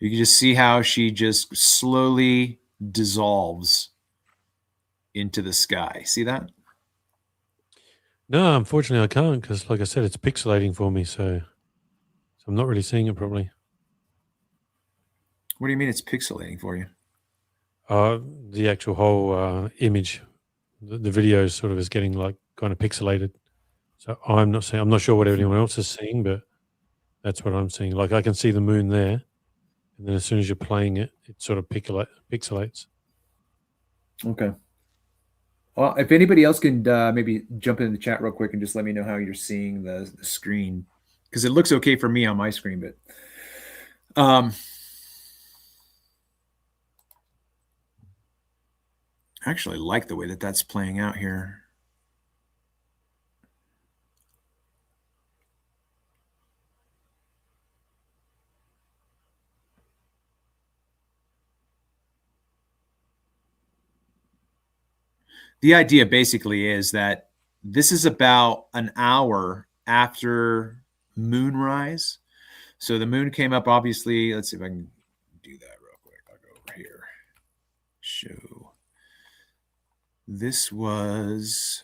You can just see how she just slowly dissolves into the sky. See that? No, unfortunately, I can't because, like I said, it's pixelating for me, so I'm not really seeing it properly. What do you mean it's pixelating for you? The actual whole image, the video sort of is getting like kind of pixelated. So I'm not seeing. I'm not sure what anyone else is seeing, but that's what I'm seeing. Like I can see the moon there, and then as soon as you're playing it, it sort of pixelates. Okay. Well, if anybody else can maybe jump in the chat real quick and just let me know how you're seeing the screen, because it looks okay for me on my screen, but I actually like the way that that's playing out here. The idea basically is that this is about an hour after moonrise. So the moon came up, obviously. Let's see if I can do that real quick. I'll go over here. Show. This was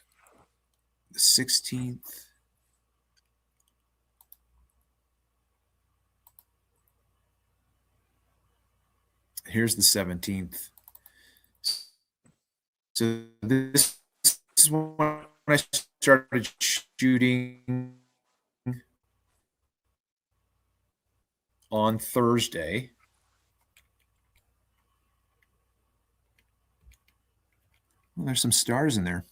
the 16th. Here's the 17th. So this is when I started shooting on Thursday. Well, there's some stars in there.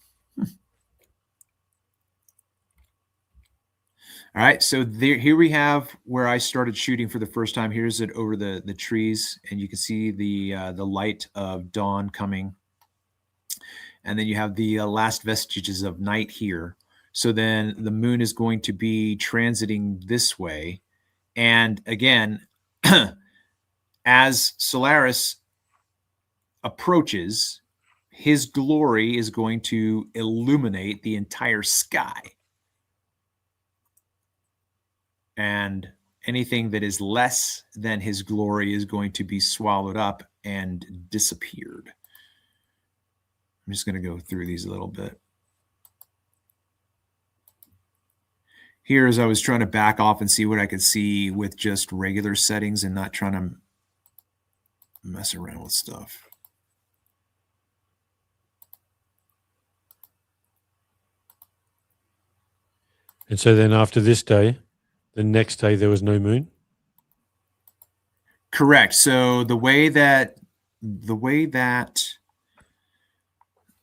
All right, so here we have where I started shooting for the first time. Here's it over the trees, and you can see the light of dawn coming. And then you have the last vestiges of night here. So then the moon is going to be transiting this way. And again, as Solaris approaches, his glory is going to illuminate the entire sky. And anything that is less than his glory is going to be swallowed up and disappeared. I'm just going to go through these a little bit. Here, as I was trying to back off and see what I could see with just regular settings and not trying to mess around with stuff. And so then after this day, the next day there was no moon? Correct. So the way that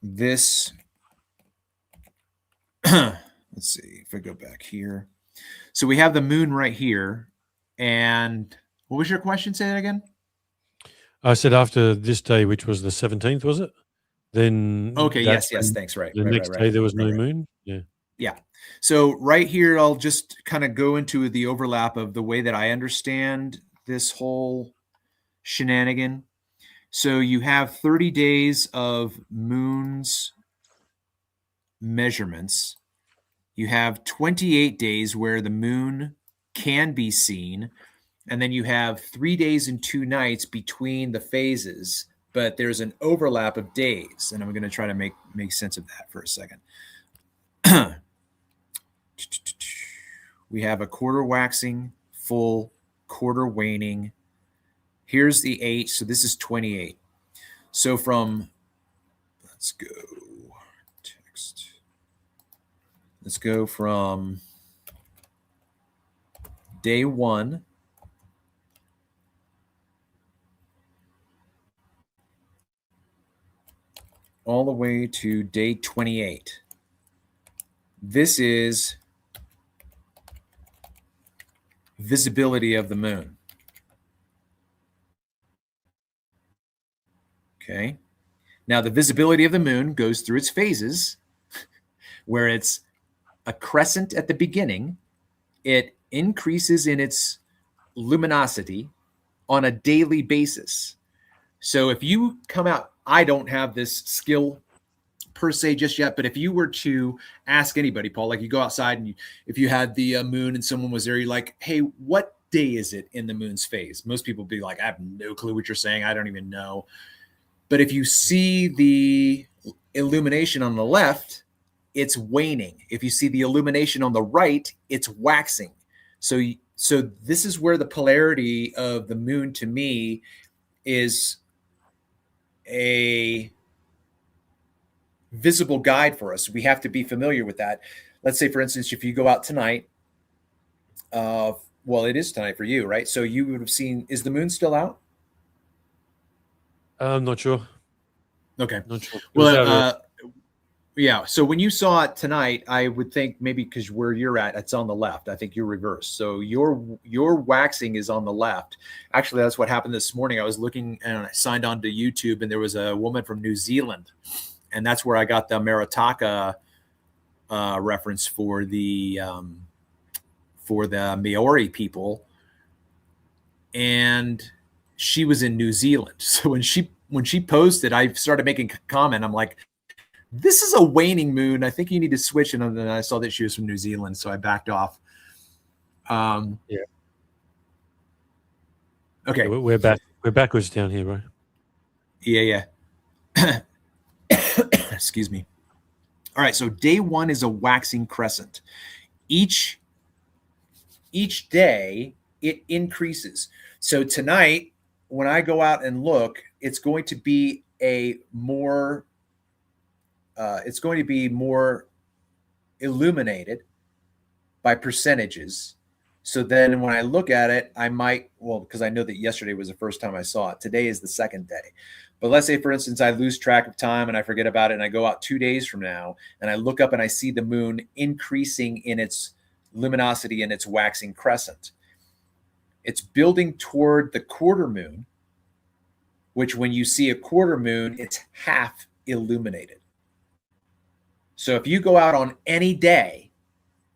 this let's see if I go back here. So we have the moon right here. And what was your question? Say that again. I said after this day, which was the 17th, was it? Then okay, yes, thanks. Right. The next day there was no moon. Yeah. Yeah. So right here, I'll just kind of go into the overlap of the way that I understand this whole shenanigan. So you have 30 days of moon's measurements. You have 28 days where the moon can be seen. And then you have 3 days and 2 nights between the phases, but there's an overlap of days. And I'm going to try to make sense of that for a second. We have a quarter waxing, full, quarter waning. Here's the 8, so this is 28. So from, let's go, text. Let's go from day 1 all the way to day 28. This is visibility of the moon. Okay. Now the visibility of the moon goes through its phases where it's a crescent at the beginning. It increases in its luminosity on a daily basis. So if you come out, I don't have this skill per se just yet, but if you were to ask anybody, Paul, like you go outside and if you had the moon and someone was there, you're like, hey, what day is it in the moon's phase? Most people be like, I have no clue what you're saying. I don't even know. But if you see the illumination on the left, it's waning. If you see the illumination on the right, it's waxing. So this is where the polarity of the moon to me is a visible guide for us. We have to be familiar with that. Let's say, for instance, if you go out tonight, well, it is tonight for you, right? So you would have seen, is the moon still out? I'm not sure. Okay. Not sure. Well, yeah. So when you saw it tonight, I would think maybe because where you're at, it's on the left. I think you're reversed. So your waxing is on the left. Actually, that's what happened this morning. I was looking and I signed on to YouTube, and there was a woman from New Zealand, and that's where I got the Maritaka reference for the Maori people. And she was in New Zealand. So when she posted, I started making a comment. I'm like, this is a waning moon. I think you need to switch. And then I saw that she was from New Zealand, so I backed off. Yeah. Okay. Yeah, we're back. We're backwards down here, right? Yeah. Excuse me. All right. So day 1 is a waxing crescent. Each day it increases. So tonight, when I go out and look, it's going to be more illuminated by percentages. So then when I look at it, I might, well, because I know that yesterday was the first time I saw it. Today is the second day. But let's say, for instance, I lose track of time and I forget about it, and I go out 2 days from now and I look up and I see the moon increasing in its luminosity and its waxing crescent. It's building toward the quarter moon, which when you see a quarter moon, it's half illuminated. So if you go out on any day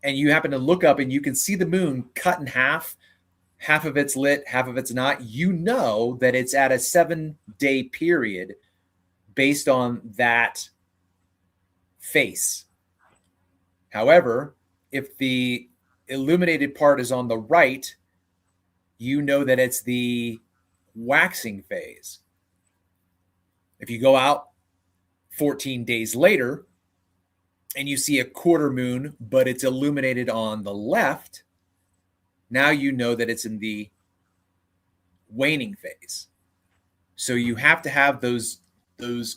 and you happen to look up and you can see the moon cut in half of it's lit, half of it's not, you know that it's at a 7-day period based on that face. However, if the illuminated part is on the right, you know that it's the waxing phase. If you go out 14 days later and you see a quarter moon, but it's illuminated on the left, now you know that it's in the waning phase. So you have to have those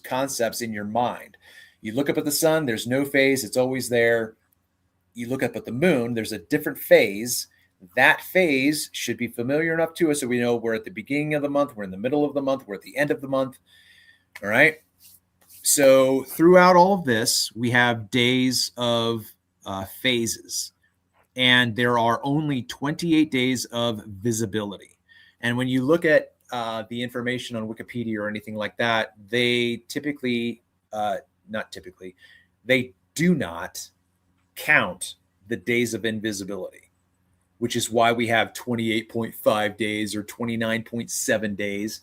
concepts in your mind. You look up at the sun, there's no phase, it's always there. You look up at the moon, there's a different phase. That phase should be familiar enough to us so we know we're at the beginning of the month, we're in the middle of the month, we're at the end of the month. All right. So throughout all of this, we have days of phases, and there are only 28 days of visibility. And when you look at the information on Wikipedia or anything like that, they typically, they do not count the days of invisibility, which is why we have 28.5 days or 29.7 days.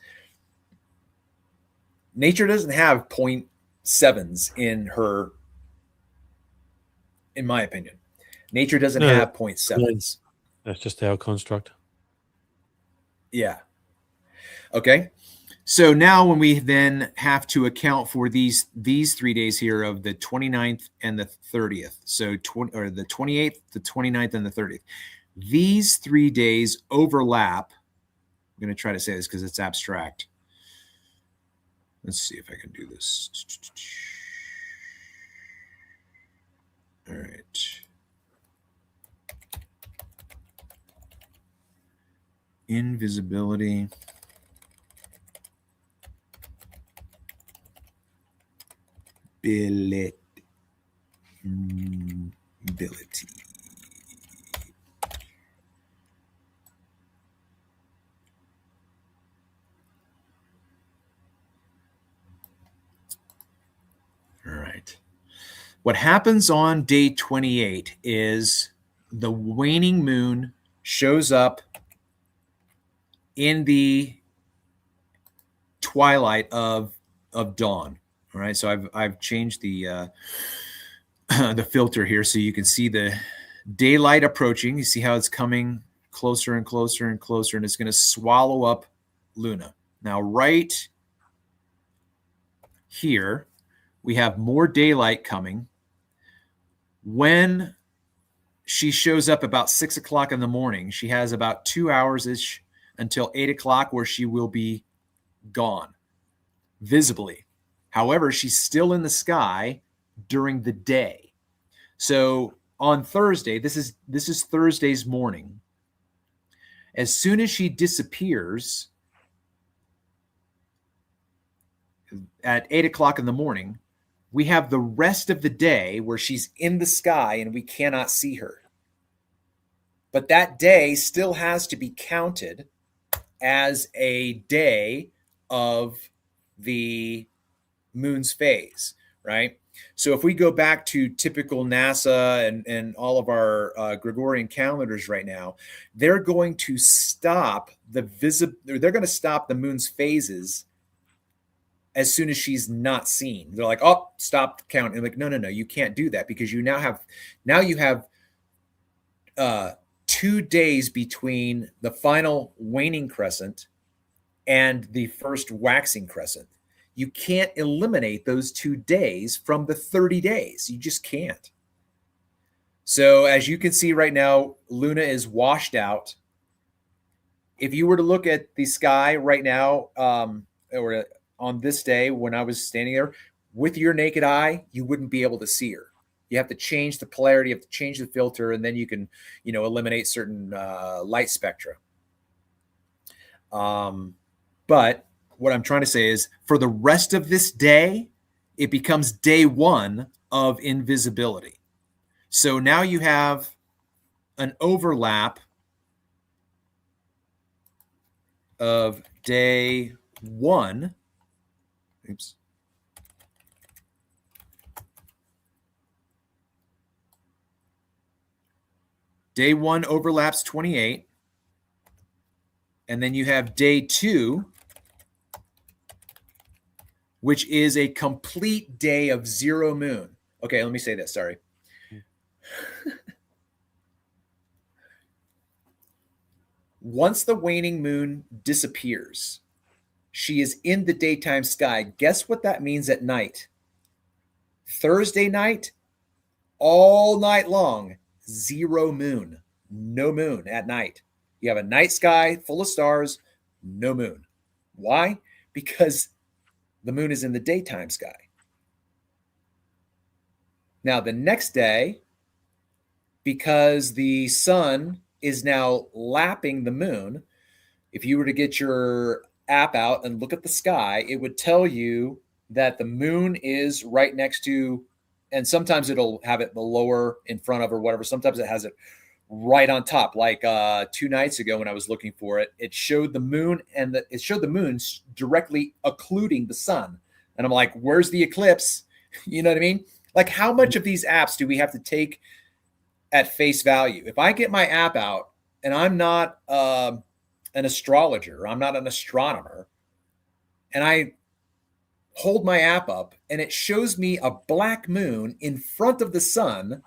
Nature doesn't have 0.7s in my opinion. Nature doesn't have 0.7s. That's just our construct. Yeah. Okay. So now when we then have to account for these 3 days here of the 29th and the 30th, so the 28th, the 29th, and the 30th, these 3 days overlap. I'm going to try to say this because it's abstract. Let's see if I can do this. All right. Invisibility. Ability. All right. What happens on day 28 is the waning moon shows up in the twilight of dawn. All right. So I've changed the the filter here so you can see the daylight approaching. You see how it's coming closer and closer and closer, and it's going to swallow up Luna. Now, right here, we have more daylight coming. When she shows up about 6 o'clock in the morning, she has about 2 hours-ish until 8 o'clock where she will be gone visibly. However, she's still in the sky during the day. So on Thursday, this is Thursday's morning. As soon as she disappears at 8 o'clock in the morning, we have the rest of the day where she's in the sky and we cannot see her. But that day still has to be counted as a day of the moon's phase, right? So if we go back to typical NASA and all of our Gregorian calendars right now, they're going to stop they're going to stop the moon's phases as soon as she's not seen. They're like, oh, stop the count. And like, no, you can't do that because you have 2 days between the final waning crescent and the first waxing crescent. You can't eliminate those 2 days from the 30 days. You just can't. So as you can see right now, Luna is washed out. If you were to look at the sky right now, or on this day when I was standing there, with your naked eye, you wouldn't be able to see her. You have to change the polarity, you have to change the filter, and then you can, eliminate certain light spectra. But what I'm trying to say is for the rest of this day, it becomes day 1 of invisibility. So now you have an overlap of day 1. Oops. Day 1 overlaps 28. And then you have day 2, which is a complete day of zero moon. Okay, let me say this. Sorry. Once the waning moon disappears, she is in the daytime sky. Guess what that means at night? Thursday night, all night long, zero moon. No moon at night. You have a night sky full of stars, no moon. Why? Because the moon is in the daytime sky. Now, the next day, because the sun is now lapping the moon, if you were to get your app out and look at the sky, it would tell you that the moon is right next to, and sometimes it'll have it the lower in front of or whatever. Sometimes it has it right on top. Like 2 nights ago when I was looking for it, it showed the moon and it showed the moon directly occluding the sun. And I'm like, where's the eclipse? You know what I mean? Like, how much of these apps do we have to take at face value? If I get my app out and I'm not an astrologer, I'm not an astronomer, and I hold my app up and it shows me a black moon in front of the sun,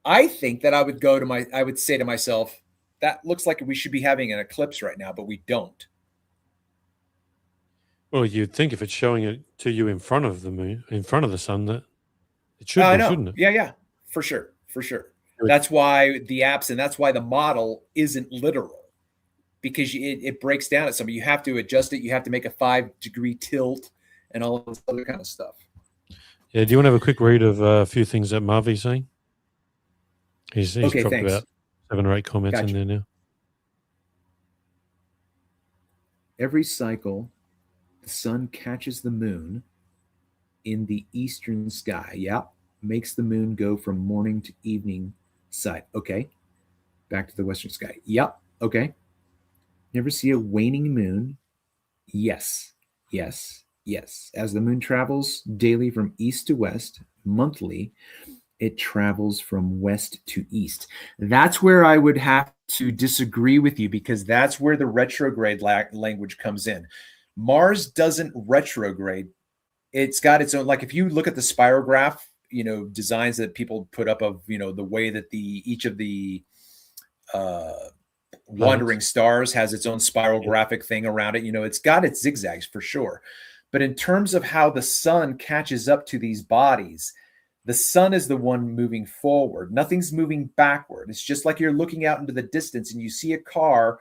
I think that I would say to myself, that looks like we should be having an eclipse right now, but we don't. Well, you'd think if it's showing it to you in front of the moon, in front of the sun, that it should I be, know. shouldn't it? Yeah, for sure. That's why the apps, and that's why the model isn't literal, because it breaks down at something. You have to adjust it. You have to make a 5-degree tilt and all this other kind of stuff. Yeah. Do you want to have a quick read of a few things that Marvy's saying? He's Okay, dropped thanks. about 7 or 8 comments in there now. Every cycle, the sun catches the moon in the eastern sky. Yeah, makes the moon go from morning to evening side. Okay, back to the western sky. Yep. Okay. Never see a waning moon? Yes. As the moon travels daily from east to west, monthly, it travels from west to east. That's where I would have to disagree with you, because that's where the retrograde language comes in. Mars doesn't retrograde. It's got its own, like if you look at the spirograph, designs that people put up of, the way that each of the Wandering Stars has its own spirographic thing around it. It's got its zigzags for sure. But in terms of how the sun catches up to these bodies, the sun is the one moving forward. Nothing's moving backward. It's just like you're looking out into the distance and you see a car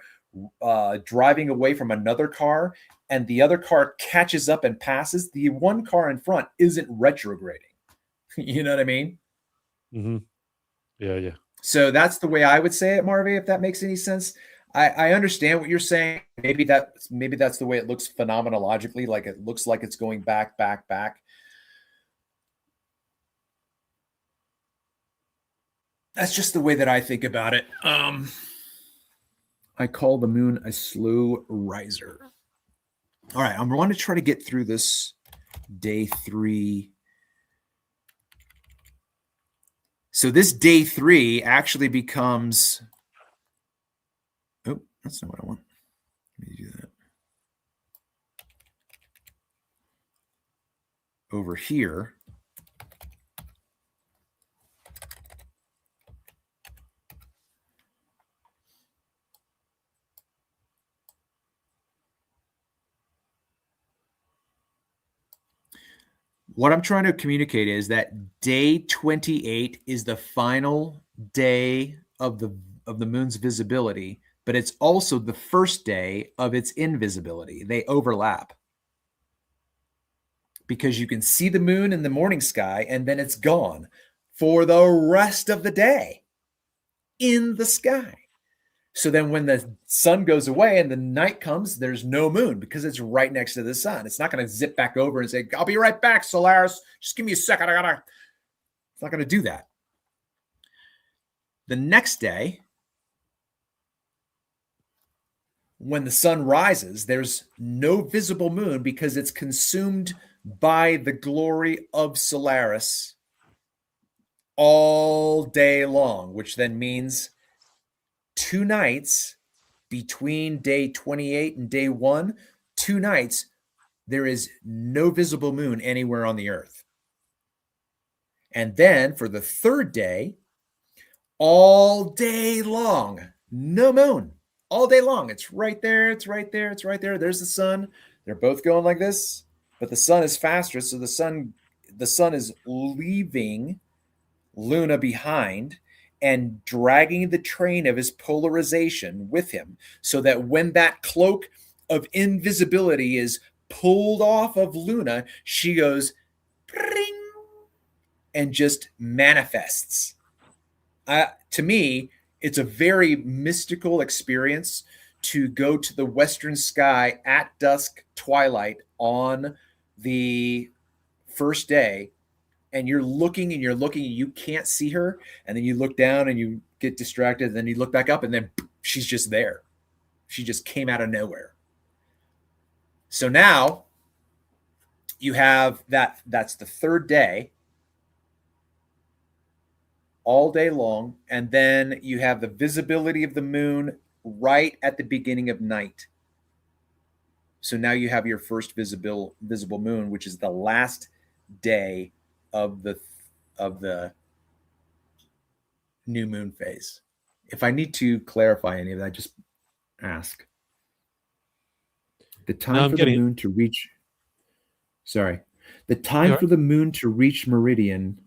driving away from another car, and the other car catches up and passes. The one car in front isn't retrograding. You know what I mean? Mm-hmm. Yeah. So that's the way I would say it, Marvey, if that makes any sense. I understand what you're saying. Maybe that's the way it looks phenomenologically, like it looks like it's going back. That's just the way that I think about it. I call the moon a slow riser. All right, I want to try to get through this day 3. So this day 3 actually becomes... Oh, that's not what I want. Let me do that. Over here. What I'm trying to communicate is that day 28 is the final day of the moon's visibility, but it's also the first day of its invisibility. They overlap because you can see the moon in the morning sky and then it's gone for the rest of the day in the sky. So then when the sun goes away and the night comes, there's no moon because it's right next to the sun. It's not going to zip back over and say, I'll be right back, Solaris. Just give me a second. It's not going to do that. The next day, when the sun rises, there's no visible moon because it's consumed by the glory of Solaris all day long, which then means 2 nights between day 28 and day 1, 2 nights, there is no visible moon anywhere on the earth. And then for the 3rd day, all day long, no moon, all day long. It's right there. It's right there. It's right there. There's the sun. They're both going like this, but the sun is faster. So the sun is leaving Luna behind and dragging the train of his polarization with him, so that when that cloak of invisibility is pulled off of Luna, she goes pring, and just manifests. To me, it's a very mystical experience to go to the western sky at dusk, twilight on the first day, and you're looking and you can't see her, and then you look down and you get distracted, and then you look back up and then she's just there. She just came out of nowhere. So now you have that's the 3rd day, all day long, and then you have the visibility of the moon right at the beginning of night. So now you have your first visible moon, which is the last day of the new moon phase. If I need to clarify any of that, just ask. The time for the moon to reach... Sorry. The time for the moon to reach meridian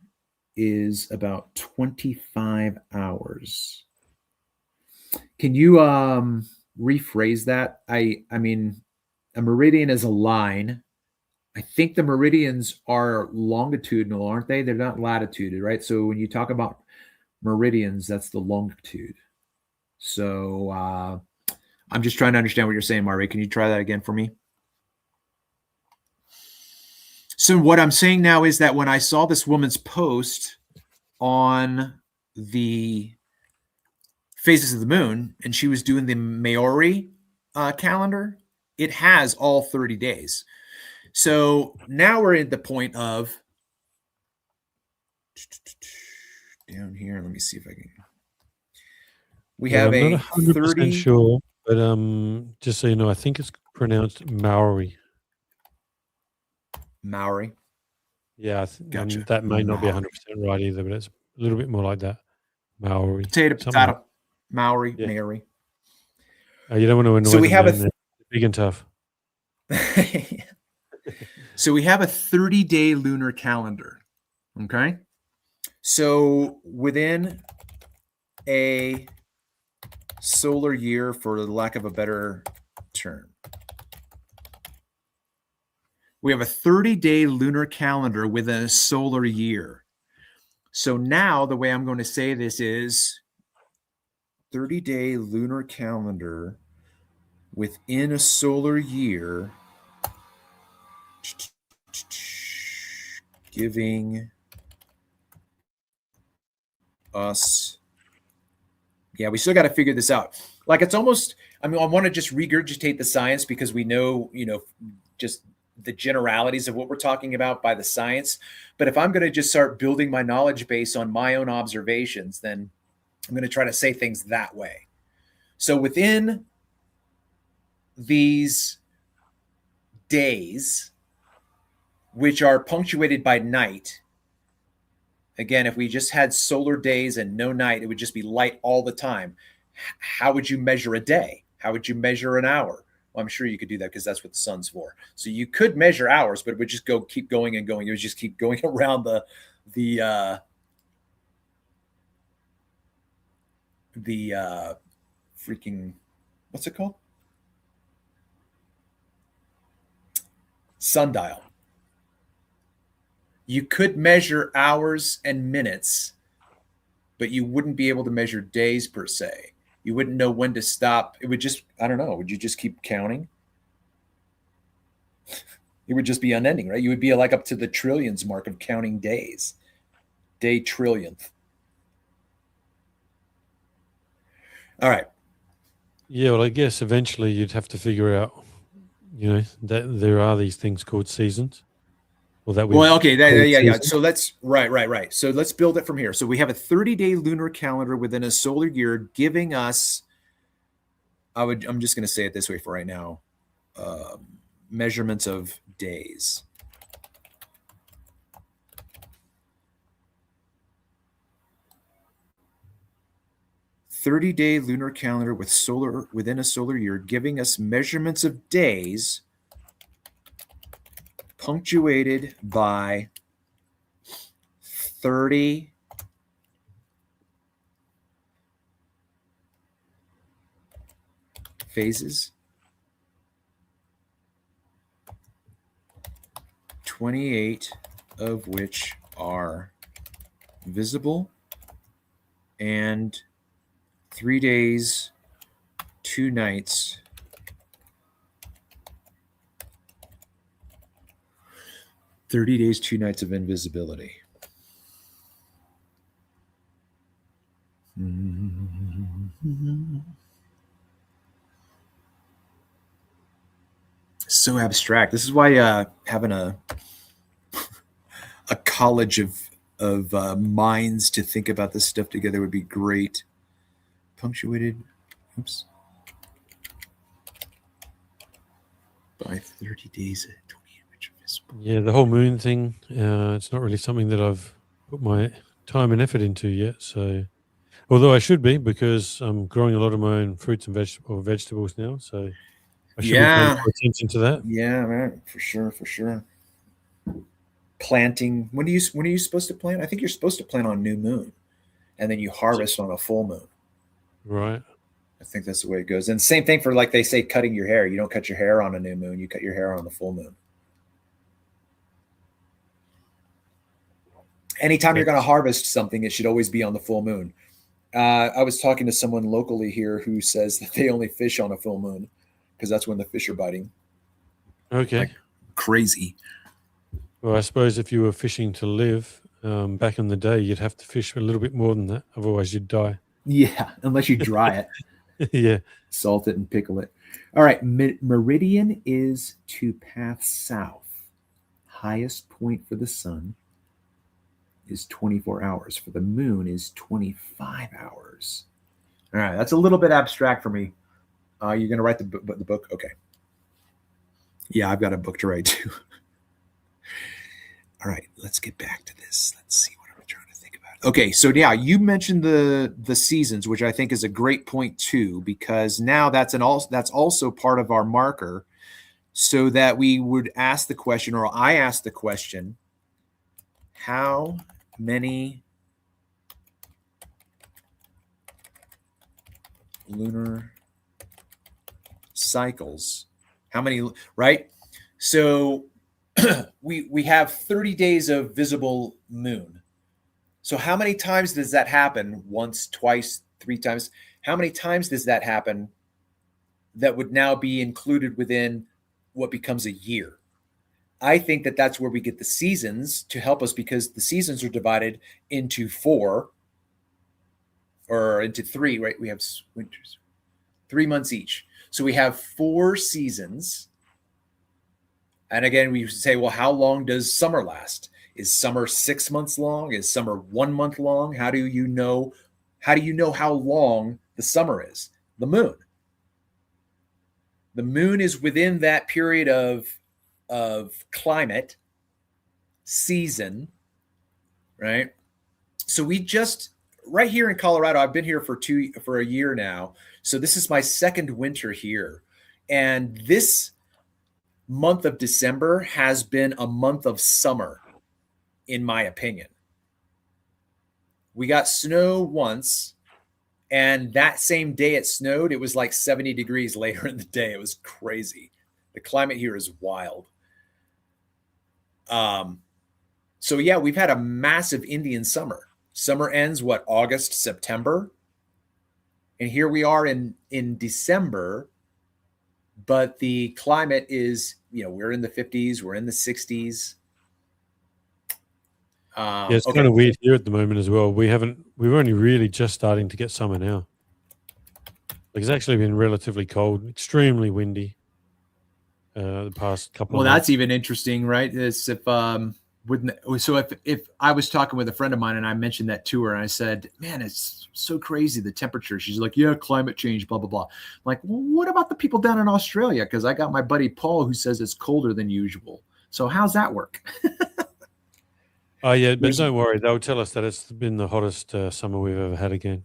is about 25 hours. Can you rephrase that? I mean, a meridian is a line. I think the meridians are longitudinal, aren't they? They're not latitude, right? So when you talk about meridians, that's the longitude. So I'm just trying to understand what you're saying, Marvey. Can you try that again for me? So what I'm saying now is that when I saw this woman's post on the phases of the moon, and she was doing the Maori calendar, it has all 30 days. So now we're at the point of down here. Let me see if I can. We have I'm a not 100% 30. Sure, but just so you know, I think it's pronounced Maori. Maori. Yeah, Gotcha. That may not be 100% right either, but it's a little bit more like that. Maori. Potato. Maori, Yeah. Maori. You don't want to annoy So we them, have man. They're big and tough. so we have a 30-day lunar calendar. Okay. So within a solar year, for the lack of a better term, we have a 30-day lunar calendar within a solar year. So now the way I'm going to say this is 30-day lunar calendar within a solar year, giving us, yeah, we still got to figure this out. Like, it's almost, I mean, I want to just regurgitate the science because we know, just the generalities of what we're talking about by the science. But if I'm going to just start building my knowledge base on my own observations, then I'm going to try to say things that way. So within these days, which are punctuated by night, again, if we just had solar days and no night, it would just be light all the time. How would you measure a day? How would you measure an hour? Well, I'm sure you could do that because that's what the sun's for. So you could measure hours, but it would just keep going and going. It would just keep going around the freaking, what's it called? Sundial. You could measure hours and minutes, but you wouldn't be able to measure days per se. You wouldn't know when to stop. It would just, I don't know, would you just keep counting? It would just be unending, right? You would be like up to the trillions mark of counting days. Day trillionth. All right. Yeah, well, I guess eventually you'd have to figure out, that there are these things called seasons. Well, okay, yeah. So let's right. So let's build it from here. So we have a 30-day lunar calendar within a solar year, giving us. I'm just going to say it this way for right now. Measurements of days. "30-day lunar calendar within a solar year, giving us measurements of days, punctuated by 30 phases, 28 of which are visible, and 3 days, 2 nights, 30 days, 2 nights of invisibility." So abstract. This is why having a college of minds to think about this stuff together would be great. Punctuated, oops, by 30 days, 28 which are visible. Yeah, the whole moon thing, it's not really something that I've put my time and effort into yet. So, although I should be, because I'm growing a lot of my own fruits and vegetables now. So I should be paying more attention to that. Yeah, man, for sure. Planting. When are you supposed to plant? I think you're supposed to plant on new moon, and then you harvest on a full moon. Right. I think that's the way it goes. And same thing for, like, they say, cutting your hair. You don't cut your hair on a new moon. You cut your hair on the full moon. Anytime you're going to harvest something, it should always be on the full moon. I was talking to someone locally here who says that they only fish on a full moon because that's when the fish are biting. Okay. Like crazy. Well, I suppose if you were fishing to live back in the day, you'd have to fish a little bit more than that. Otherwise, you'd die. Yeah, unless you dry it. Yeah. Salt it and pickle it. All right. Meridian is to path south. Highest point for the sun is 24 hours. For the moon is 25 hours. All right. That's a little bit abstract for me. You're going to write the book? Okay. Yeah, I've got a book to write too. All right. Let's get back to this. Let's see what I'm trying to think about. Okay, so yeah, you mentioned the seasons, which I think is a great point too, because now that's also part of our marker, so that we would ask the question, or I ask the question, how many lunar cycles? How many, right? So we have 30 days of visible moon. So how many times does that happen? Once, twice, three times? How many times does that happen that would now be included within what becomes a year? I think that that's where we get the seasons to help us, because the seasons are divided into 4 or into 3, right? We have winters, 3 months each. So we have 4 seasons. And again, we say, well, how long does summer last? Is summer 6 months long? Is summer 1 month long? How do you know how long the summer is? The moon. The moon is within that period of climate season, right? So we just, right here in Colorado, I've been here for a year now. So this is my second winter here. And this month of December has been a month of summer, in my opinion. We got snow once, and that same day it snowed, it was like 70 degrees later in the day. It was crazy. The climate here is wild. So yeah, we've had a massive Indian summer. Summer ends what, August, September? And here we are in December, but the climate is, we're in the 50s, we're in the 60s. Yeah, it's kind of weird here at the moment as well. We're only really just starting to get summer now. Like, it's actually been relatively cold, extremely windy the past couple of months. Well, that's even interesting, right? It's if I was talking with a friend of mine and I mentioned that to her, and I said, man, it's so crazy, the temperature. She's like, yeah, climate change, blah, blah, blah. I'm like, well, what about the people down in Australia? Because I got my buddy Paul who says it's colder than usual. So how's that work? Oh, yeah, but don't worry. They'll tell us that it's been the hottest summer we've ever had again.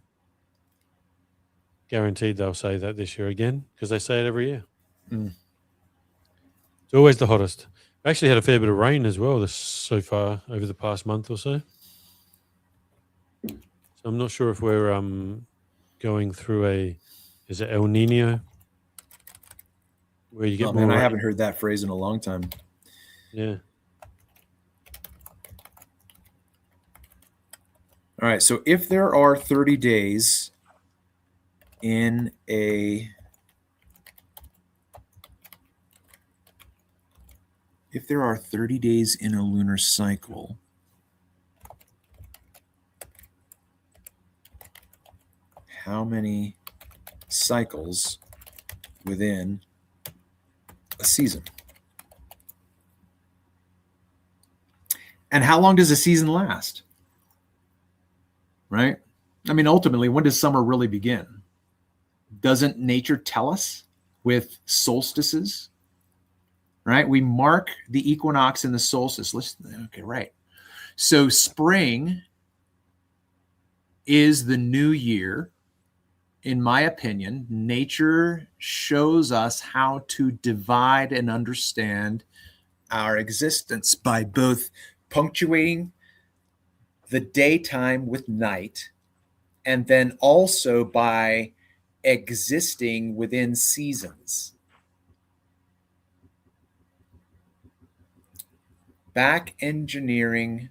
Guaranteed they'll say that this year again, because they say it every year. Mm. It's always the hottest. We actually had a fair bit of rain as well so far over the past month or so. So I'm not sure if we're going through is it El Nino? Where you get more rain. I haven't heard that phrase in a long time. Yeah. All right, so if there are 30 days in a lunar cycle, how many cycles within a season? And how long does a season last? Right? I mean, ultimately, when does summer really begin? Doesn't nature tell us with solstices? Right? We mark the equinox and the solstice. Okay, right. So spring is the new year. In my opinion, nature shows us how to divide and understand our existence by both punctuating the daytime with night, and then also by existing within seasons. Back engineering.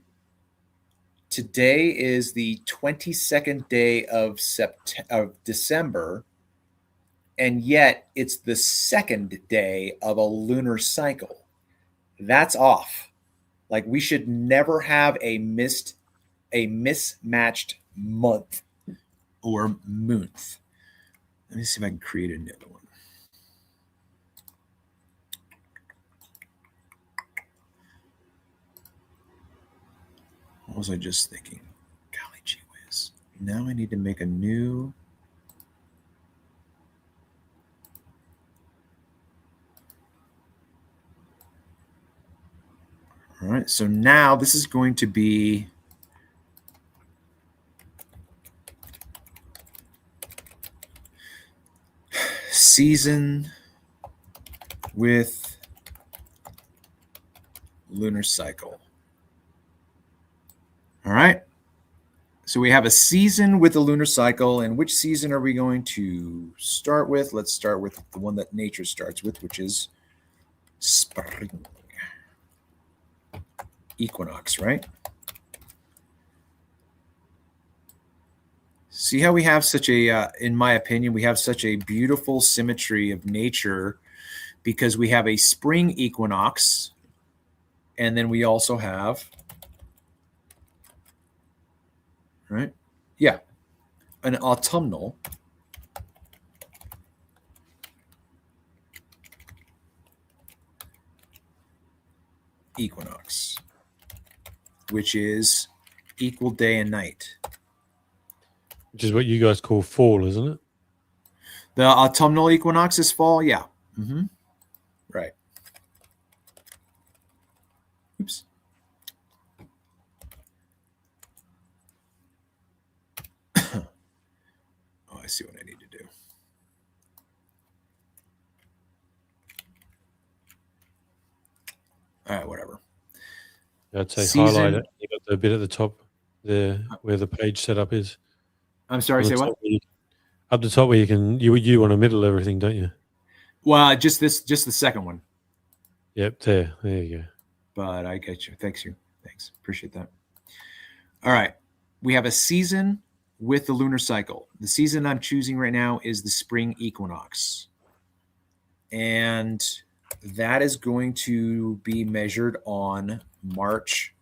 Today is the 22nd day of December, and yet it's the second day of a lunar cycle. That's off. Like, we should never have a mismatched month or month. Let me see if I can create another one. What was I just thinking? Golly gee whiz. Now I need to make a new. All right, so now this is going to be season with lunar cycle. All right. So we have a season with the lunar cycle. And which season are we going to start with? Let's start with the one that nature starts with, which is spring. Equinox, right? See how we have such a, in my opinion, we have such a beautiful symmetry of nature because we have a spring equinox, and then we also have, right? Yeah, an autumnal equinox, which is equal day and night. Which is what you guys call fall, isn't it? The autumnal equinox is fall, yeah. Right. Oops. Oh, I see what I need to do. All right, whatever. I'd say Season- highlight it. You got the bit at the top there where the page setup is. I'm sorry, On say the what? top where up the top where you want to middle everything, don't you? Well, just the second one. Yep, there you go. But I get you. Thanks. Appreciate that. All right. We have a season with the lunar cycle. The season I'm choosing right now is the spring equinox. And that is going to be measured on March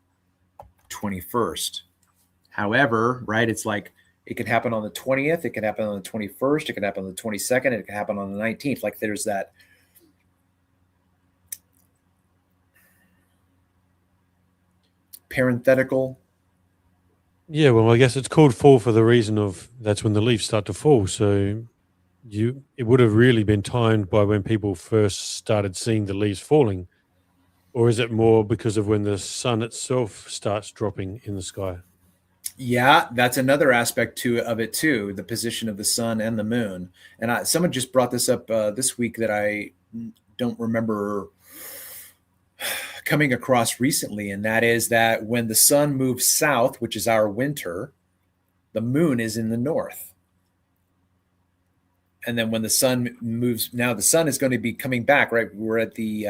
21st. However, right, it's like it could happen on the 20th, it could happen on the 21st, it could happen on the 22nd, it could happen on the 19th. Like there's that parenthetical. Yeah, well, I guess it's called fall for the reason of that's when the leaves start to fall. So it would have really been timed by when people first started seeing the leaves falling, or is it more because of when the sun itself starts dropping in the sky? Yeah, that's another aspect of it too, the position of the sun and the moon. And someone just brought this up this week that I don't remember coming across recently, and that is that when the sun moves south, which is our winter, the moon is in the north. And then when the sun moves, now the sun is going to be coming back, right? We're at the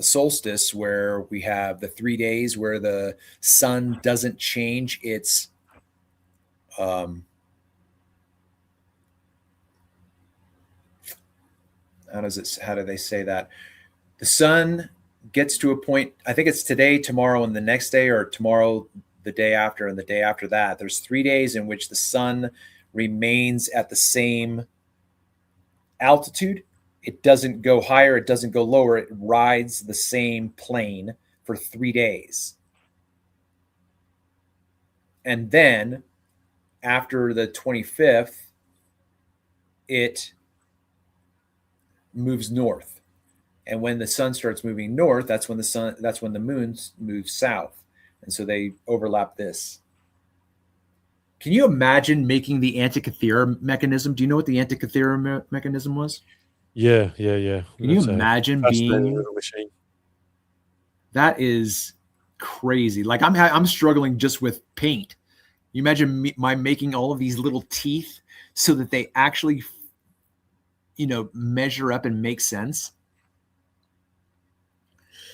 solstice where we have the 3 days where the sun doesn't change its how do they say that? The sun gets to a point, I think it's today, tomorrow, and the next day, or tomorrow, the day after, and the day after that. There's 3 days in which the sun remains at the same altitude. It doesn't go higher, it doesn't go lower. It rides the same plane for 3 days. And then after the 25th, it moves north. And when the sun starts moving north, that's when the moon moves south. And so they overlap this. Can you imagine making the Antikythera mechanism? Do you know what the Antikythera mechanism was? Yeah. Can you imagine being little machine? That is crazy. Like I'm struggling just with paint. You imagine my making all of these little teeth so that they actually, measure up and make sense.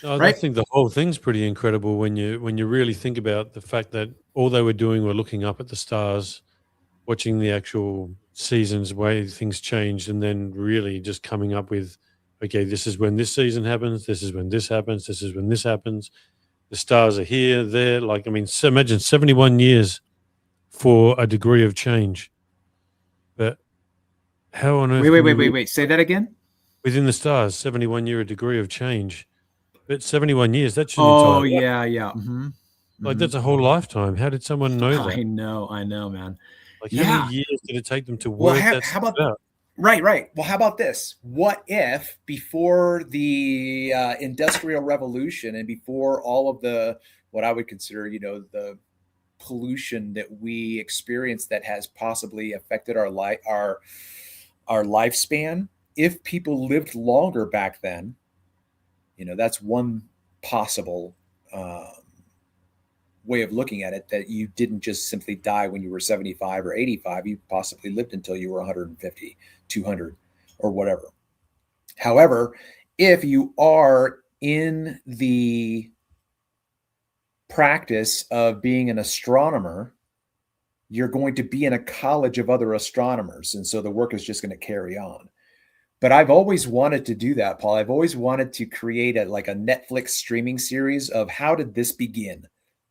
I Right? think the whole thing's pretty incredible when you really think about the fact that all they were doing were looking up at the stars, watching the actual seasons, way things changed, and then really just coming up with, okay, this is when this season happens, this is when this happens, this is when this happens. The stars are here, there. Like, I mean, so imagine 71 years for a degree of change. But how on earth? Wait. Say that again. Within the stars, 71-year a degree of change. But 71 years, that's an Oh, entire life. yeah. Mm-hmm. Like, that's a whole lifetime. How did someone know that? I know, man. Like, how many years did it take them to Well, work how that about out? Right. Well, how about this? What if before the Industrial Revolution and before all of the what I would consider, the pollution that we experience that has possibly affected our life, our our lifespan, if people lived longer back then, that's one possible way of looking at it, that you didn't just simply die when you were 75 or 85. You possibly lived until you were 150, 200, or whatever. However, if you are in the practice of being an astronomer, you're going to be in a college of other astronomers. And so the work is just going to carry on. But I've always wanted to do that, Paul. I've always wanted to create a Netflix streaming series of how did this begin?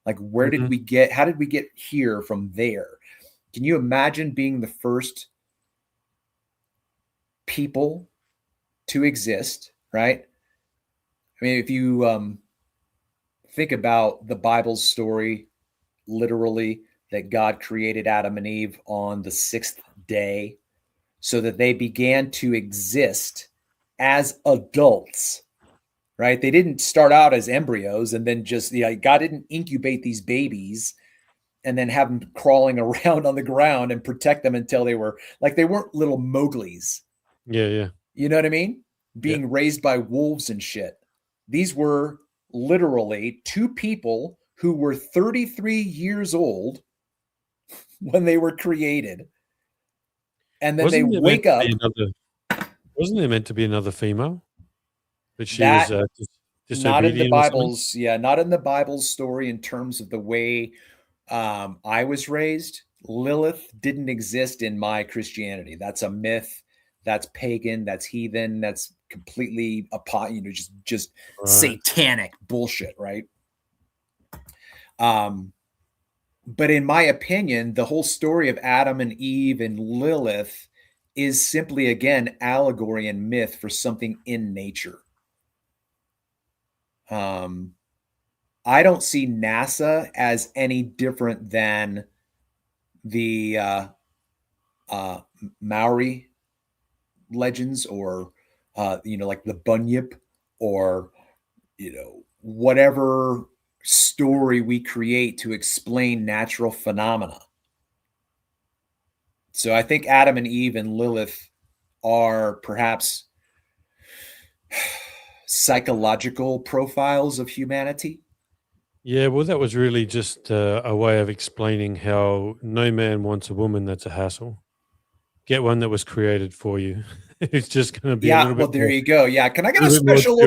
Like, where did we get, how did we get here from there? Can you imagine being the first people to exist, right? I mean, if you think about the Bible's story, literally, that God created Adam and Eve on the sixth day so that they began to exist as adults, right? They didn't start out as embryos and then just, God didn't incubate these babies and then have them crawling around on the ground and protect them until they weren't little Mowglis. Yeah, yeah. You know what I mean? Being Yeah. raised by wolves and shit. These were literally two people who were 33 years old when they were created. And then they wake up. Wasn't there meant to be another female? But she That was not in the disobedient or something? Bible's, not in the Bible's story in terms of the way I was raised. Lilith didn't exist in my Christianity. That's a myth. That's pagan. That's heathen. That's completely just Right. satanic bullshit, right? But in my opinion, the whole story of Adam and Eve and Lilith is simply, again, allegory and myth for something in nature. I don't see NASA as any different than the Maori legends, or like the Bunyip, or whatever story we create to explain natural phenomena. So I think Adam and Eve and Lilith are perhaps psychological profiles of humanity. Yeah, well, that was really just a way of explaining how no man wants a woman that's a hassle. Get one that was created for you. It's just going to be a little bit. Well, there you go. Yeah, can I get a special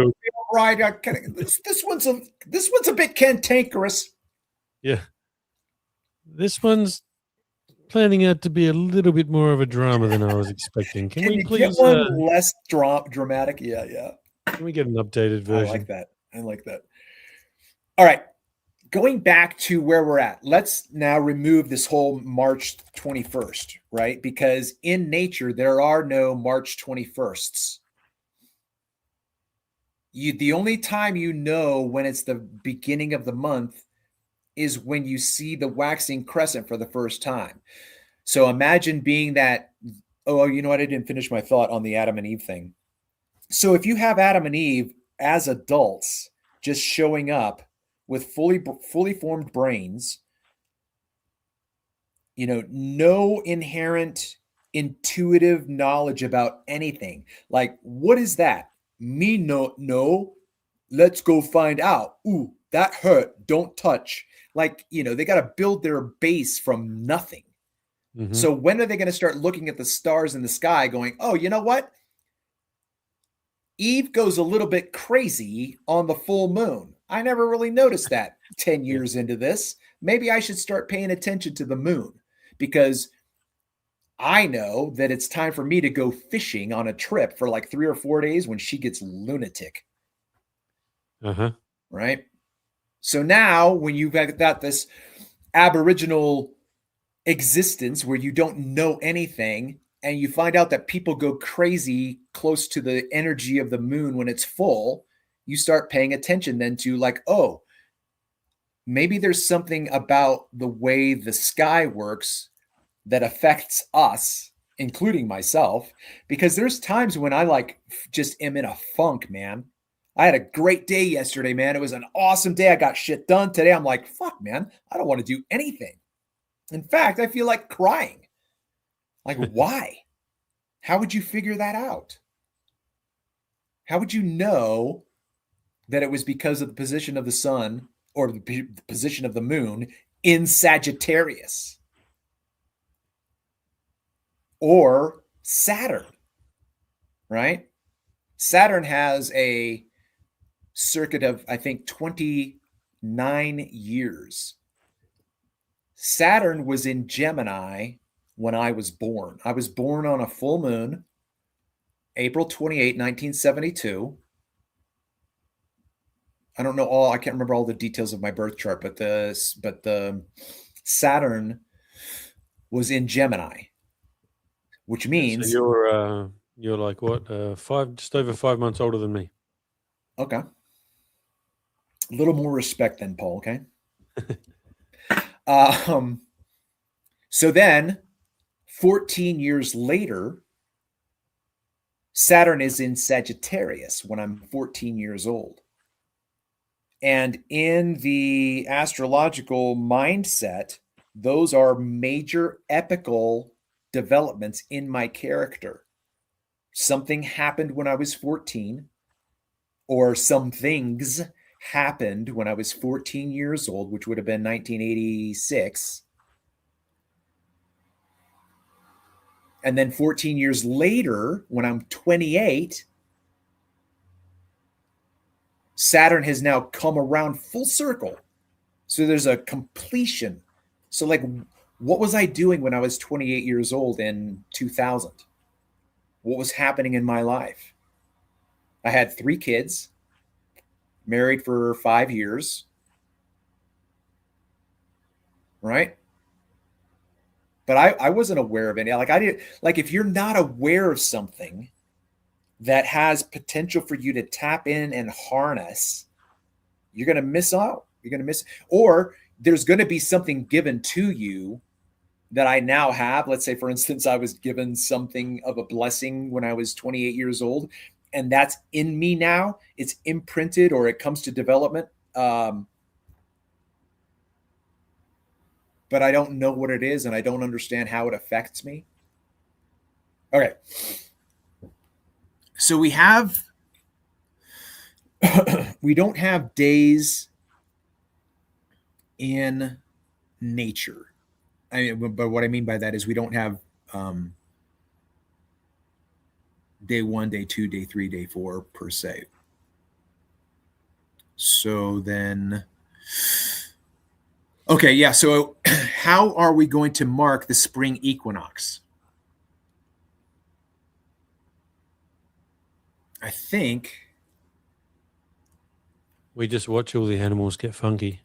ride? This one's a bit cantankerous. Yeah, this one's planning out to be a little bit more of a drama than I was expecting. Can we please get one less dramatic? Yeah. Can we get an updated version? I like that. All right. Going back to where we're at, let's now remove this whole March 21st, right? Because in nature, there are no March 21sts. The only time when it's the beginning of the month is when you see the waxing crescent for the first time. So imagine being that, I didn't finish my thought on the Adam and Eve thing. So if you have Adam and Eve as adults just showing up with fully formed brains, no inherent intuitive knowledge about anything. Like, what is that? Me no, let's go find out. Ooh, that hurt. Don't touch. Like, they got to build their base from nothing. Mm-hmm. So when are they going to start looking at the stars in the sky going, oh, you know what? Eve goes a little bit crazy on the full moon. I never really noticed that 10 years into this. Maybe I should start paying attention to the moon, because I know that it's time for me to go fishing on a trip for like 3 or 4 days when she gets lunatic. Right? So now when you've got this aboriginal existence where you don't know anything, and you find out that people go crazy close to the energy of the moon when it's full, you start paying attention then to like, oh, maybe there's something about the way the sky works that affects us, including myself, because there's times when I just am in a funk, man. I had a great day yesterday, man. It was an awesome day. I got shit done. Today I'm like, fuck, man, I don't want to do anything. In fact, I feel like crying. Like, why? How would you figure that out? How would you know that it was because of the position of the sun or the position of the moon in Sagittarius or Saturn, right? Saturn has a circuit of, I think, 29 years. Saturn was in Gemini when I was born. I was born on a full moon, April 28, 1972. I don't know I can't remember all the details of my birth chart, but the Saturn was in Gemini, which means So you're like what? Just over 5 months older than me. okay. A little more respect then, Paul, okay? So then 14 years later, Saturn is in Sagittarius when I'm 14 years old. And in the astrological mindset, those are major epical developments in my character. Something happened when I was 14, or some things happened when I was 14 years old, which would have been 1986. And then 14 years later, when I'm 28, Saturn has now come around full circle. So there's a completion. So, like, what was I doing when I was 28 years old in 2000? What was happening in my life? I had 3 kids, married for 5 years, right? But I wasn't aware of any. Like, I didn't, like, if you're not aware of something that has potential for you to tap in and harness, you're going to miss out. You're going to miss, or there's going to be something given to you that I now have. Let's say, for instance, I was given something of a blessing when I was 28 years old, and that's in me now. It's imprinted, or it comes to development. But I don't know what it is, and I don't understand how it affects me. Okay. So we don't have days in nature. I mean, but what I mean by that is we don't have day 1, day 2, day 3, day 4 per se. So then, okay, yeah. So how are we going to mark the spring equinox? I think we just watch all the animals get funky.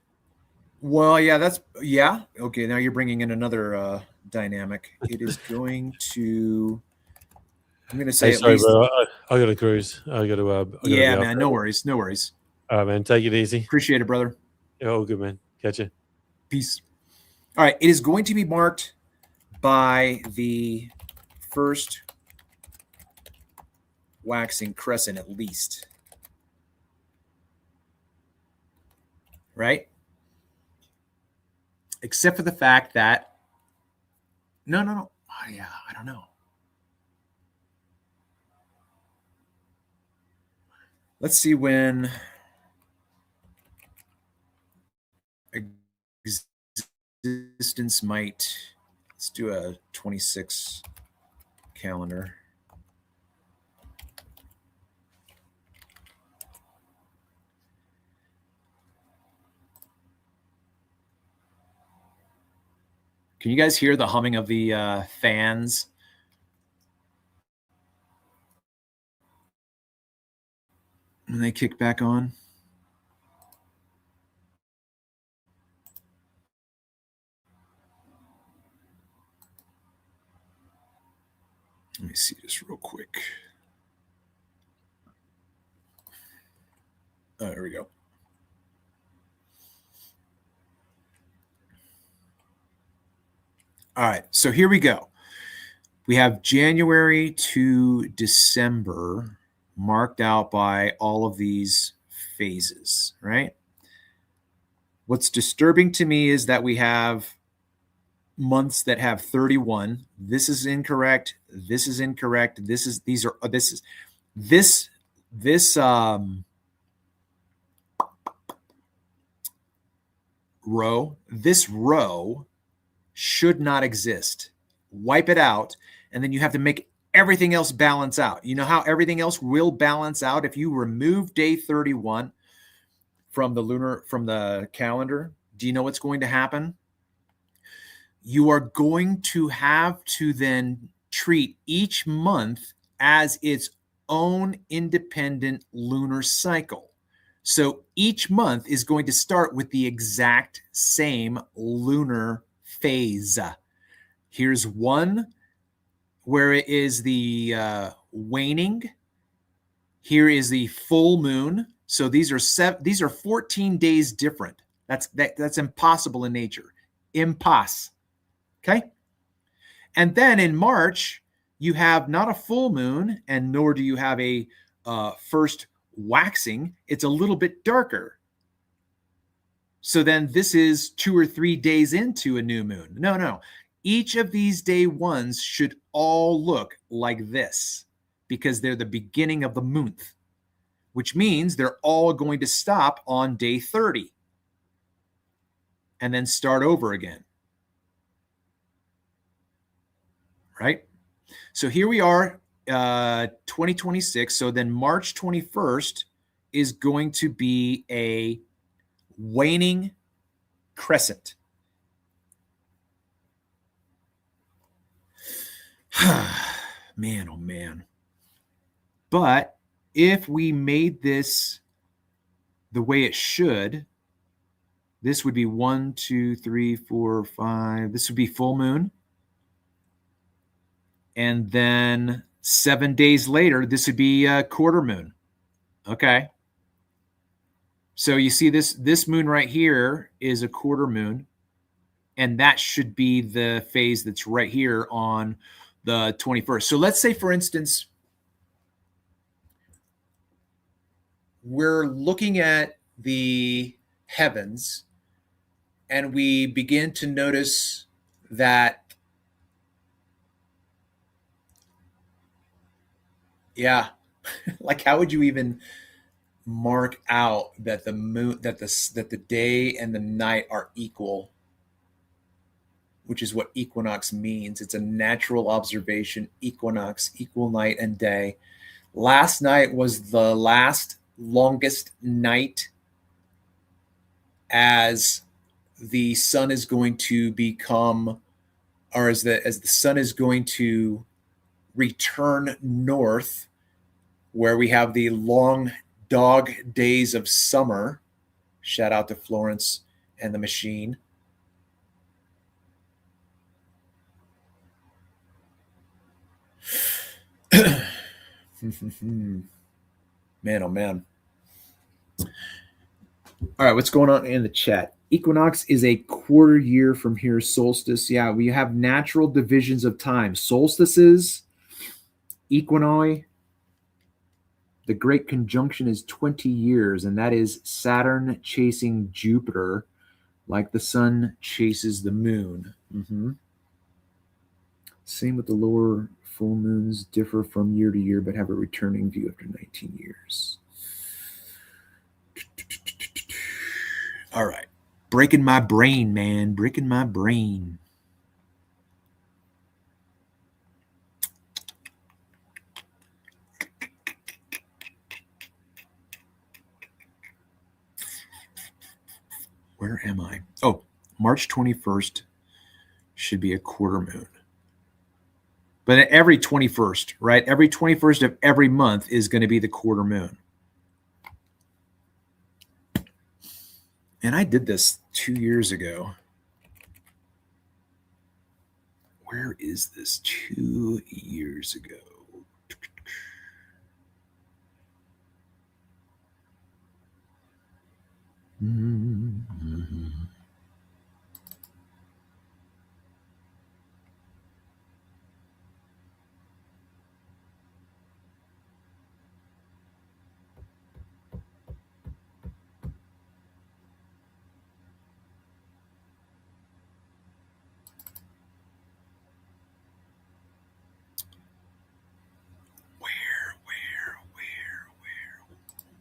Well, yeah. Okay, now you're bringing in another dynamic. It is going to. I'm going to say Hey, at sorry, least. bro. I got to cruise. I got to. Yeah, man. No worries. No worries. All right, man. Take it easy. Appreciate it, brother. Yeah, all good, man. Catch you. Peace. All right. It is going to be marked by the first waxing crescent, at least. Right? Except for the fact that. No. Oh, yeah, I don't know. Let's see when existence might. Let's do a 26 calendar. Can you guys hear the humming of the fans? When they kick back on? Let me see this real quick. Oh, there we go. All right, so here we go. We have January to December marked out by all of these phases, right? What's disturbing to me is that we have months that have 31. This is incorrect. This is incorrect. This row should not exist. Wipe it out, and then you have to make everything else balance out. You know how everything else will balance out if you remove day 31 from the calendar? Do you know what's going to happen? You are going to have to then treat each month as its own independent lunar cycle. So each month is going to start with the exact same lunar phase. Here's one where it is the waning. Here is the full moon. So these are 14 days different. That's impossible in nature. Impossible. Okay. And then in March, you have not a full moon, and nor do you have a first waxing. It's a little bit darker. So then this is 2 or 3 days into a new moon. No. Each of these day ones should all look like this because they're the beginning of the month, which means they're all going to stop on day 30 and then start over again. Right? So here we are, 2026. So then March 21st is going to be a waning crescent. Man, oh man. But if we made this the way it should, this would be 1, 2, 3, 4, 5. This would be full moon. And then 7 days later, this would be a quarter moon. Okay. So you see this moon right here is a quarter moon. And that should be the phase that's right here on the 21st. So let's say, for instance, we're looking at the heavens and we begin to notice that, yeah, like how would you even mark out that the moon, that the day and the night are equal, which is what equinox means. It's a natural observation. Equinox, equal night and day. Last night was the longest night as the sun is going to become, or as the sun is going to return north, where we have the long dog days of summer. Shout out to Florence and the Machine. Man, oh man. All right, what's going on in the chat? Equinox is a quarter year from here. Solstice, yeah, we have natural divisions of time. Solstices, equinoi. The Great Conjunction is 20 years, and that is Saturn chasing Jupiter like the sun chases the moon. Same with the lower full moons, differ from year to year, but have a returning view after 19 years. All right. Breaking my brain, man. Breaking my brain. Where am I? Oh, March 21st should be a quarter moon. But every 21st, right? Every 21st of every month is going to be the quarter moon. And I did this 2 years ago. Where is this? 2 years ago.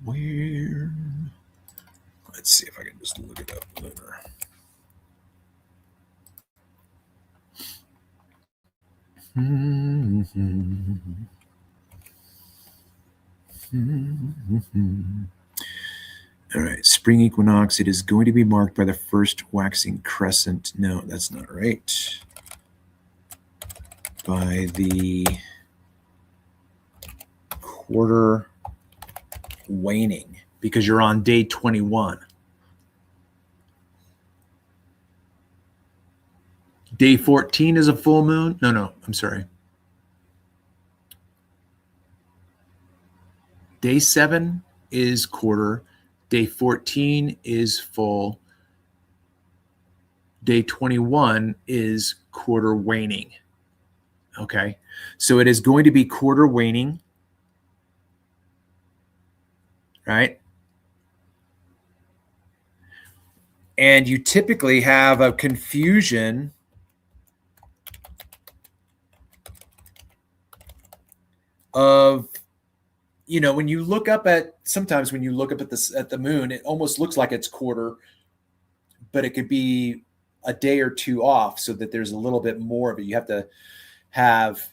Where? Let's see if I can just look it up. Lunar. All right, spring equinox. It is going to be marked by the first waxing crescent. No, that's not right. By the quarter waning, because you're on day 21. Day 14 is a full moon. No, I'm sorry. Day 7 is quarter. Day 14 is full. Day 21 is quarter waning. Okay, so it is going to be quarter waning, right? And you typically have a confusion of, you know, when you look up at, sometimes when you look up at this at the moon, it almost looks like it's quarter, but it could be a day or two off, so that there's a little bit more of it. You have to have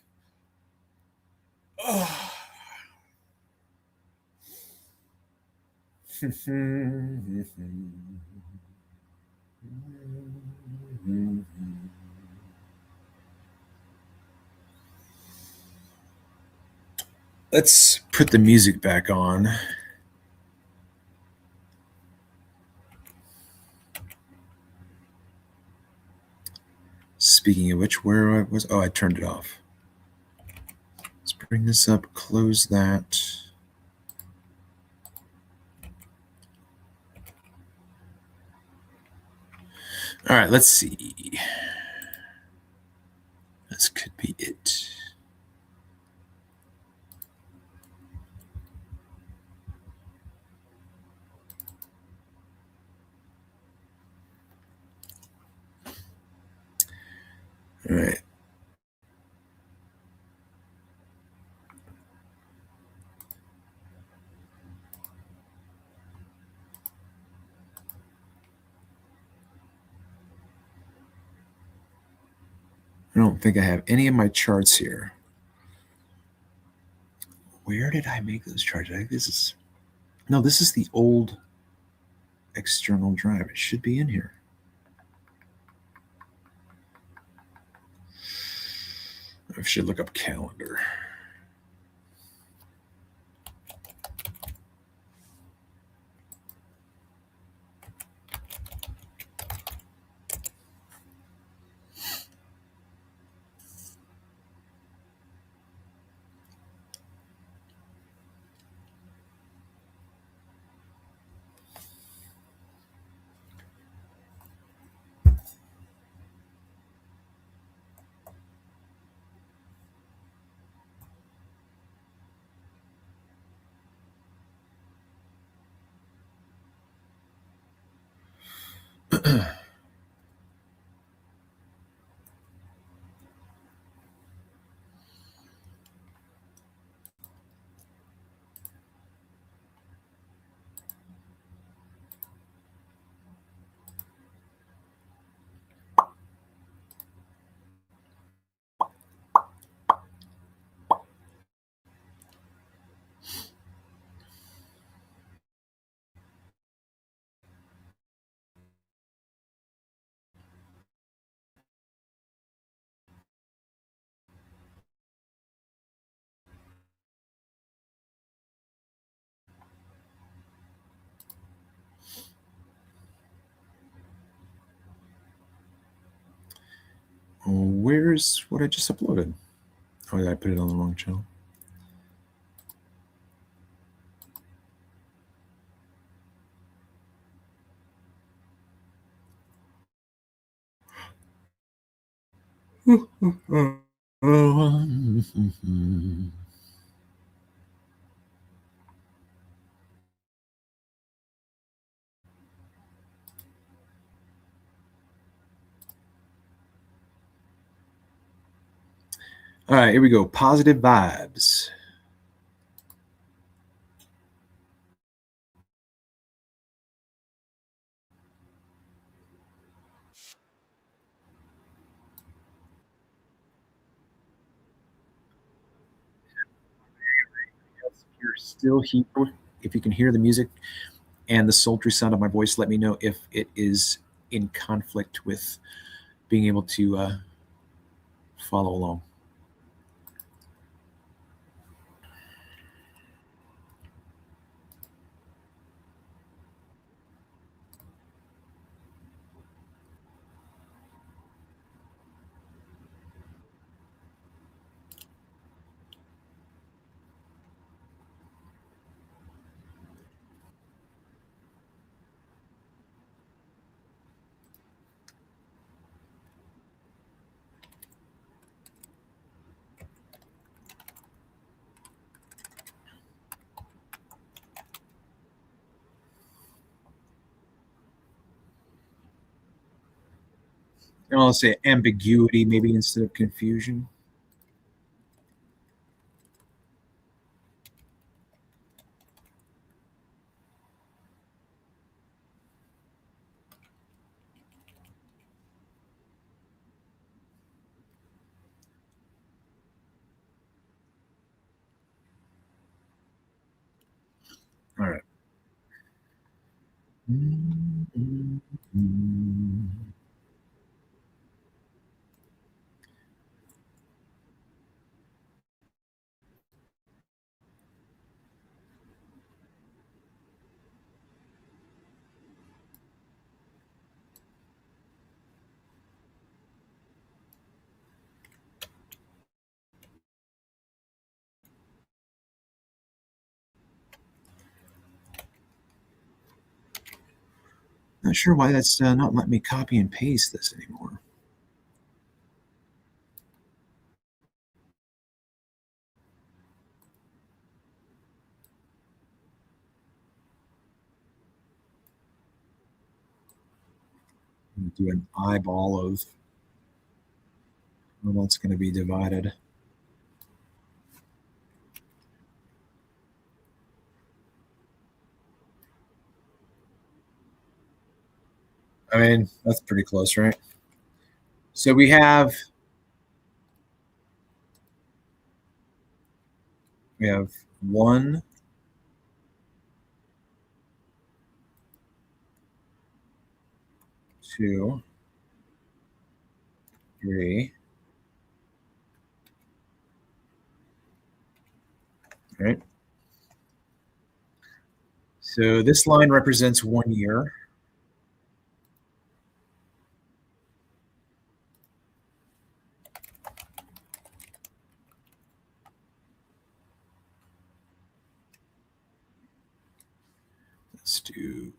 Let's put the music back on. Speaking of which, where was, oh, I turned it off. Let's bring this up, close that. All right, let's see. This could be it. All right. I don't think I have any of my charts here. Where did I make those charts? I think this is, no, this is the old external drive. It should be in here. I should look up calendar. Where's what I just uploaded? Oh, did I put it on the wrong channel? All right, here we go. Positive vibes. still here, if you can hear the music and the sultry sound of my voice, let me know if it is in conflict with being able to follow along. And I'll say ambiguity maybe instead of confusion. All right. Not sure why that's not letting me copy and paste this anymore. Do an eyeball of how that's going to be divided. I mean, that's pretty close, right? So we have 1, 2, 3. Right. So this line represents 1 year. Let's do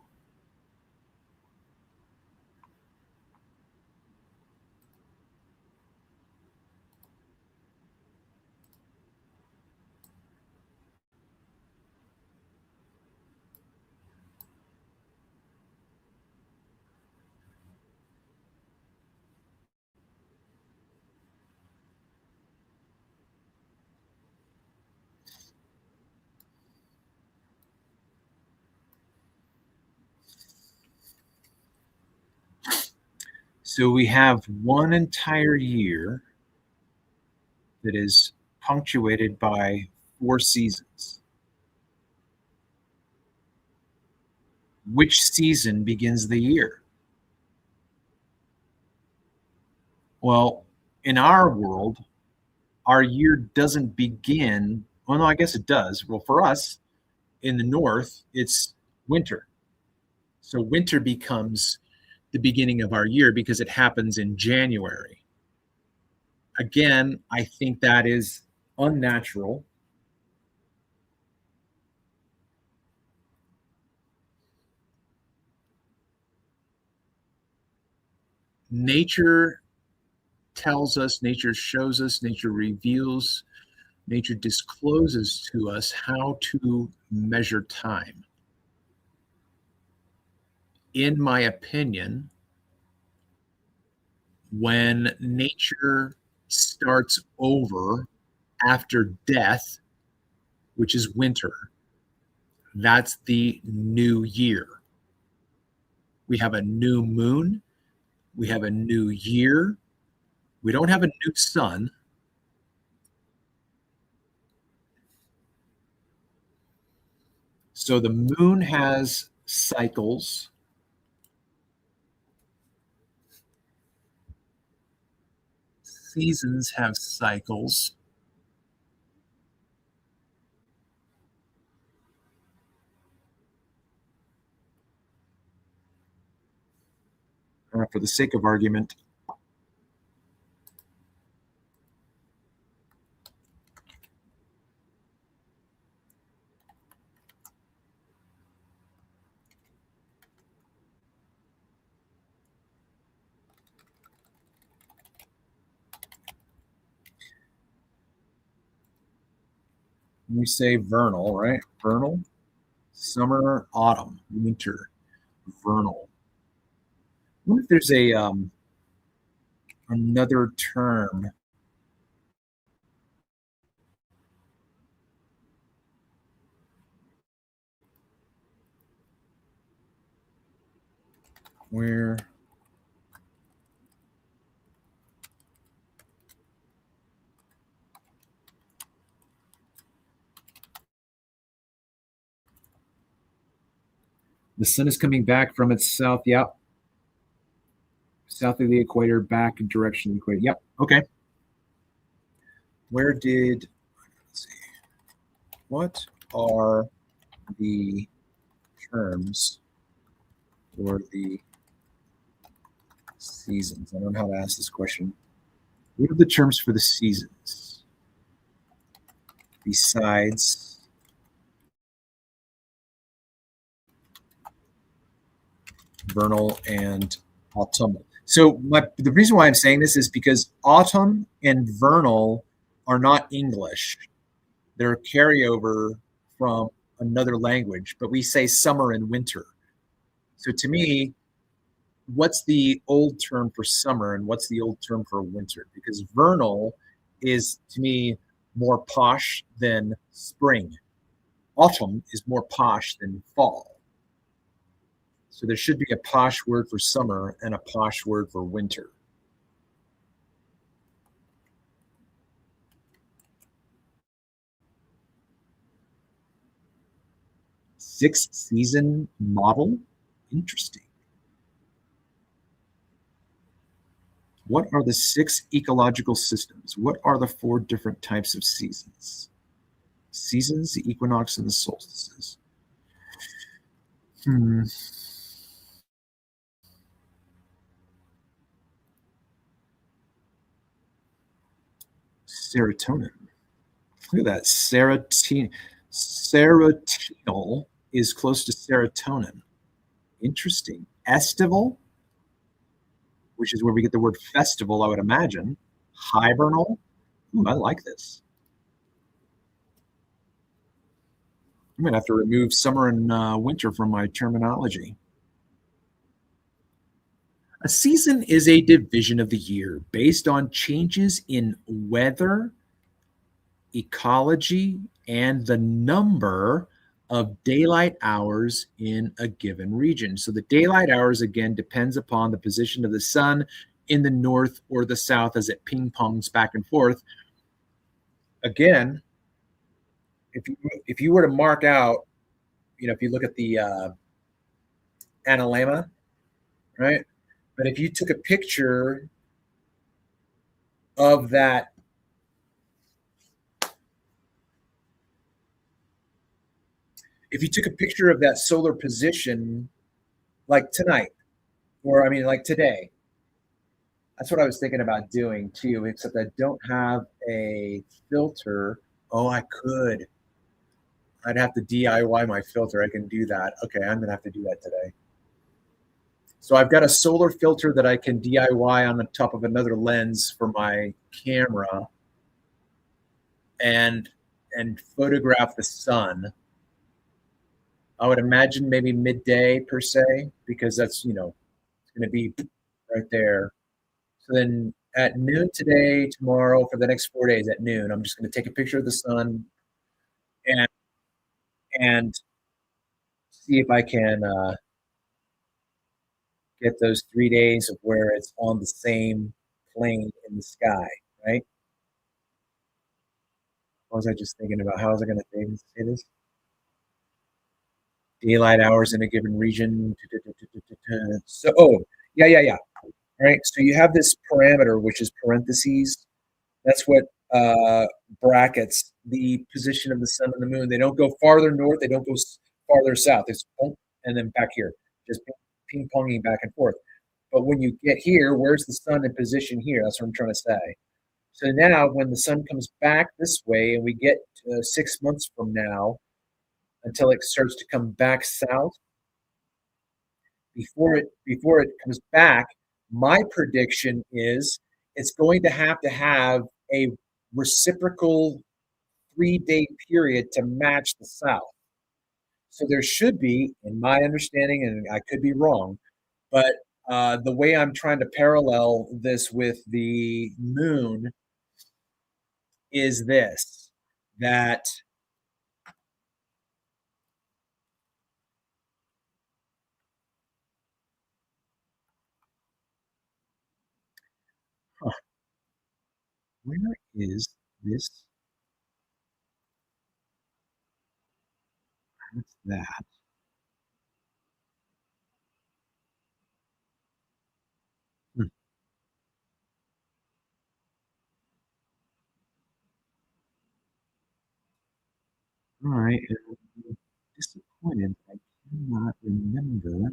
so we have one entire year that is punctuated by 4 seasons. Which season begins the year? Well, in our world, our year doesn't begin. Well, no, I guess it does. Well, for us in the north, it's winter. So winter becomes the beginning of our year because it happens in January. Again, I think that is unnatural. Nature tells us, nature shows us, nature reveals, nature discloses to us how to measure time. In my opinion, when nature starts over after death, which is winter, that's the new year. We have a new moon. We have a new year. We don't have a new sun. So the moon has cycles. Seasons have cycles. For the sake of argument, we say vernal, right? Vernal, summer, autumn, winter, vernal. I wonder if there's a another term. Where the sun is coming back from its south, yep, south of the equator, back in direction of the equator. Yep. Okay. Where did, let's see, what are the terms for the seasons? I don't know how to ask this question. What are the terms for the seasons besides vernal and autumnal? So the reason why I'm saying this is because autumn and vernal are not English. They're a carryover from another language, but we say summer and winter. So to me, what's the old term for summer and what's the old term for winter? Because vernal is, to me, more posh than spring. Autumn is more posh than fall. So there should be a posh word for summer and a posh word for winter. Six season model? Interesting. What are the six ecological systems? What are the four different types of seasons? Seasons, the equinox, and the solstices. Serotonin. Look at that. Serotinol is close to serotonin. Interesting. Estival, which is where we get the word festival, I would imagine. Hibernal. Ooh, I like this. I'm going to have to remove summer and winter from my terminology. A season is a division of the year based on changes in weather, ecology, and the number of daylight hours in a given region. So the daylight hours, again, depends upon the position of the sun in the north or the south as it ping-pongs back and forth. Again, if you were to mark out, if you look at the analemma, right? But if you took a picture of that, if you took a picture of that solar position, like tonight, or I mean, like today, that's what I was thinking about doing too, except I don't have a filter. Oh, I could. I'd have to DIY my filter. I can do that. Okay, I'm gonna have to do that today. So I've got a solar filter that I can DIY on the top of another lens for my camera and photograph the sun. I would imagine maybe midday per se, because that's, it's going to be right there. So then at noon today, tomorrow, for the next 4 days at noon, I'm just going to take a picture of the sun and see if I can get those 3 days of where it's on the same plane in the sky, right? What was I just thinking about? How was I going to say this? Daylight hours in a given region. So, oh, yeah. All right. So you have this parameter, which is parentheses. That's what brackets the position of the sun and the moon. They don't go farther north. They don't go farther south. It's boom, and then back here, just ping ponging back and forth. But when you get here, where's the sun in position here? That's what I'm trying to say. So now, when the sun comes back this way, and we get 6 months from now until it starts to come back south, before it comes back, my prediction is it's going to have a reciprocal 3-day period to match the south. So there should be, in my understanding, and I could be wrong, but the way I'm trying to parallel this with the moon is this, that huh, where is this? What's that? Hmm. All right. I'm disappointed. I cannot remember.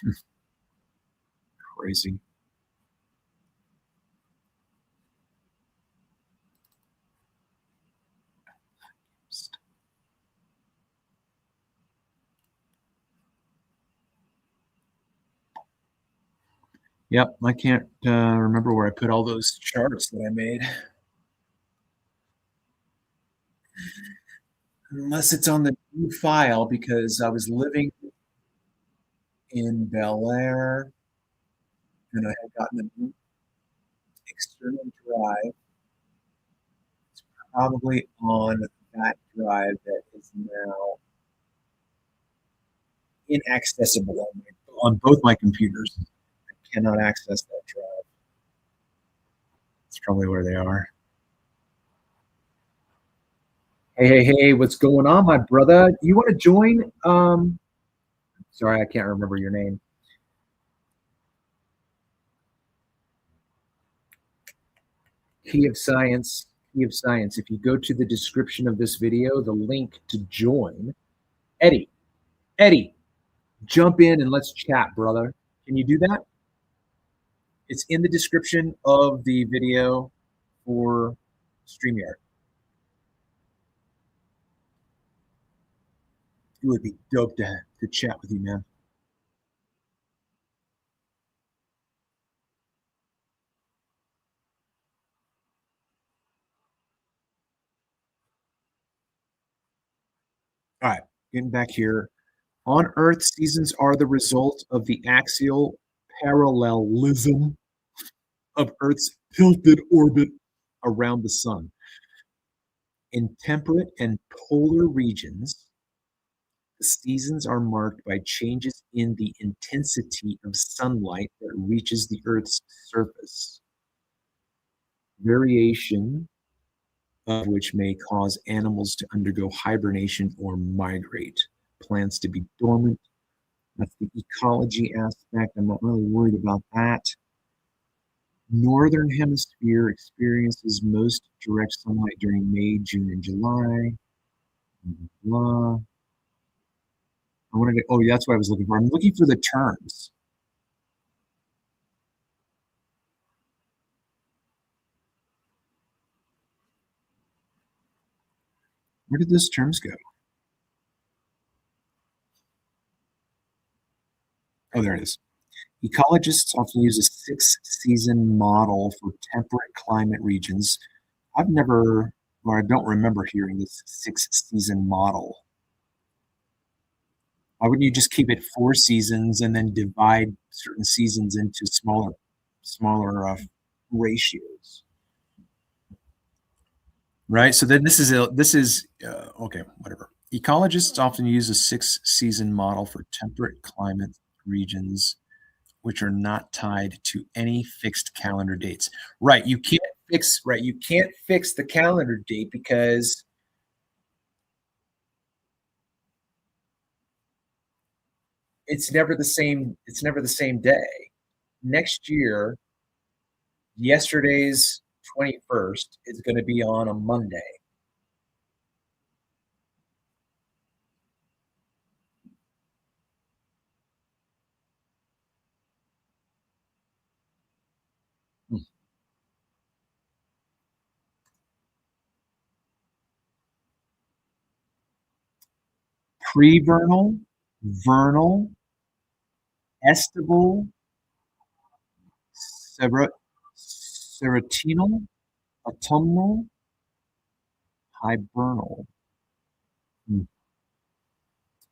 Hmm. Crazy. Yep, I can't remember where I put all those charts that I made. Unless it's on the new file because I was living in Bel Air and I had gotten a new external drive. It's probably on that drive that is now inaccessible on both my computers. I cannot access that drive. It's probably where they are. Hey, what's going on, my brother? You want to join? Sorry, I can't remember your name. Key of Science, Key of Science. If you go to the description of this video, the link to join, Eddie, jump in and let's chat, brother. Can you do that? It's in the description of the video for StreamYard. It would be dope to chat with you, man. All right, getting back here. On Earth, seasons are the result of the axial parallelism of Earth's tilted orbit around the sun. In temperate and polar regions, the seasons are marked by changes in the intensity of sunlight that reaches the Earth's surface, variation of which may cause animals to undergo hibernation or migrate, plants to be dormant. That's the ecology aspect. I'm not really worried about that. Northern hemisphere experiences most direct sunlight during May, June, and July. Blah. I wanted to, oh, that's what I was looking for. I'm looking for the terms. Where did those terms go? Oh, there it is. Ecologists often use a 6-season model for temperate climate regions. I've never, or I don't remember hearing this 6-season model. Why wouldn't you just keep it 4 seasons and then divide certain seasons into smaller ratios? Right. So then okay, whatever. Ecologists often use a 6-season model for temperate climate regions, which are not tied to any fixed calendar dates. Right. You can't fix the calendar date because it's never the same day. Next year, yesterday's 21st is going to be on a Monday. Pre-vernal, vernal, estival, serotinal, autumnal, hibernal.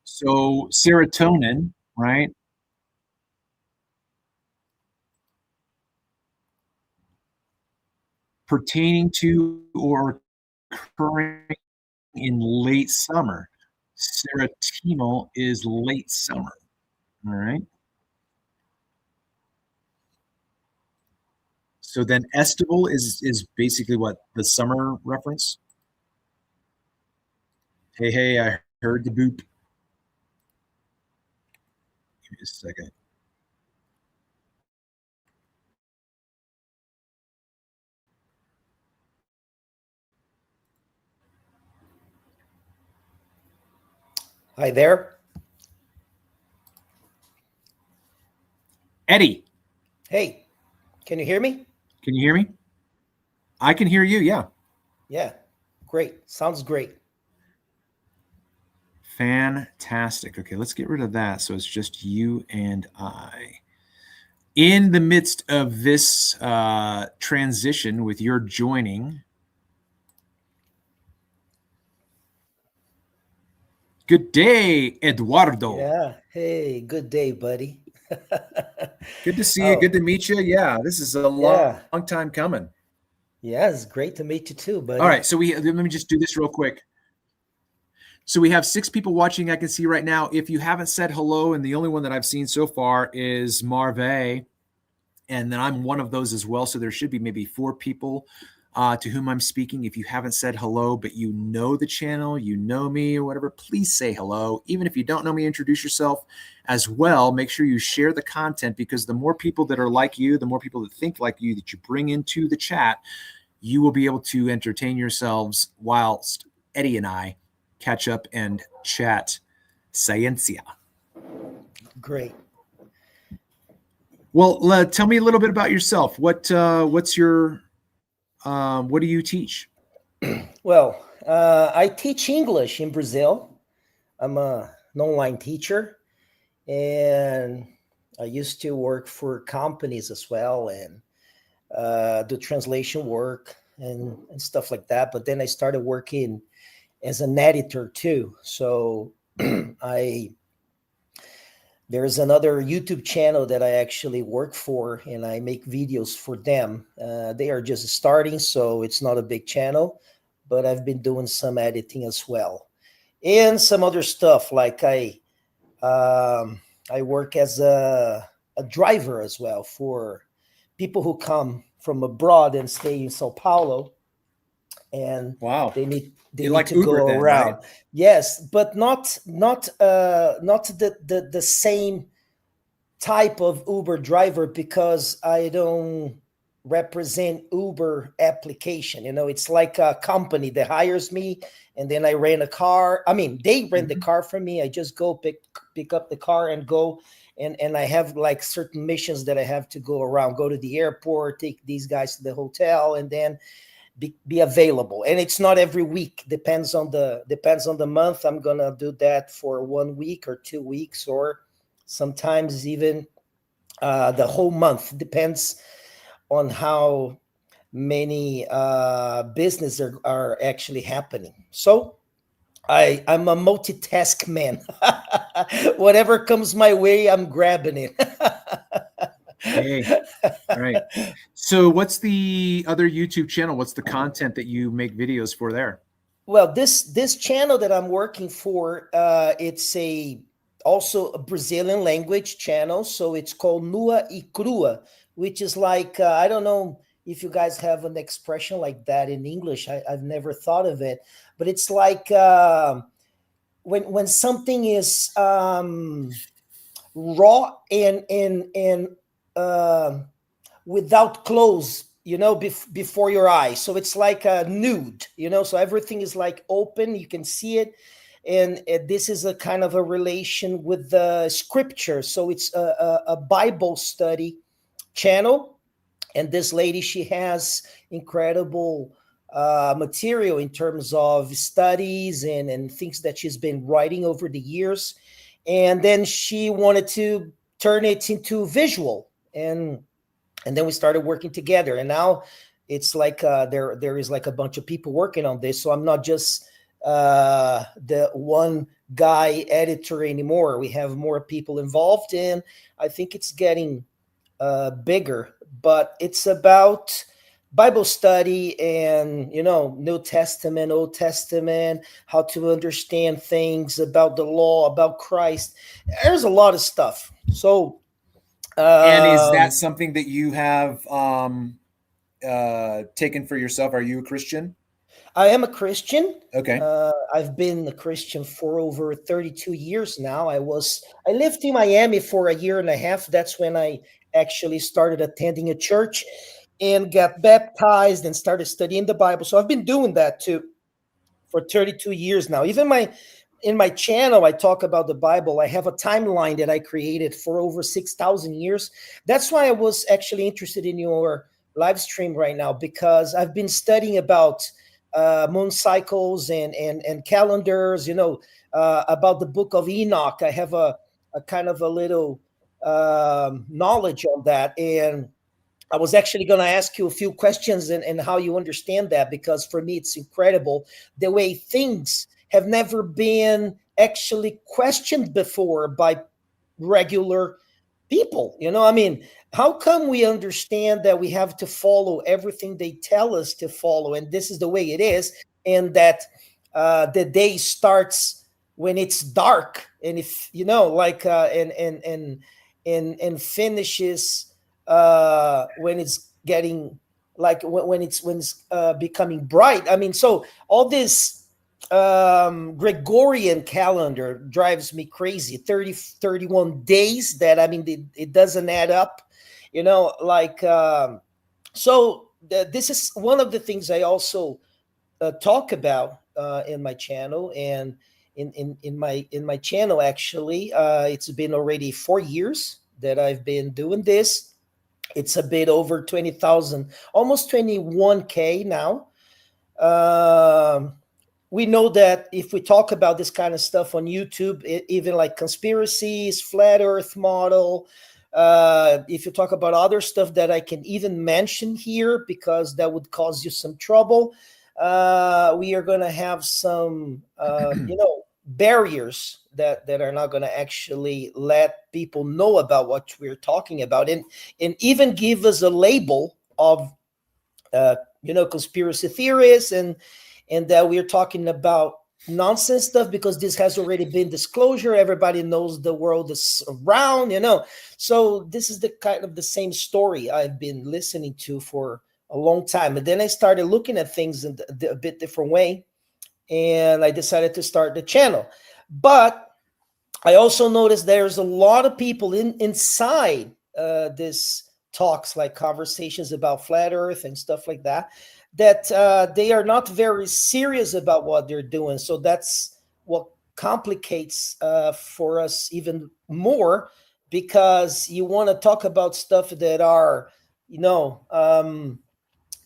So serotonin, right? Pertaining to or occurring in late summer. Serotinal is late summer. All right. So then estival is basically what, the summer reference? Hey, I heard the boop. Give me a second. Hi there. Eddie, Hey, can you hear me? can you hear me? I can hear you, yeah. Yeah, great. Sounds great. Fantastic. Okay, let's get rid of that. So it's just you and I. In the midst of this transition with your joining, good day, Eduardo. Yeah. Hey, good day, buddy. Good to see you. Oh, Good to meet you. Yeah, this is a yeah. long time coming. Yeah, it's great to meet you too, buddy. All right, so let me just do this real quick. So we have 6 people watching. I can see right now. If you haven't said hello, and the only one that I've seen so far is Marve, and then I'm one of those as well. So there should be maybe 4 people to whom I'm speaking. If you haven't said hello, but you know the channel, you know me or whatever, please say hello. Even if you don't know me, introduce yourself as well. Make sure you share the content, because the more people that are like you, the more people that think like you that you bring into the chat, you will be able to entertain yourselves whilst Eddie and I catch up and chat Sciencia. Great. Well, tell me a little bit about yourself. What's your what do you teach? Well, I teach English in Brazil. I'm an online teacher, and I used to work for companies as well and do translation work and stuff like that. But then I started working as an editor too. So I there's another YouTube channel that I actually work for, and I make videos for them. They are just starting, so it's not a big channel, but I've been doing some editing as well, and some other stuff. Like I work as a driver as well for people who come from abroad and stay in Sao Paulo, and Wow, they you need like to Uber go then, around. right? Yes, but not the same type of Uber driver, because I don't represent Uber application. It's like a company that hires me, and then I rent a car. I mean, they rent the car for me. I just go pick up the car and go. And I have like certain missions that I have to go around, go to the airport, take these guys to the hotel, and then be available. And it's not every week, depends on the month. I'm gonna do that for 1 week or 2 weeks, or sometimes even the whole month. Depends on how many business are actually happening. So I'm a multitask man. Whatever comes my way, I'm grabbing it. Hey, all right. So what's the other YouTube channel? What's the content that you make videos for there? Well, this channel that I'm working for, it's also a Brazilian language channel, so it's called Nua e Crua, which is like I don't know if you guys have an expression like that in English. I've never thought of it, but it's like when something is raw and without clothes, before your eyes, so it's like a nude, so everything is like open, you can see it. And this is a kind of a relation with the scripture, so it's a Bible study channel. And this lady, she has incredible material in terms of studies and things that she's been writing over the years. And then she wanted to turn it into visual, and then we started working together. And now it's like there is like a bunch of people working on this, so I'm not just the one guy editor anymore. We have more people involved, and I think it's getting bigger. But it's about Bible study and New Testament, Old Testament, how to understand things about the law, about Christ. There's a lot of stuff. So And is that something that you have taken for yourself? Are you a Christian? I am a Christian. Okay. I've been a Christian for over 32 years now. I lived in Miami for a year and a half. That's when I actually started attending a church and got baptized and started studying the Bible. So I've been doing that too for 32 years now. Even in my channel, I talk about the Bible. I have a timeline that I created for over 6,000 years. That's why I was actually interested in your live stream right now, because I've been studying about moon cycles and calendars, about the book of Enoch. I have a kind of a little knowledge on that. And I was actually going to ask you a few questions and how you understand that, because for me, it's incredible the way things have never been actually questioned before by regular people. I mean, how come we understand that we have to follow everything they tell us to follow, and this is the way it is, and that the day starts when it's dark, and if like and finishes when it's getting like when it's becoming bright. I mean, so all this Gregorian calendar drives me crazy. 31 days that, I mean, it doesn't add up, like this is one of the things I also talk about in my channel. And in my channel, actually, it's been already 4 years that I've been doing this. It's a bit over 20,000, almost 21K now. We know that if we talk about this kind of stuff on YouTube, even like conspiracies, flat earth model, if you talk about other stuff that I can even mention here, because that would cause you some trouble, we are going to have some, barriers that are not going to actually let people know about what we're talking about, and even give us a label of, conspiracy theorists, and that we're talking about nonsense stuff, because this has already been disclosure. Everybody knows the world is around, So this is the kind of the same story I've been listening to for a long time. And then I started looking at things in a bit different way, and I decided to start the channel. But I also noticed there's a lot of people inside this talks, like conversations about flat earth and stuff like that, they are not very serious about what they're doing. So that's what complicates for us even more, because you want to talk about stuff that are,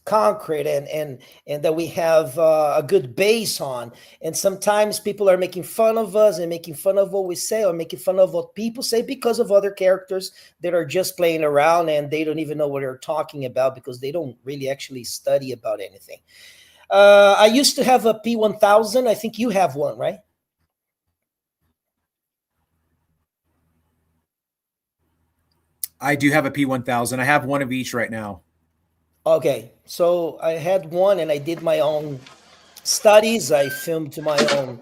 concrete and that we have a good base on. And sometimes people are making fun of us and making fun of what we say, or making fun of what people say, because of other characters that are just playing around and they don't even know what they're talking about, because they don't really actually study about anything. I used to have a P1000. I think you have one, right? I do have a P1000. I have one of each right now. Okay, so I had one, and I did my own studies. I filmed my own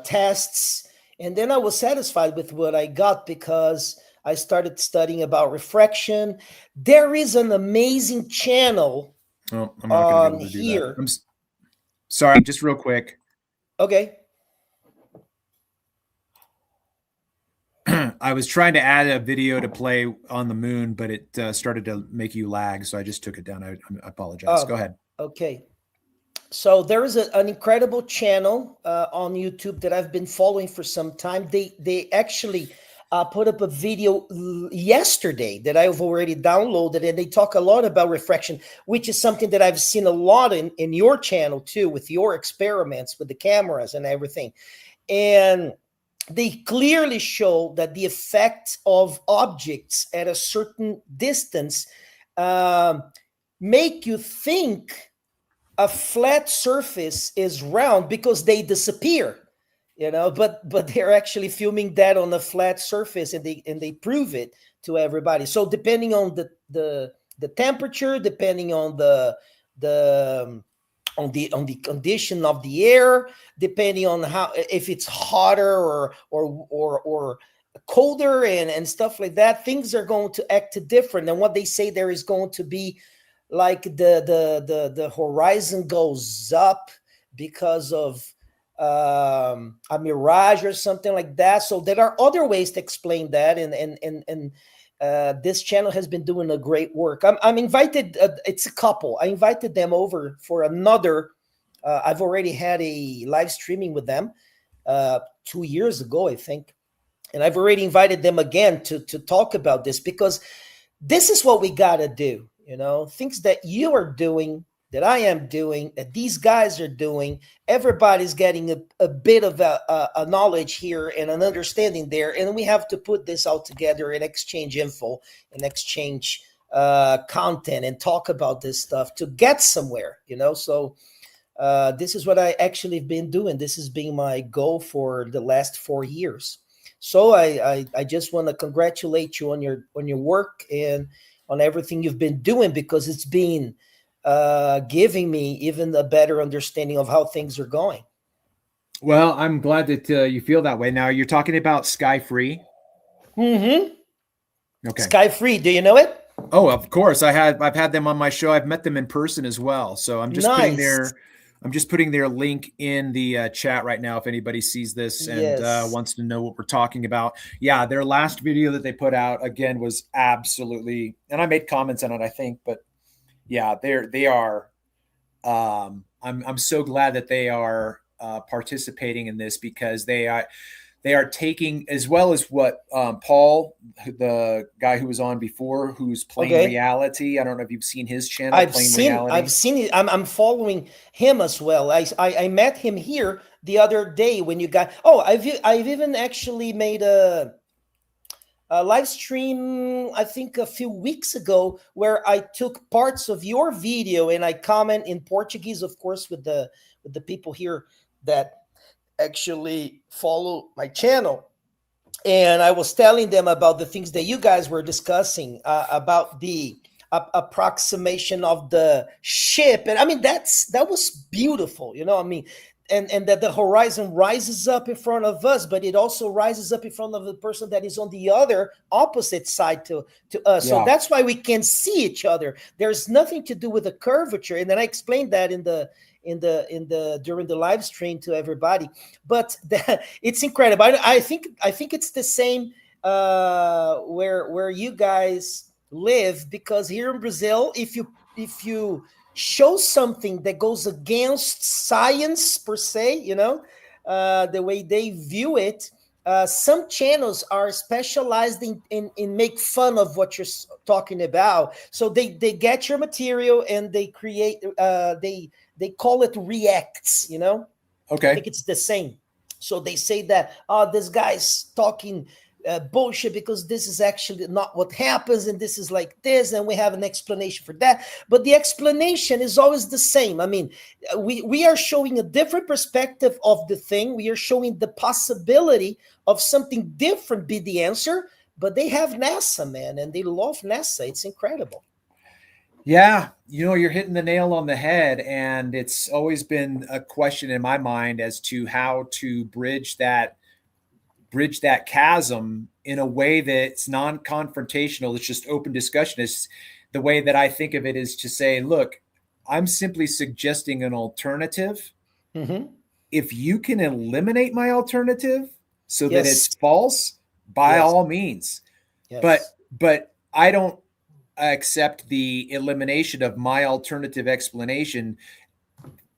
tests, and then I was satisfied with what I got because I started studying about refraction. There is an amazing channel Oh, I'm not going to be able to do here. that. I'm sorry, just real quick. Okay. I was trying to add a video to play on the moon, but it started to make you lag, so I just took it down. I apologize. Go ahead. Okay. So there is an incredible channel on YouTube that I've been following for some time. They actually put up a video yesterday that I've already downloaded, and they talk a lot about refraction, which is something that I've seen a lot in your channel too, with your experiments with the cameras and everything. And they clearly show that the effect of objects at a certain distance make you think a flat surface is round because they disappear, but they're actually filming that on a flat surface, and they prove it to everybody. So depending on the temperature, depending on the condition of the air, depending on if it's hotter or colder and stuff like that, things are going to act different. And what they say, there is going to be like the horizon goes up because of a mirage or something like that. So there are other ways to explain that, and this channel has been doing a great work. I'm invited. It's a couple. I invited them over for another. I've already had a live streaming with them 2 years ago, I think, and I've already invited them again to talk about this, because this is what we gotta do. Things that you are doing, that I am doing, that these guys are doing. Everybody's getting a bit of a knowledge here and an understanding there, and we have to put this all together and exchange info and exchange content and talk about this stuff to get somewhere. So this is what I actually have been doing. This has been my goal for the last 4 years. So I just want to congratulate you on your work and on everything you've been doing, because it's been giving me even a better understanding of how things are going. Well, I'm glad that you feel that way. Now, you're talking about Sky Free. Mm-hmm. Okay. Sky Free, do you know it? Oh, of course. I've had them on my show. I've met them in person as well. So I'm just putting their link in the chat right now if anybody sees this and wants to know what we're talking about. Yeah, their last video that they put out, again, was absolutely, and I made comments on it, I think, but yeah, they are. I'm so glad that they are participating in this, because they are taking, as well as what Paul, the guy who was on before, who's playing reality. I don't know if you've seen his channel. I've seen it. I'm following him as well. I met him here the other day when you got. Oh, I've even actually made a live stream, I think a few weeks ago, where I took parts of your video and I comment in Portuguese, of course, with the people here that actually follow my channel. And I was telling them about the things that you guys were discussing about the approximation of the ship. And I mean, that was beautiful, and that the horizon rises up in front of us, but it also rises up in front of the person that is on the other opposite side to us. Yeah. So that's why we can see each other. There's nothing to do with the curvature. And then I explained that during the live stream to everybody. But it's incredible. I think it's the same where you guys live, because here in Brazil, if you show something that goes against science per se, the way they view it, some channels are specialized in make fun of what you're talking about. So they get your material and they create, they call it reacts, Okay. I think it's the same. So they say that, this guy's talking bullshit, because this is actually not what happens, and this is like this, and we have an explanation for that. But the explanation is always the same. I mean, we are showing a different perspective of the thing. We are showing the possibility of something different be the answer. But they have NASA, man, and they love NASA. It's incredible. Yeah, you're hitting the nail on the head, and it's always been a question in my mind as to how to bridge that chasm in a way that's non-confrontational. It's just open discussion. It's the way that I think of it is to say, look, I'm simply suggesting an alternative. Mm-hmm. If you can eliminate my alternative so Yes. that it's false, by Yes. all means. Yes. But I don't accept the elimination of my alternative explanation.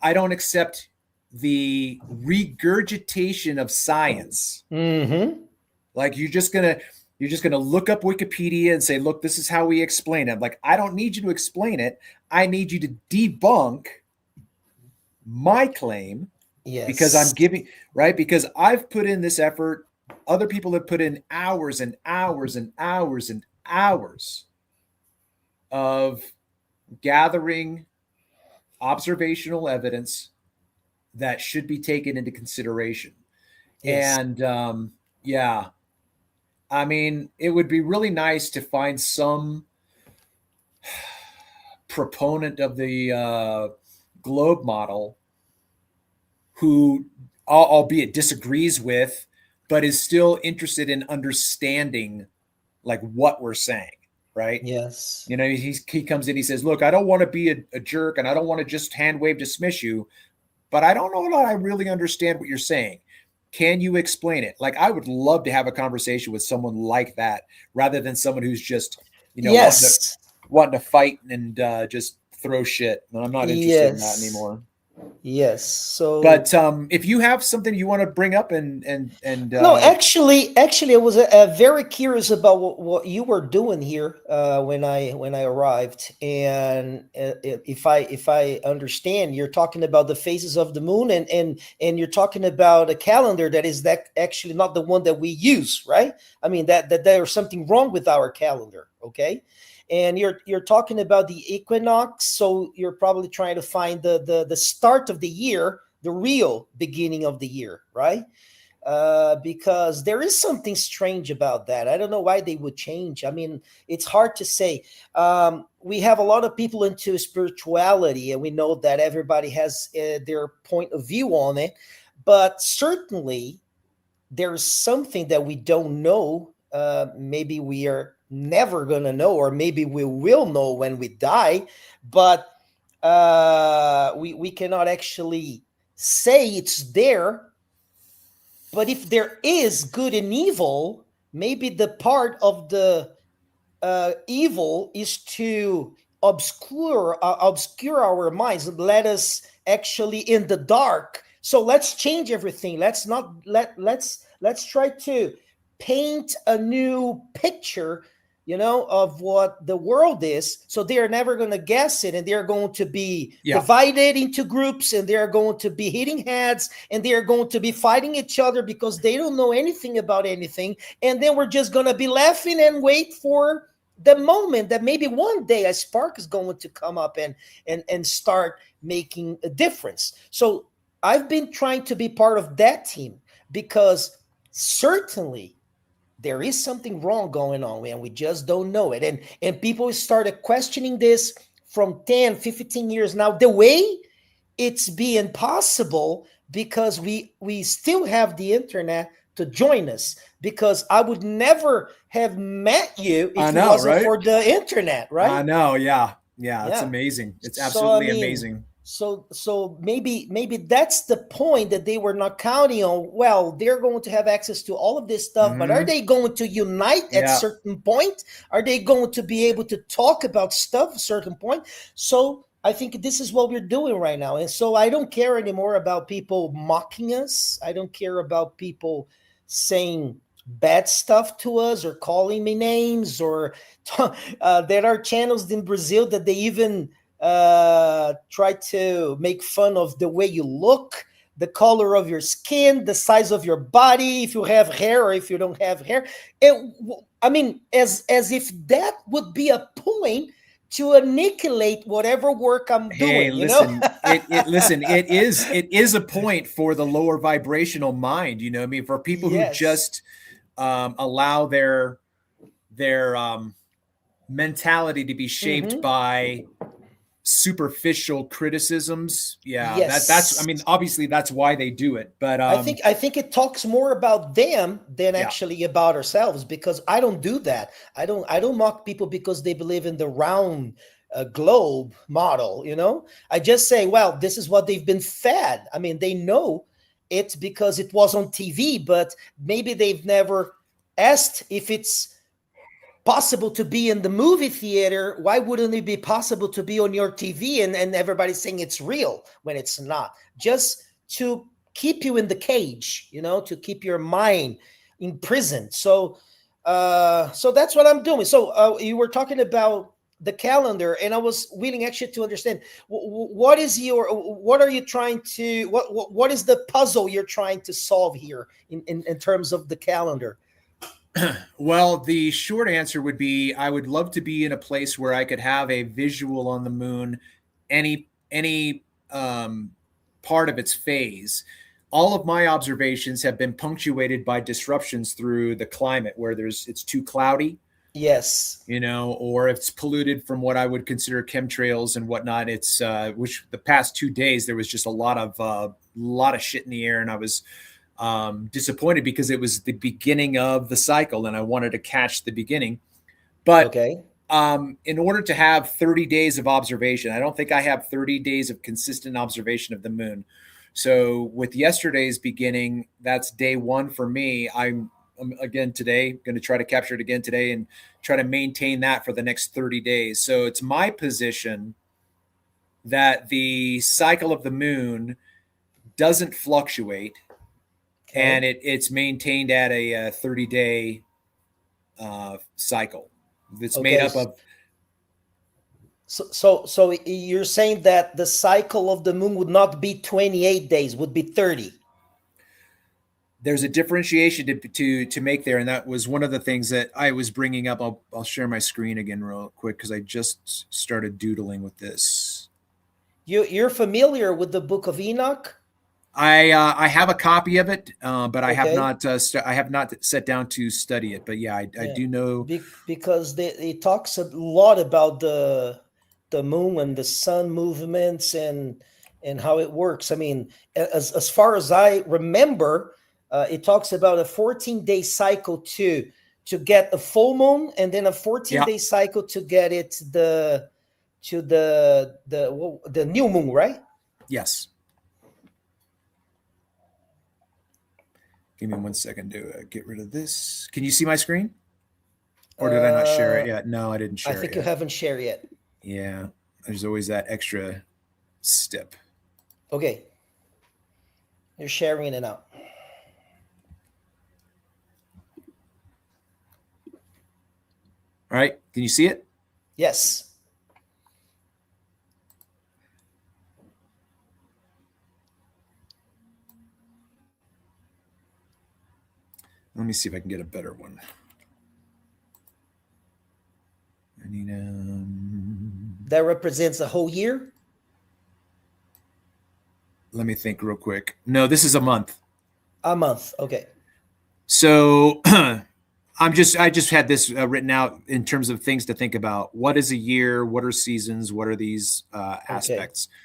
I don't accept the regurgitation of science. Mm-hmm. Like you're just gonna look up Wikipedia and say, look, this is how we explain it. Like, I don't need you to explain it. I need you to debunk my claim. Yes. Because I'm because I've put in this effort. Other people have put in hours and hours and hours and hours of gathering observational evidence that should be taken into consideration. Yes. And yeah, I mean, it would be really nice to find some proponent of the globe model who, albeit disagrees with, but is still interested in understanding like what we're saying, right? Yes. He comes in, he says, look, I don't want to be a jerk, and I don't want to just hand wave dismiss you, but I don't know that I really understand what you're saying. Can you explain it? Like, I would love to have a conversation with someone like that rather than someone who's just, yes, wanting to fight and just throw shit. I'm not interested in that anymore. Yes. So, but if you have something you want to bring up and no, actually, I was very curious about what you were doing here when I arrived, and if I understand, you're talking about the phases of the moon, and you're talking about a calendar that is actually not the one that we use, right? I mean that there's something wrong with our calendar, okay? And you're talking about the equinox, so you're probably trying to find the start of the year, the real beginning of the year, right? Because there is something strange about that. I don't know why they would change. I mean, it's hard to say. We have a lot of people into spirituality, and we know that everybody has their point of view on it, but certainly there's something that we don't know. Maybe we are never going to know, or maybe we will know when we die, but we cannot actually say it's there. But if there is good and evil, maybe the part of the evil is to obscure our minds, let us actually in the dark. So let's change everything. Let's try to paint a new picture, of what the world is. So they are never going to guess it, and they're going to be divided into groups, and they're going to be hitting heads, and they're going to be fighting each other because they don't know anything about anything. And then we're just going to be laughing and wait for the moment that maybe one day a spark is going to come up and start making a difference. So I've been trying to be part of that team, because certainly there is something wrong going on, and we just don't know it. And people started questioning this from 10, 15 years now, the way it's being possible, because we still have the internet to join us, because I would never have met you if it wasn't for the internet, right? I know, yeah. It's amazing. It's absolutely amazing. So maybe that's the point that they were not counting on. Well, they're going to have access to all of this stuff, but are they going to unite at a certain point? Are they going to be able to talk about stuff at a certain point? So I think this is what we're doing right now. And so I don't care anymore about people mocking us. I don't care about people saying bad stuff to us or calling me names, or there are channels in Brazil that they even try to make fun of the way you look. the color of your skin, the size of your body, if you have hair or if you don't have hair. I mean, as if that would be a point to annihilate whatever work I'm Hey, doing, listen, it is a point for the lower vibrational mind. You know, I mean, for people who Yes. just allow their mentality to be shaped by superficial criticisms. Yeah, Yes. that's, I mean, obviously that's why they do it. But I think it talks more about them than actually about ourselves, because I don't do that. I don't mock people because they believe in the round globe model. You know, I just say, well, this is what they've been fed. I mean, they know it because it was on TV, but maybe they've never asked if it's possible to be in the movie theater. Why wouldn't it be possible to be on your TV and everybody's saying it's real when it's not? Just to keep you in the cage, you know, to keep your mind imprisoned. So so that's what I'm doing. So you were talking about the calendar, and I was willing actually to understand what are you trying to, what is the puzzle you're trying to solve here in terms of the calendar? Well, the short answer would be I would love to be in a place where I could have a visual on the moon, any part of its phase. All of my observations have been punctuated by disruptions through the climate, where it's too cloudy. Yes. You know, or if it's polluted from what I would consider chemtrails and whatnot. It's which the past 2 days there was just a lot of shit in the air, and I was disappointed because it was the beginning of the cycle and I wanted to catch the beginning. But in order to have 30 days of observation, I don't think I have 30 days of consistent observation of the moon. So with yesterday's beginning, that's day one for me. I'm again today going to try to capture it again today and try to maintain that for the next 30 days. So it's my position that the cycle of the moon doesn't fluctuate. And it's maintained at a 30-day cycle. It's made up of. So you're saying that the cycle of the moon would not be 28 days, would be 30. There's a differentiation to make there, and that was one of the things that I was bringing up. I'll share my screen again real quick because I just started doodling with this. You're familiar with the Book of Enoch? I have a copy of it, but I have not sat down to study it. But yeah, I do know, because it talks a lot about the moon and the sun movements and how it works. I mean, as far as I remember, it talks about a 14-day cycle to get a full moon, and then a 14-day cycle to get it the new moon, right? Yes. Give me 1 second to get rid of this. Can you see my screen? Or did I not share it yet? No, I didn't share it. I think you haven't shared yet. Yeah. There's always that extra step. Okay. You're sharing it now. All right. Can you see it? Yes. Let me see if I can get a better one. I need that represents a whole year? Let me think real quick. No, this is a month. A month. Okay. So I just had this written out in terms of things to think about. What is a year? What are seasons? What are these aspects? Okay.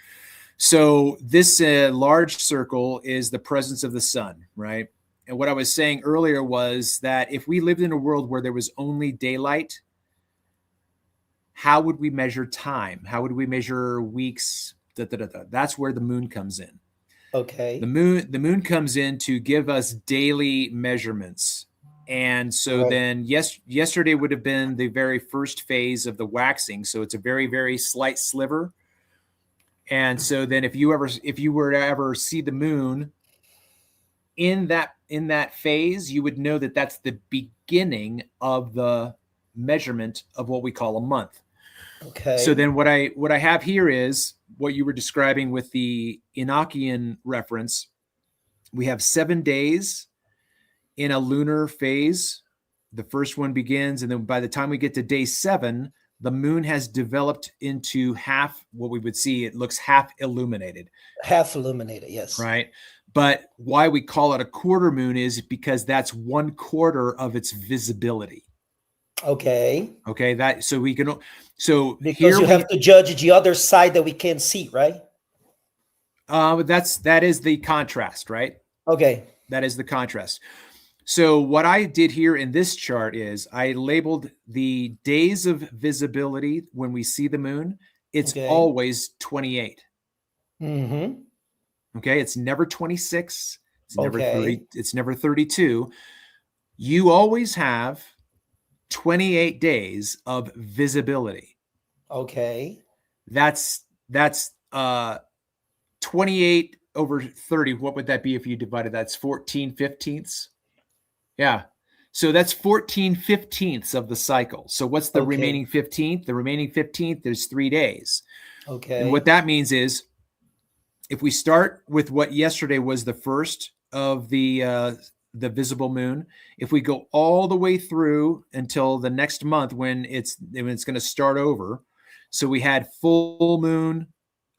So this large circle is the presence of the sun, right? And what I was saying earlier was that if we lived in a world where there was only daylight, how would we measure time? How would we measure weeks? That's where the moon comes in. Okay. The moon comes in to give us daily measurements. And so then yesterday would have been the very first phase of the waxing. So it's a very, very slight sliver. And so then if you were to ever see the moon in that phase, you would know that that's the beginning of the measurement of what we call a month. Okay. So then what I have here is what you were describing with the Enochian reference We have 7 days in a lunar phase. The first one begins, and then by the time we get to day 7, the moon has developed into half, what we would see, it looks half illuminated. Half illuminated, yes. Right. But why we call it a quarter moon is because that's 1/4 of its visibility. Okay. Okay. That, so we can, so Because here you have to judge the other side that we can't see, right? that is the contrast, right? Okay. That is the contrast. So what I did here in this chart is I labeled the days of visibility when we see the moon. It's always 28. Mm-hmm. Okay. It's never 26. It's never Okay. 30. It's never 32. You always have 28 days of visibility. Okay. That's 28 over 30. What would that be if you divided that? That's 14/15. Yeah. So that's 14/15 of the cycle. So what's the remaining 15th? The remaining 15th, there's 3 days. Okay. And what that means is if we start with what yesterday was the first of the visible moon, if we go all the way through until the next month when it's going to start over. So we had full moon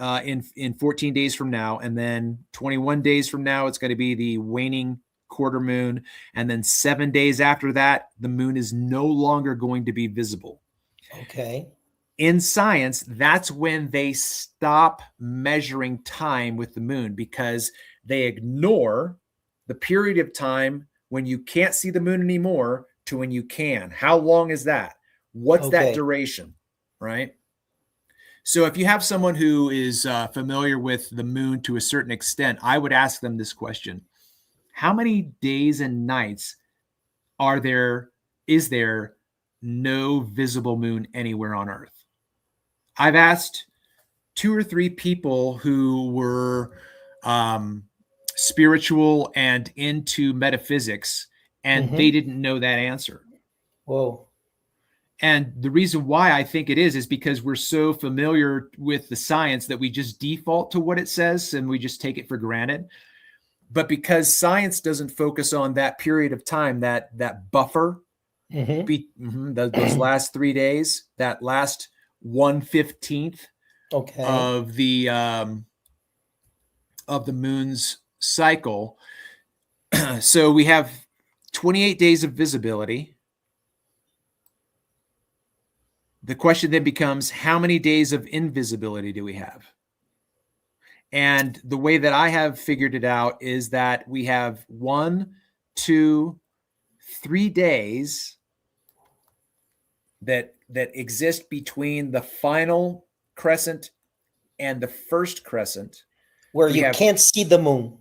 in 14 days from now, and then 21 days from now, it's going to be the waning quarter moon. And then 7 days after that, the moon is no longer going to be visible. Okay. In science, that's when they stop measuring time with the moon because they ignore the period of time when you can't see the moon anymore to when you can. How long is that? What's that duration, right? So if you have someone who is familiar with the moon to a certain extent, I would ask them this question. How many days and nights is there no visible moon anywhere on Earth? I've asked 2 or 3 people who were spiritual and into metaphysics, and they didn't know that answer. Whoa. And the reason why I think it is because we're so familiar with the science that we just default to what it says and we just take it for granted. But because science doesn't focus on that period of time, that buffer, those last 3 days, that last 1/15 of the moon's cycle. So we have 28 days of visibility. The question then becomes, how many days of invisibility do we have? And the way that I have figured it out is that we have 1, 2, 3 days that exist between the final crescent and the first crescent, where you can't see the moon.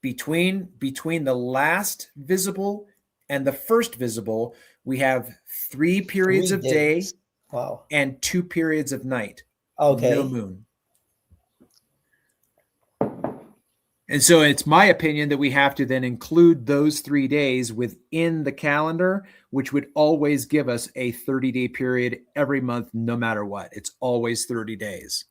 Between the last visible and the first visible, we have 3 periods of day. Wow. And 2 periods of night. Okay. No moon. And so it's my opinion that we have to then include those 3 days within the calendar, which would always give us a 30-day period every month, no matter what. It's always 30 days.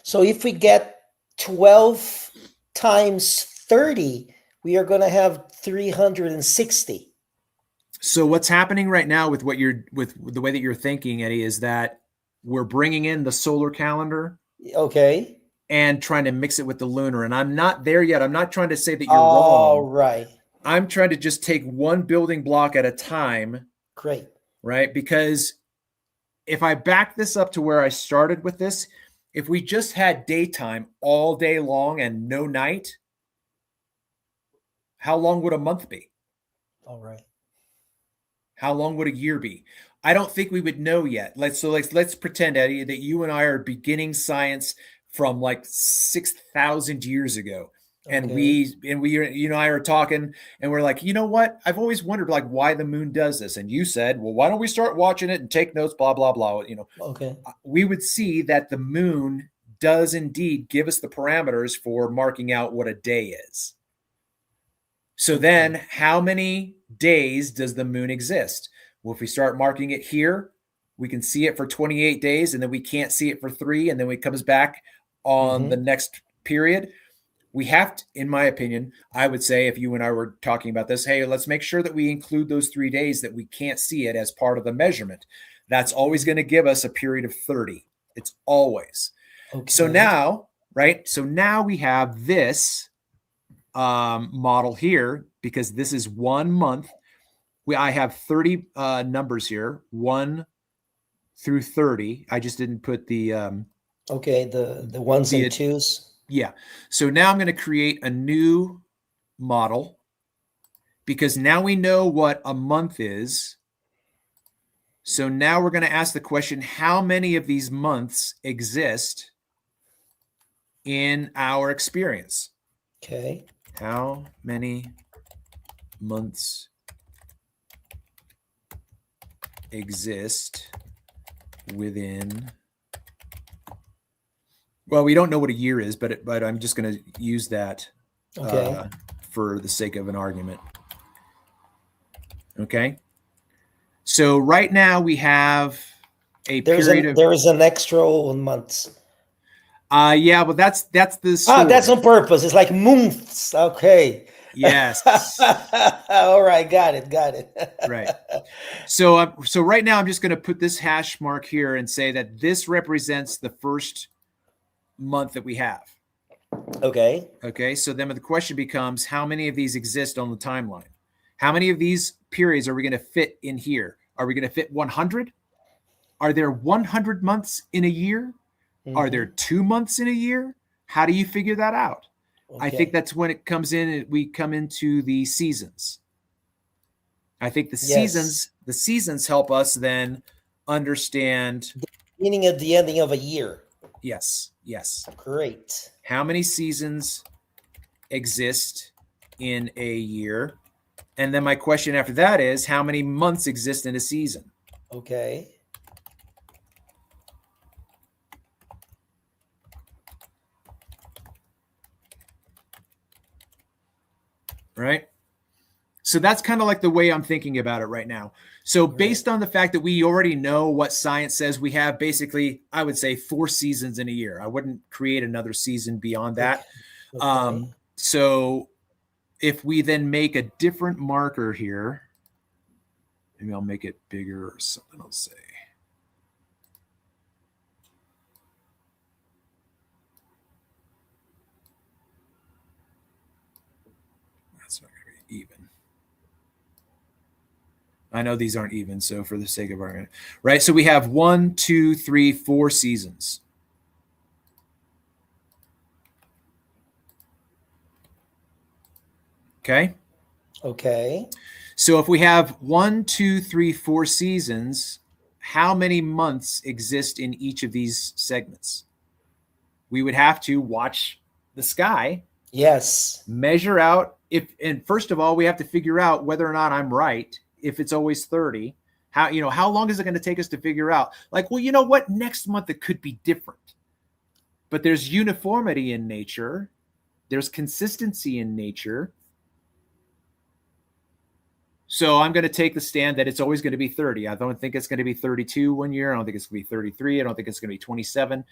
So if we get 12 times 30, we are going to have 360. So what's happening right now with the way that you're thinking, Eddie, is that we're bringing in the solar calendar. Okay. And trying to mix it with the lunar. And I'm not there yet. I'm not trying to say that you're wrong. Right. I'm trying to just take one building block at a time. Great. Right. Because if I back this up to where I started with this, if we just had daytime all day long and no night, how long would a month be? All right. How long would a year be? I don't think we would know yet. Let's pretend, Eddie, that you and I are beginning science from like 6,000 years ago. And we, you and I are talking and we're like, you know what? I've always wondered like why the moon does this. And you said, well, why don't we start watching it and take notes, blah, blah, blah. We would see that the moon does indeed give us the parameters for marking out what a day is. So then how many days does the moon exist? Well, if we start marking it here, we can see it for 28 days and then we can't see it for 3. And then it comes back on the next period. we have to, in my opinion, I would say if you and I were talking about this, hey, let's make sure that we include those 3 days that we can't see it as part of the measurement. That's always going to give us a period of 30. It's always. Okay. So now, right? So now we have this model here because this is 1 month. I have 30 numbers here, 1 through 30. I just didn't put the okay, the ones and twos. Yeah. So now I'm going to create a new model because now we know what a month is. So now we're going to ask the question, how many of these months exist in our experience? Okay. How many months exist within? Well, we don't know what a year is, but I'm just going to use that for the sake of an argument. Okay. So right now we have a period of. There is an extra months. Yeah, but that's the story. That's on purpose. It's like months. Okay. Yes. All right. Got it. Right. So right now I'm just going to put this hash mark here and say that this represents the first month that we have. Okay. Okay. So then the question becomes, how many of these exist on the timeline? How many of these periods are we going to fit in here? Are we going to fit 100? Are there 100 months in a year? Mm-hmm. Are there 2 months in a year? How do you figure that out? Okay. I think that's when it comes in. We come into the seasons. I think the seasons help us then understand the beginning and the ending of a year. Yes. Great. How many seasons exist in a year? And then my question after that is, how many months exist in a season? Okay. Right? So that's kind of like the way I'm thinking about it right now. So based on the fact that we already know what science says, we have basically, I would say, 4 seasons in a year. I wouldn't create another season beyond that. Okay. So if we then make a different marker here, maybe I'll make it bigger or something, I'll say. That's not going to be even. I know these aren't even, so for the sake of argument, right? So we have 1, 2, 3, 4 seasons. Okay. So if we have 1, 2, 3, 4 seasons, how many months exist in each of these segments? We would have to watch the sky. Yes. Measure out and first of all, we have to figure out whether or not I'm right. If it's always 30, how long is it going to take us to figure out? Like, well, you know what? Next month it could be different. But there's uniformity in nature. There's consistency in nature. So I'm going to take the stand that it's always going to be 30. I don't think it's going to be 32 one year. I don't think it's going to be 33. I don't think it's going to be 27.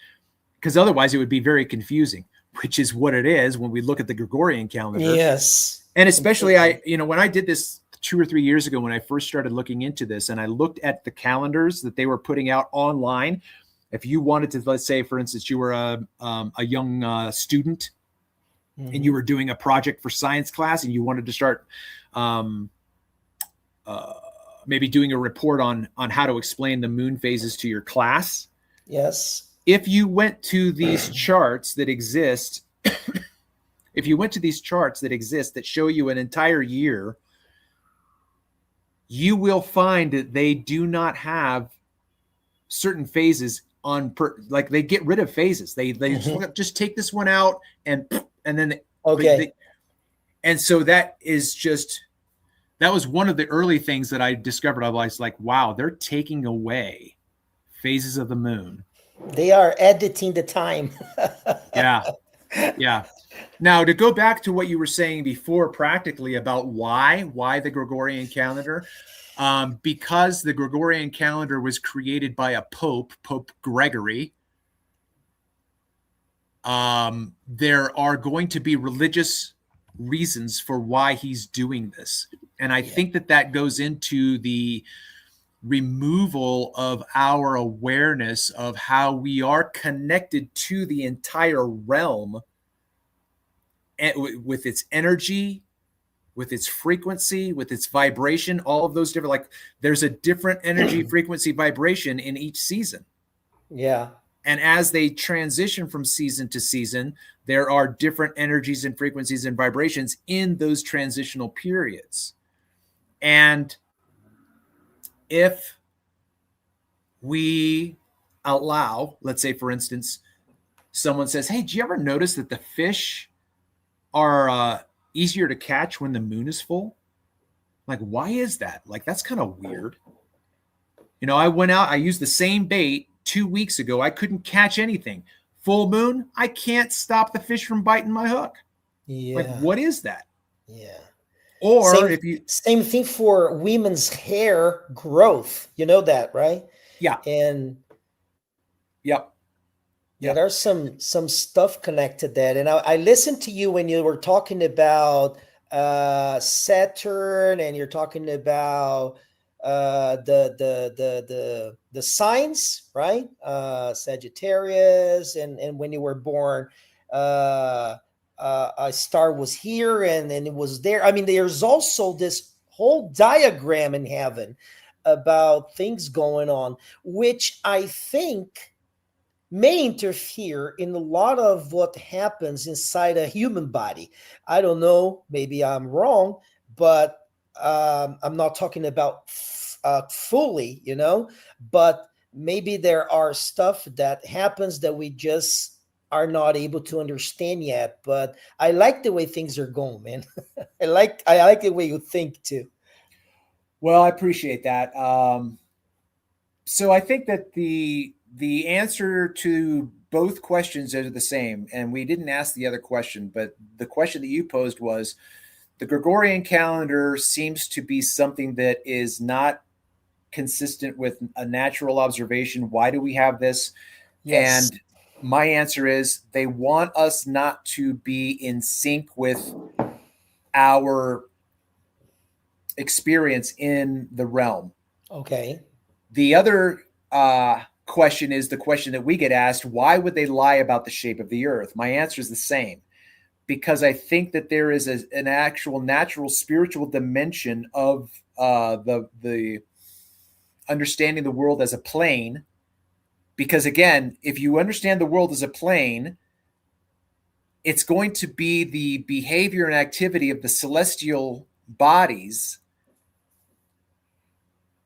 Because otherwise it would be very confusing, which is what it is when we look at the Gregorian calendar. Yes. And especially when I did this 2 or 3 years ago, when I first started looking into this and I looked at the calendars that they were putting out online, if you wanted to, let's say, for instance, you were a young student and you were doing a project for science class and you wanted to start maybe doing a report on how to explain the moon phases to your class. Yes. If you went to these charts that exist, that show you an entire year, you will find that they do not have certain phases like they get rid of phases. They just take this one out and then and so that was one of the early things that I discovered. I was like, wow, they're taking away phases of the moon. They are editing the time. Yeah. Now, to go back to what you were saying before practically about why the Gregorian calendar, because the Gregorian calendar was created by a Pope Gregory, there are going to be religious reasons for why he's doing this. And I think that goes into the removal of our awareness of how we are connected to the entire realm with its energy, with its frequency, with its vibration, all of those different, like there's a different energy, frequency, vibration in each season. Yeah. And as they transition from season to season, there are different energies and frequencies and vibrations in those transitional periods. And if we allow, let's say, for instance, someone says, hey, do you ever notice that the fish are easier to catch when the moon is full? Like, why is that? Like, that's kind of weird. You know, I went out, I used the same bait 2 weeks ago. I couldn't catch anything. Full moon, I can't stop the fish from biting my hook. Yeah. Like, what is that? Yeah. Or same thing for women's hair growth. You know that, right? Yeah. And yep. Yeah, there's some stuff connected to that. And I listened to you when you were talking about Saturn, and you're talking about the signs, right? Sagittarius, and when you were born, a star was here and it was there. I mean, there's also this whole diagram in heaven about things going on, which I think may interfere in a lot of what happens inside a human body. I don't know, maybe I'm wrong, but I'm not talking about fully, you know, but maybe there are stuff that happens that we just are not able to understand yet. But I like the way things are going, man. I like the way you think too. Well, I appreciate that. So I think that the answer to both questions are the same. And we didn't ask the other question, but the question that you posed was, the Gregorian calendar seems to be something that is not consistent with a natural observation. Why do we have this? Yes. And my answer is, they want us not to be in sync with our experience in the realm. Okay. The other question is the question that we get asked: why would they lie about the shape of the earth? My answer is the same, because I think that there is an actual natural spiritual dimension of the understanding the world as a plane. Because again, if you understand the world as a plane, it's going to be the behavior and activity of the celestial bodies,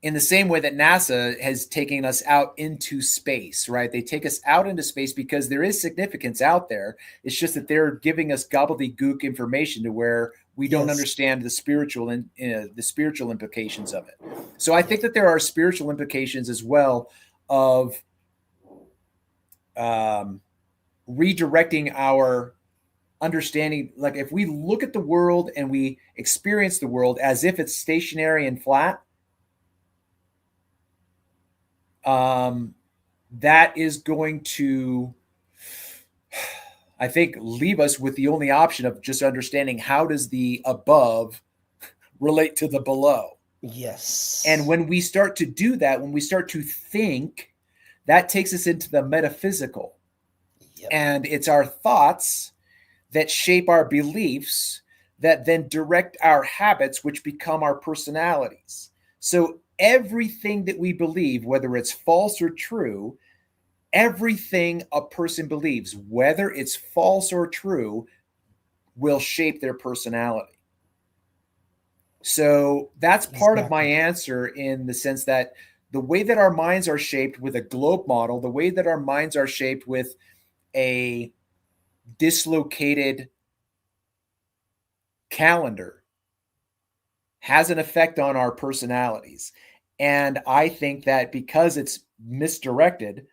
in the same way that NASA has taken us out into space, right? They take us out into space because there is significance out there. It's just that they're giving us gobbledygook information to where we don't understand the spiritual implications of it. So I think that there are spiritual implications as well of redirecting our understanding. Like, if we look at the world and we experience the world as if it's stationary and flat, that is going to, I think, leave us with the only option of just understanding how does the above relate to the below. Yes. And when we start to do that, when we start to think, that takes us into the metaphysical. Yep. And it's our thoughts that shape our beliefs that then direct our habits, which become our personalities. So everything that we believe, whether it's false or true, everything a person believes, whether it's false or true, will shape their personality. So that's part of my answer, in the sense that the way that our minds are shaped with a globe model, the way that our minds are shaped with a dislocated calendar, has an effect on our personalities. And I think that because it's misdirected,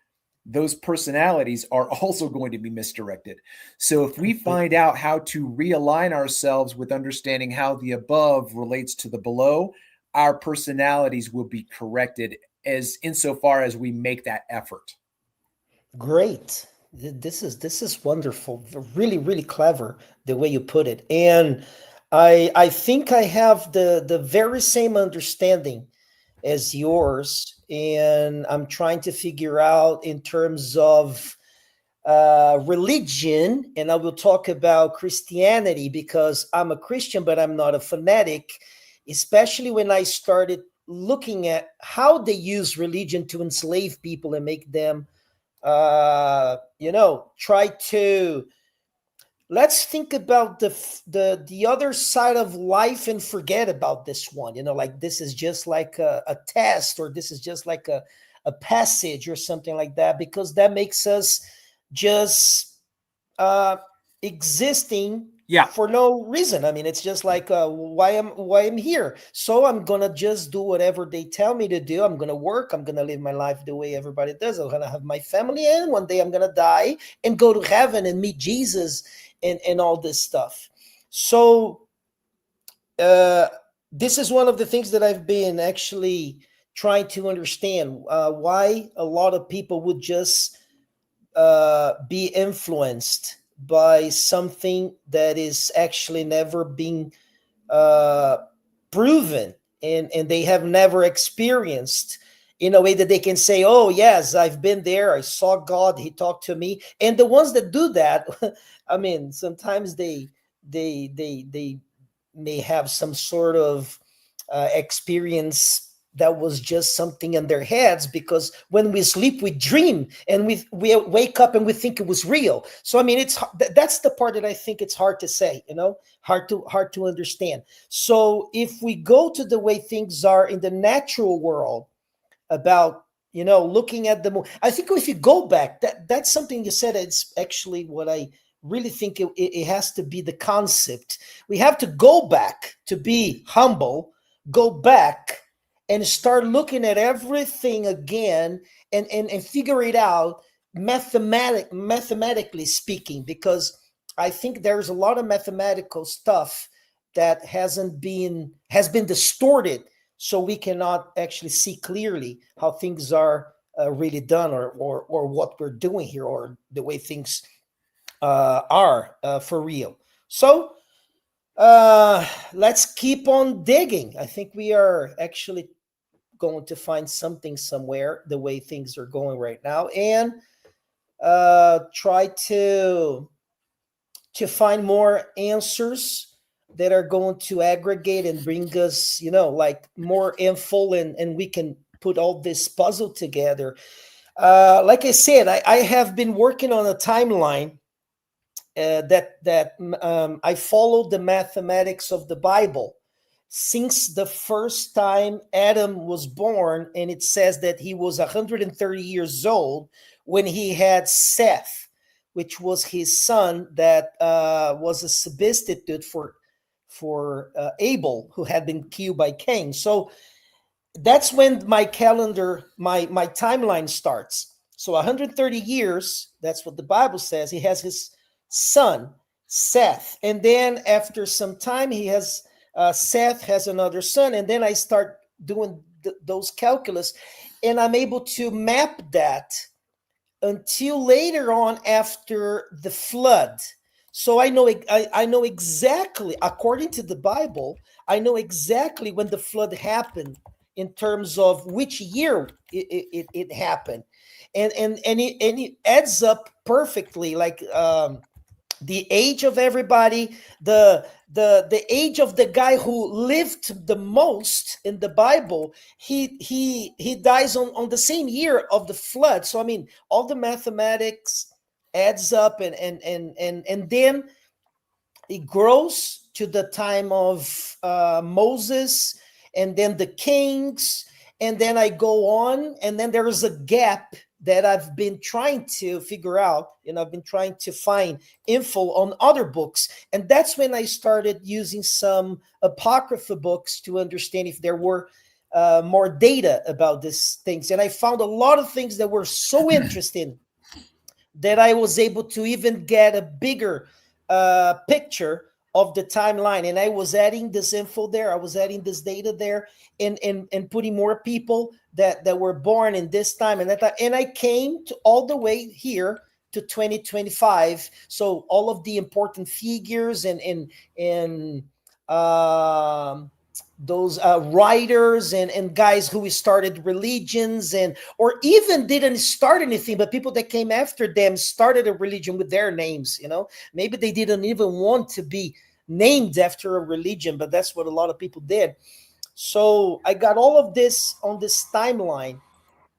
those personalities are also going to be misdirected. So if we find out how to realign ourselves with understanding how the above relates to the below, our personalities will be corrected, as insofar as we make that effort. Great. This is wonderful. Really, really clever the way you put it. And I think I have the very same understanding as yours. And I'm trying to figure out in terms of religion, and I will talk about Christianity because I'm a Christian, but I'm not a fanatic, especially when I started looking at how they use religion to enslave people and make them, try to, let's think about the other side of life and forget about this one, like this is just like a test, or this is just like a passage or something like that, because that makes us just existing Yeah. for no reason. I mean, it's just like why I'm here. So I'm gonna just do whatever they tell me to do. I'm gonna work. I'm gonna live my life the way everybody does. I'm gonna have my family, and one day I'm gonna die and go to heaven and meet Jesus and all this stuff. So uh, this is one of the things that I've been actually trying to understand, why a lot of people would just be influenced by something that is actually never being uh, proven, and they have never experienced in a way that they can say, oh yes, I've been there, I saw God, he talked to me. And the ones that do that, I mean, sometimes they may have some sort of experience that was just something in their heads, because when we sleep we dream, and we wake up and we think it was real. So I mean, that's the part that I think it's hard to say, hard to understand. So if we go to the way things are in the natural world, about looking at the moon, I think if you go back, that's something you said, it's actually what I really think it has to be the concept. We have to go back to be humble, go back and start looking at everything again, and figure it out, mathematically speaking, because I think there's a lot of mathematical stuff that has been distorted, so we cannot actually see clearly how things are really done, or what we're doing here, or the way things are for real. So let's keep on digging. I think we are actually going to find something somewhere, the way things are going right now, and try to find more answers that are going to aggregate and bring us, like more info, and we can put all this puzzle together. Like I said, I have been working on a timeline that I followed the mathematics of the Bible since the first time Adam was born, and it says that he was 130 years old when he had Seth, which was his son that was a substitute for Abel, who had been killed by Cain. So that's when my calendar, my timeline starts. So 130 years, that's what the Bible says. He has his son, Seth. And then after some time, he has Seth has another son. And then I start doing those calculus, and I'm able to map that until later on after the flood. So I know exactly, according to the Bible, I know exactly when the flood happened in terms of which year it happened. And it adds up perfectly, like the age of everybody, the age of the guy who lived the most in the Bible, he dies on the same year of the flood. So I mean, all the mathematics adds up, and then it grows to the time of Moses, and then the kings, and then I go on, and then there is a gap that I've been trying to figure out, and I've been trying to find info on other books. And that's when I started using some apocrypha books to understand if there were more data about these things. And I found a lot of things that were so interesting that I was able to even get a bigger picture of the timeline. And I was adding this info there, I was adding this data there, and putting more people that were born in this time and that time. And I came to all the way here to 2025. So all of the important figures and those writers and guys who started religions, and or even didn't start anything, but people that came after them started a religion with their names. Maybe they didn't even want to be named after a religion, but that's what a lot of people did. So I got all of this on this timeline.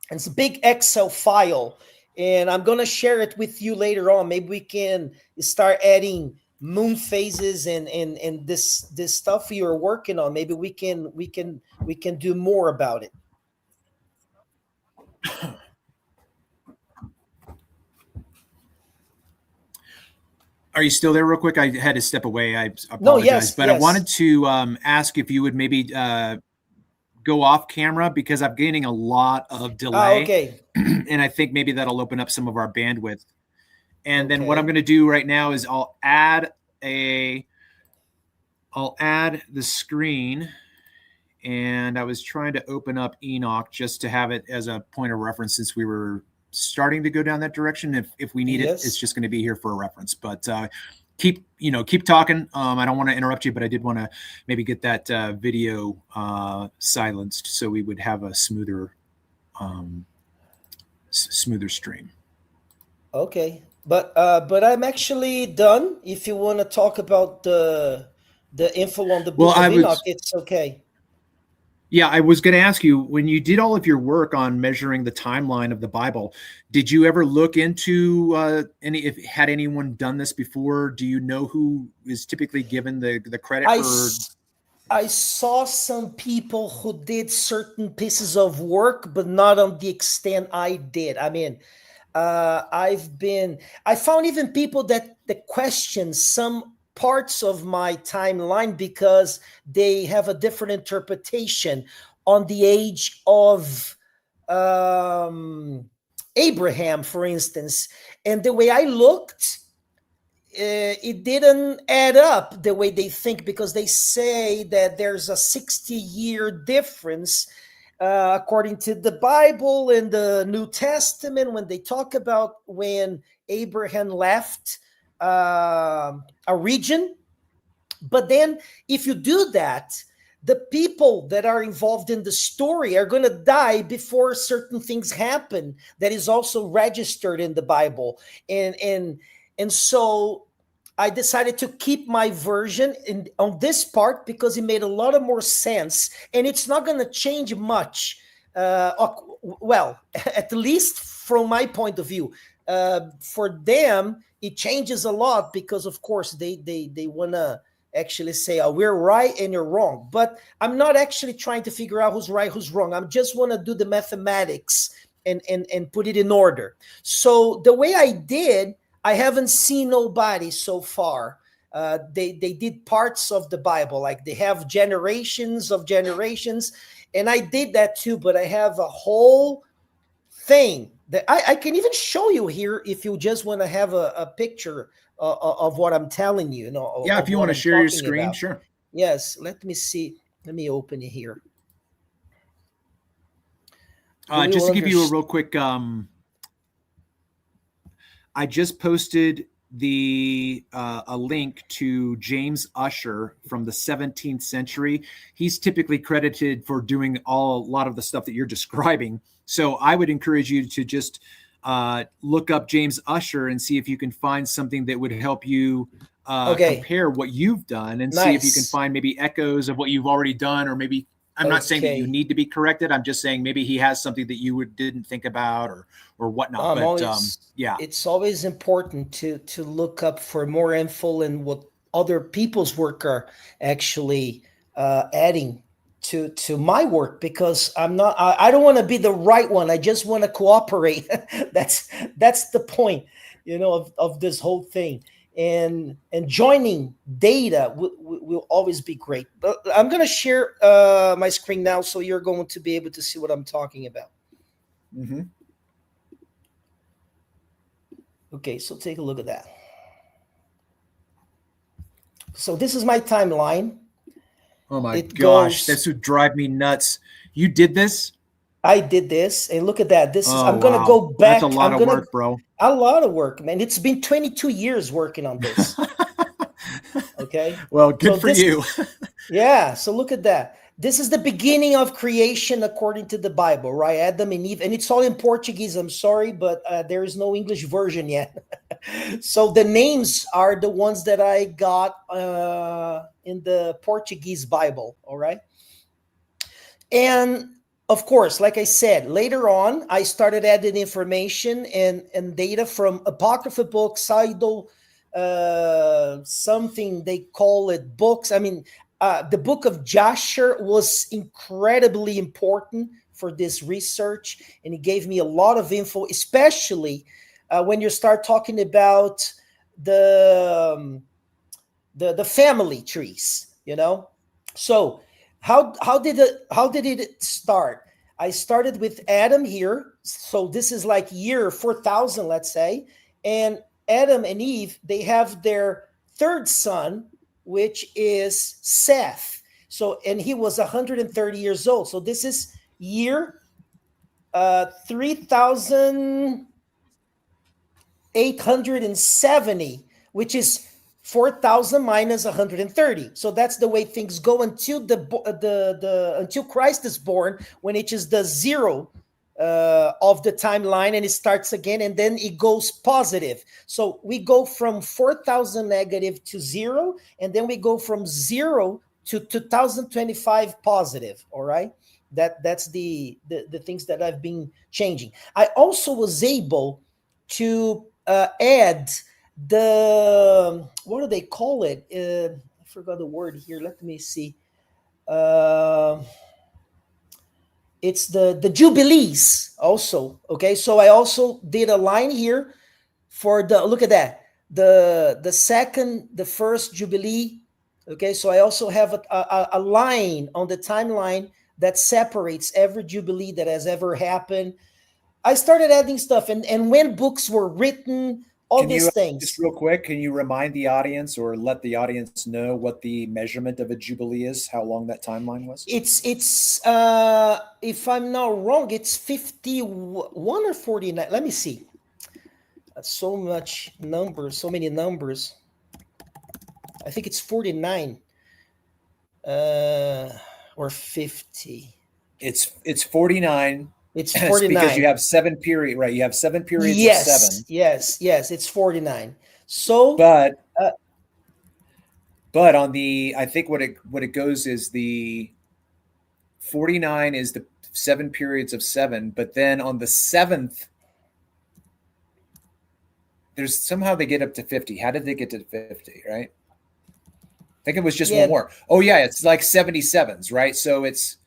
It's a big Excel file, and I'm gonna share it with you later on. Maybe we can start adding moon phases and this stuff you're working on. Maybe we can do more about it. Are you still there real quick? I had to step away. I apologize. No, yes, but yes. I wanted to ask if you would maybe go off camera, because I'm gaining a lot of delay. Okay. And I think maybe that'll open up some of our bandwidth. And then what I'm going to do right now is I'll add the screen. And I was trying to open up Enoch just to have it as a point of reference, since we were starting to go down that direction. If we need it, it's just going to be here for a reference. But keep talking. I don't want to interrupt you, but I did want to maybe get that video silenced so we would have a smoother stream. Okay, but I'm actually done. If you want to talk about the info on the book of Enoch, it's okay. Yeah, I was going to ask you, when you did all of your work on measuring the timeline of the Bible, did you ever look into had anyone done this before? Do you know who is typically given the credit for? I saw some people who did certain pieces of work, but not on the extent I did. I mean, I found even people that question some parts of my timeline because they have a different interpretation on the age of Abraham, for instance. And the way I looked, it didn't add up the way they think, because they say that there's a 60-year difference according to the Bible and the New Testament, when they talk about when Abraham left a region. But then if you do that, the people that are involved in the story are going to die before certain things happen that is also registered in the Bible. And so I decided to keep my version on this part because it made a lot of more sense, and it's not going to change much. Well, at least from my point of view. For them, it changes a lot because, of course, they want to actually say, oh, we're right and you're wrong. But I'm not actually trying to figure out who's right, who's wrong. I'm just want to do the mathematics and put it in order. So the way I did, I haven't seen nobody so far. They did parts of the Bible, like they have generations of generations. And I did that too, but I have a whole thing that I can even show you here if you just want to have a picture of what I'm telling you. Yeah, if you want to share your screen, about. Sure. Yes, let me see. Let me open it here. Just to give you a real quick, I just posted a link to James Ussher from the 17th century. He's typically credited for doing a lot of the stuff that you're describing. So I would encourage you to just look up James Ussher and see if you can find something that would help you compare what you've done and see if you can find maybe echoes of what you've already done, or maybe I'm not saying that you need to be corrected. I'm just saying maybe he has something that you didn't think about or whatnot. Yeah, it's always important to look up for more info and what other people's work are actually adding to my work, because I don't want to be the right one. I just want to cooperate. That's the point, of this whole thing. And joining data will always be great. But I'm going to share my screen now, so you're going to be able to see what I'm talking about. Mm-hmm. Okay, so take a look at that. So this is my timeline. Oh my gosh, this would drive me nuts. You did this? I did this, and look at that. This is, Oh, I'm gonna wow. go back. That's a lot I'm of gonna work, bro. a lot of work, man. It's been 22 years working on this. Okay. Well, good So for this you. Yeah, so look at that. This is the beginning of creation according to the Bible, right? Adam and Eve, and it's all in Portuguese. I'm sorry, but there is no English version yet. So the names are the ones that I got in the Portuguese Bible, all right? And of course, like I said, later on, I started adding information and data from Apocrypha books, idol, something they call it books. I mean, the book of Jasher was incredibly important for this research, and it gave me a lot of info, especially when you start talking about the the family trees, you know. So how did it start? I started with Adam here. So this is like year 4000, let's say. And Adam and Eve, they have their third son, which is Seth. So, and he was 130 years old. So this is year 3870, which is 4000 minus 130. So that's the way things go until until Christ is born, when it is the zero of the timeline, and it starts again, and then it goes positive. So we go from 4000 negative to zero, and then we go from zero to 2025 positive. All right, that's the things that I've been changing. I also was able to add the, what do they call it? I forgot the word here. Let me see. It's the jubilees also. Okay, so I also did a line here for the, look at that, the first jubilee. Okay, so I also have a line on the timeline that separates every jubilee that has ever happened. I started adding stuff, and when books were written, all Can these you things. just real quick? Can you remind the audience or let the audience know what the measurement of a jubilee is? How long that timeline was? It's if I'm not wrong, it's 51 or 49. Let me see. So much numbers, so many numbers. I think it's 49 or 50. It's 49. It's It's 49 because you have 7 period, right? You have 7 periods of 7. Yes, it's 49. So but on the, I think what it goes is the 49 is the 7 periods of 7, but then on the 7th there's somehow they get up to 50. How did they get to 50, right? I think it was just one more. Oh yeah, it's like 77s, right? So it's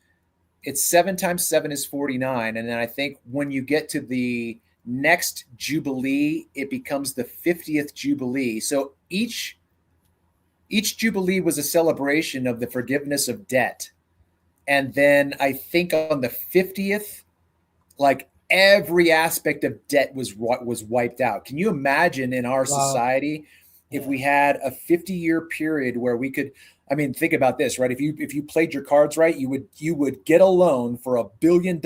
7 times 7 is 49, and then I think when you get to the next jubilee, it becomes the 50th jubilee. So each jubilee was a celebration of the forgiveness of debt. And then I think on the 50th, like every aspect of debt was wiped out. Can you imagine in our society if we had a 50-year period where we could, I mean, think about this, right? If you played your cards right, you would get a loan for $1 billion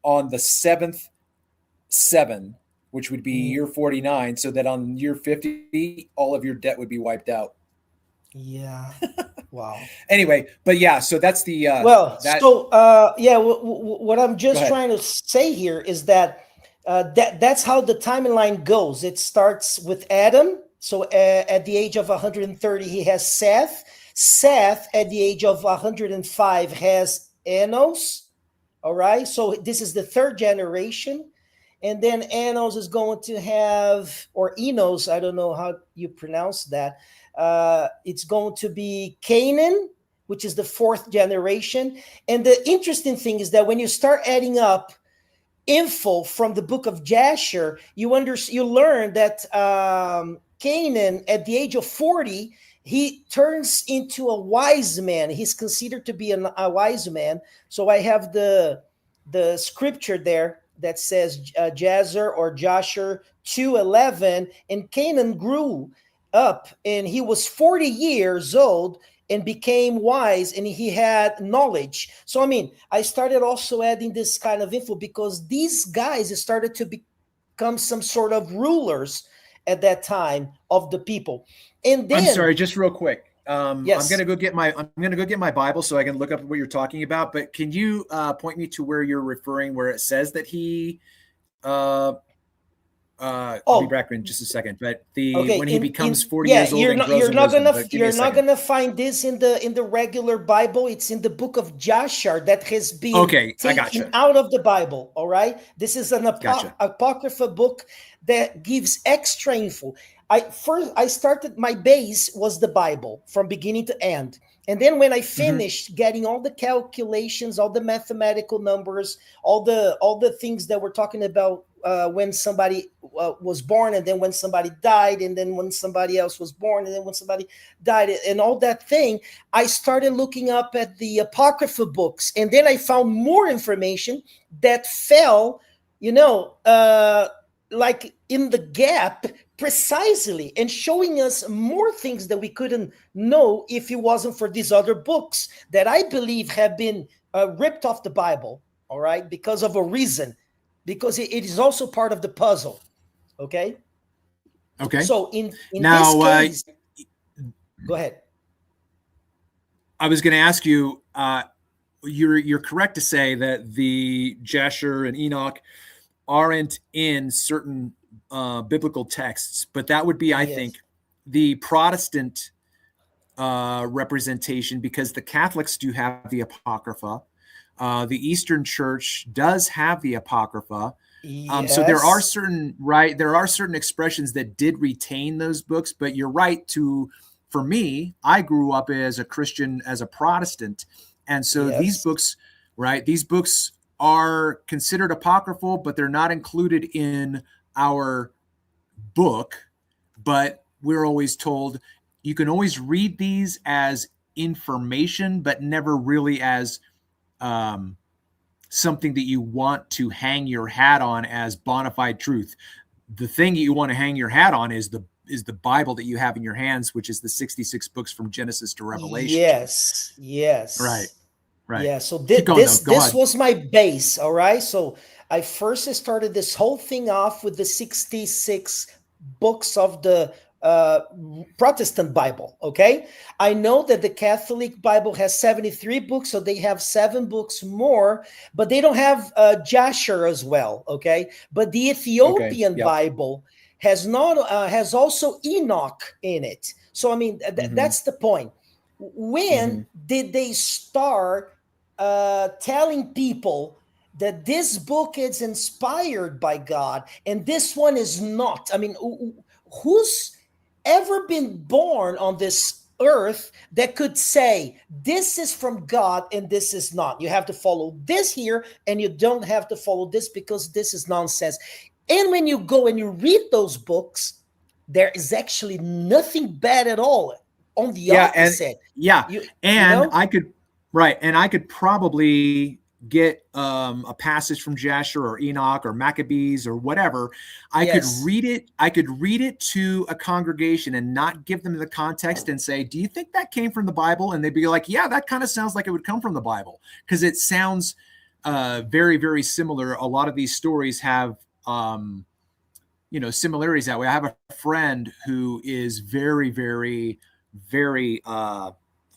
on the 7th 7, which would be year 49, so that on year 50, all of your debt would be wiped out. Yeah. Wow. Anyway, but yeah, so that's the what I'm just trying to say here is that that's how the timeline goes. It starts with Adam. So at the age of 130, he has Seth. Seth, at the age of 105, has Enos. All right. So this is the third generation. And then Enos is going to have, or Enos, I don't know how you pronounce that. It's going to be Canaan, which is the fourth generation. And the interesting thing is that when you start adding up info from the book of Jasher, you learn that Canaan, at the age of 40, he turns into a wise man. He's considered to be a wise man. So I have the scripture there that says Jazer or Jasher 2:11, and Canaan grew up, and he was 40 years old, and became wise, and he had knowledge. So, I mean, I started also adding this kind of info because these guys started to become some sort of rulers at that time of the people. And then, I'm sorry, just real quick. Yes. I'm gonna go get my Bible so I can look up what you're talking about. But can you point me to where you're referring, where it says that he? I'll be back in just a second. But when he becomes 40 years old and grows in wisdom. You're not gonna find this in the regular Bible. It's in the book of Joshua that has been taken out of the Bible. All right, this is an apocrypha book that gives extra info. I started, my base was the Bible from beginning to end. And then when I finished getting all the calculations, all the mathematical numbers, all the things that we're talking about when somebody was born, and then when somebody died, and then when somebody else was born, and then when somebody died, and all that thing, I started looking up at the apocrypha books. And then I found more information that fell, like in the gap precisely, and showing us more things that we couldn't know if it wasn't for these other books that I believe have been ripped off the Bible, all right, because of a reason, because it is also part of the puzzle. Okay. So in this case, go ahead. I was going to ask you, you're correct to say that the Jasher and Enoch aren't in certain biblical texts, but that would be, I think, the Protestant representation, because the Catholics do have the Apocrypha. The Eastern Church does have the Apocrypha. So there are certain expressions that did retain those books, but you're right for me, I grew up as a Christian, as a Protestant. And so these books are considered apocryphal, but they're not included in our book. But we're always told you can always read these as information, but never really as something that you want to hang your hat on as bona fide truth. The thing that you want to hang your hat on is the Bible that you have in your hands, which is the 66 books from Genesis to Revelation. Yes. Right. Yeah. So this was my base. All right. So I first started this whole thing off with the 66 books of the Protestant Bible. Okay. I know that the Catholic Bible has 73 books, so they have 7 books more, but they don't have Jasher as well. Okay. But the Ethiopian Bible has also Enoch in it. So, I mean, that's the point. When did they start telling people that this book is inspired by God and this one is not? I mean, who's ever been born on this earth that could say this is from God and this is not? You have to follow this here and you don't have to follow this because this is nonsense. And when you go and you read those books, there is actually nothing bad at all. On the opposite. I could probably get a passage from Jasher or Enoch or Maccabees or whatever. I could read it to a congregation and not give them the context and say, do you think that came from the Bible? And they'd be like, yeah, that kind of sounds like it would come from the Bible, because it sounds very, very similar. A lot of these stories have similarities that way. I have a friend who is very, very, very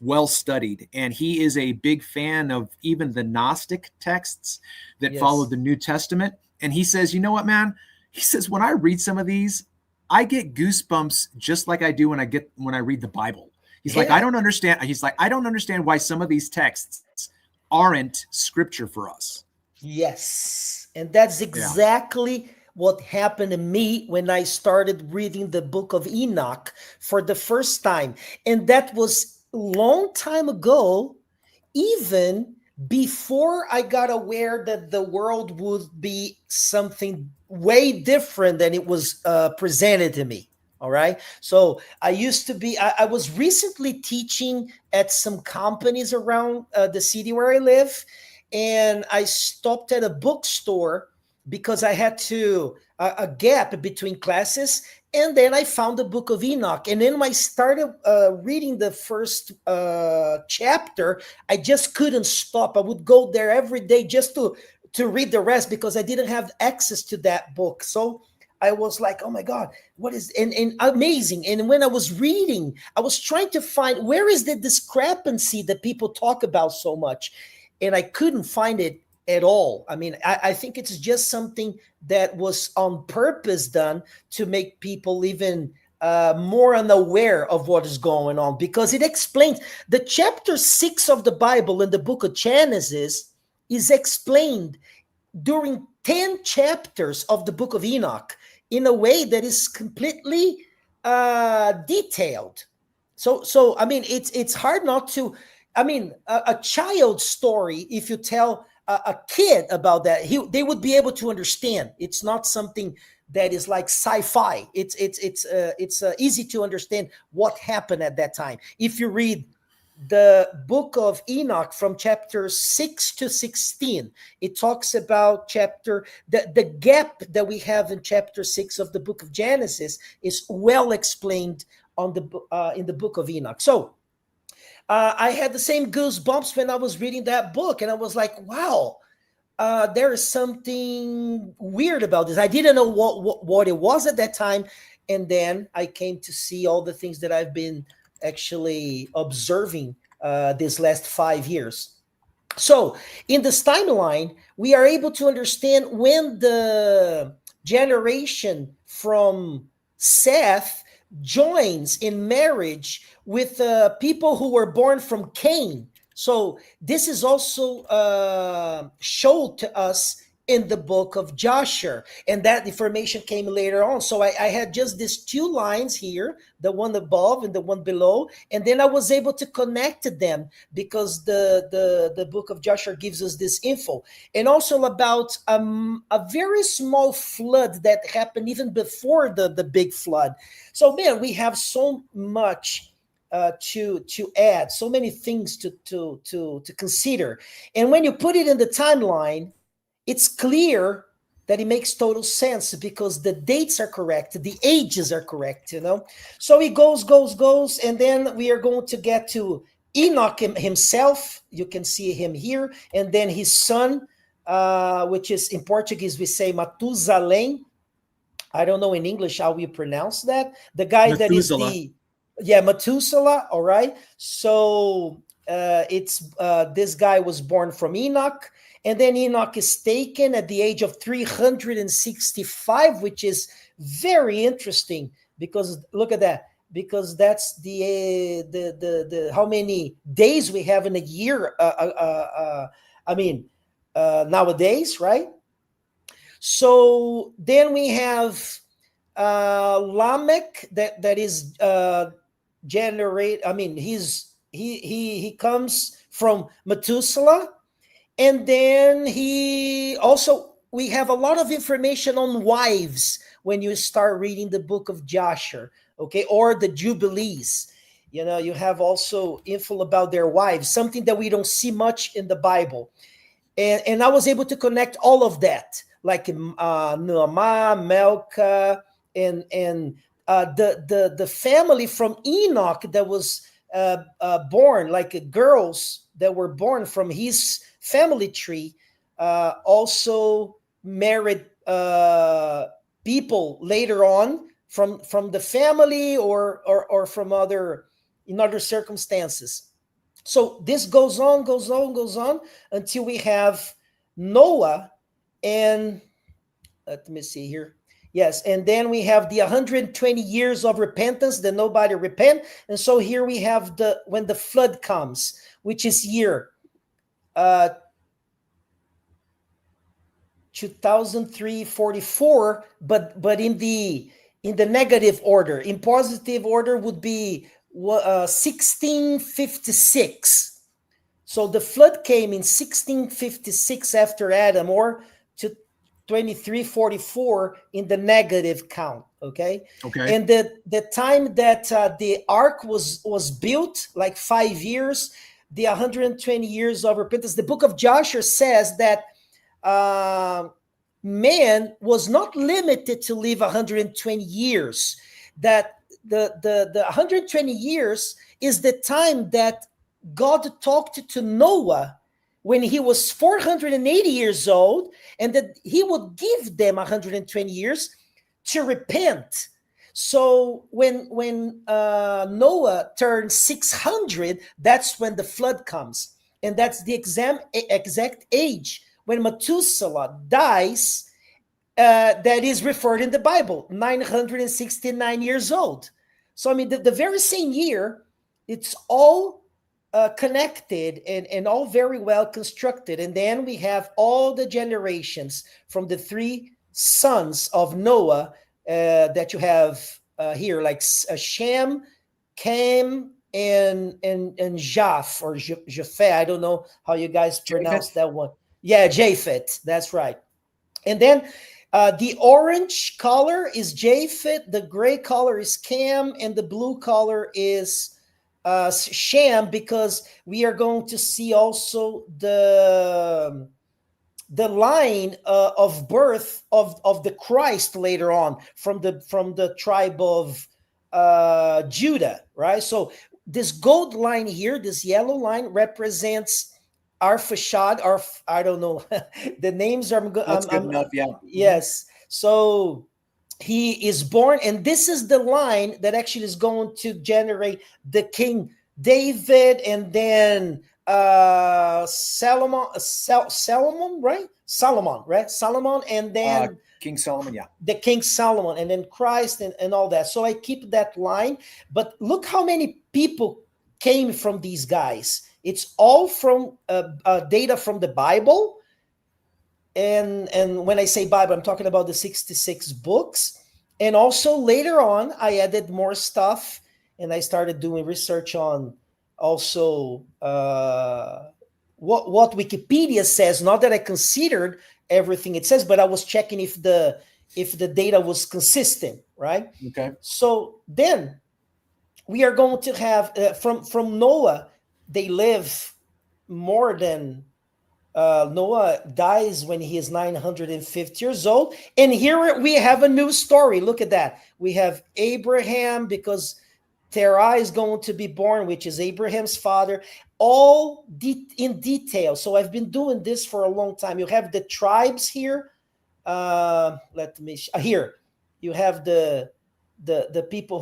well studied, and he is a big fan of even the Gnostic texts that follow the New Testament. And he says, you know what, man? He says, when I read some of these, I get goosebumps just like I do when I read the Bible. He's like, I don't understand why some of these texts aren't scripture for us. Yes. And that's exactly what happened to me when I started reading the book of Enoch for the first time. And that was a long time ago, even before I got aware that the world would be something way different than it was presented to me. All right. So I was recently teaching at some companies around the city where I live. And I stopped at a bookstore because I had to a gap between classes, and then I found the Book of Enoch. And then when I started reading the first chapter, I just couldn't stop. I would go there every day just to read the rest, because I didn't have access to that book. So I was like, oh my God, what is, and amazing. And when I was reading, I was trying to find, where is the discrepancy that people talk about so much? And I couldn't find it at all. I mean, I think it's just something that was on purpose done to make people even more unaware of what is going on, because it explains the chapter 6 of the Bible in the book of Genesis is explained during 10 chapters of the book of Enoch in a way that is completely detailed. So I mean, it's hard not to. I mean, a child's story, if you tell a kid about that, they would be able to understand. It's not something that is like sci-fi. It's easy to understand what happened at that time. If you read the book of Enoch from chapter 6 to 16, it talks about the gap that we have in chapter 6 of the book of Genesis is well explained on in the book of Enoch. So I had the same goosebumps when I was reading that book, and I was like, wow, there is something weird about this. I didn't know what it was at that time. And then I came to see all the things that I've been actually observing this last 5 years. So in this timeline, we are able to understand when the generation from Seth joins in marriage with people who were born from Cain. So this is also showed to us in the book of Joshua, and that information came later on. So I had just these 2 lines here, the one above and the one below, and then I was able to connect them because the book of Joshua gives us this info, and also about a very small flood that happened even before the big flood. So man, we have so much to add, so many things to consider, and when you put it in the timeline, it's clear that it makes total sense because the dates are correct, the ages are correct, So he goes, and then we are going to get to Enoch himself. You can see him here, and then his son, which is in Portuguese we say Matusalém. I don't know in English how we pronounce that. The guy Methuselah. that is Methuselah. All right. So it's this guy was born from Enoch. And then Enoch is taken at the age of 365, which is very interesting because look at that, because that's the how many days we have in a year. Nowadays, right? So then we have Lamech that is generate. I mean, he comes from Methuselah. And then we have a lot of information on wives when you start reading the book of Joshua, okay, or the Jubilees. You have also info about their wives, something that we don't see much in the Bible. And I was able to connect all of that, like Noamah, Melka, and the family from Enoch that was born, like girls that were born from his family tree, also married people later on from the family or from other circumstances. So this goes on until we have Noah, and let me see here. Yes, and then we have the 120 years of repentance that nobody repent, and so here we have when the flood comes, which is year 2344, but in the negative order. In positive order would be 1656. So the flood came in 1656 after Adam, or to 2344 in the negative count. Okay. And the time that the ark was built, like 5 years, the 120 years of repentance. The book of Joshua says that man was not limited to live 120 years. That the 120 years is the time that God talked to Noah when he was 480 years old, and that he would give them 120 years to repent. So when Noah turned 600, that's when the flood comes. And that's the exact age when Methuselah dies, that is referred in the Bible, 969 years old. So, I mean, the very same year, it's all connected and all very well constructed. And then we have all the generations from the three sons of Noah that you have here, like Shem, Cam, and Japh, or Japhet. I don't know how you guys pronounce that one. Yeah, Japhet. That's right. And then the orange color is Japhet, the gray color is Cam, and the blue color is Shem, because we are going to see also the line of birth of the Christ later on from the tribe of Judah, right? So this gold line here, this yellow line, represents Arphashad. I don't know the names are. That's good enough. Yeah. Yes. So he is born, and this is the line that actually is going to generate the King David, and then Solomon, right? Solomon, and then King Solomon, yeah. The King Solomon, and then Christ, and all that. So I keep that line. But look how many people came from these guys. It's all from data from the Bible. And when I say Bible, I'm talking about the 66 books. And also later on, I added more stuff, and I started doing research on also what Wikipedia says. Not that I considered everything it says, but I was checking if the data was consistent, right? Okay. So then we are going to have from Noah. They live more than Noah dies when he is 950 years old. And here we have a new story. Look at that. We have Abraham, because Terah is going to be born, which is Abraham's father, all in detail. So I've been doing this for a long time. You have the tribes here. Let me here. You have the people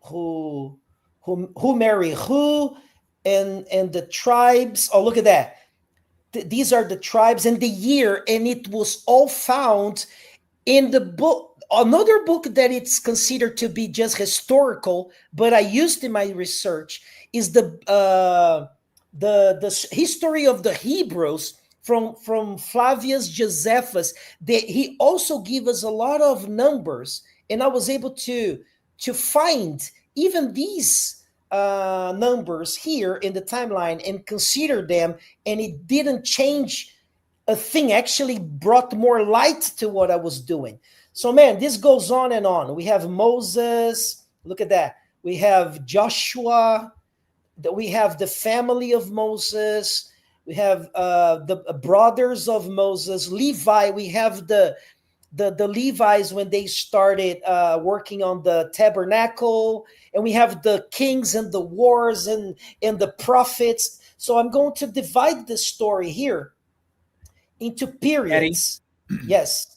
who marry who, and the tribes. Oh, look at that. These are the tribes and the year, and it was all found in the book. Another book that it's considered to be just historical, but I used in my research, is the history of the Hebrews from Flavius Josephus. He also gave us a lot of numbers, and I was able to find even these numbers here in the timeline and consider them, and it didn't change a thing. Actually brought more light to what I was doing. So man, this goes on and on. We have Moses, look at that. We have Joshua, we have the family of Moses, we have the brothers of Moses, Levi. We have the Levites when they started working on the tabernacle, and we have the kings and the wars and the prophets. So I'm going to divide the story here into periods. Eddie? Yes.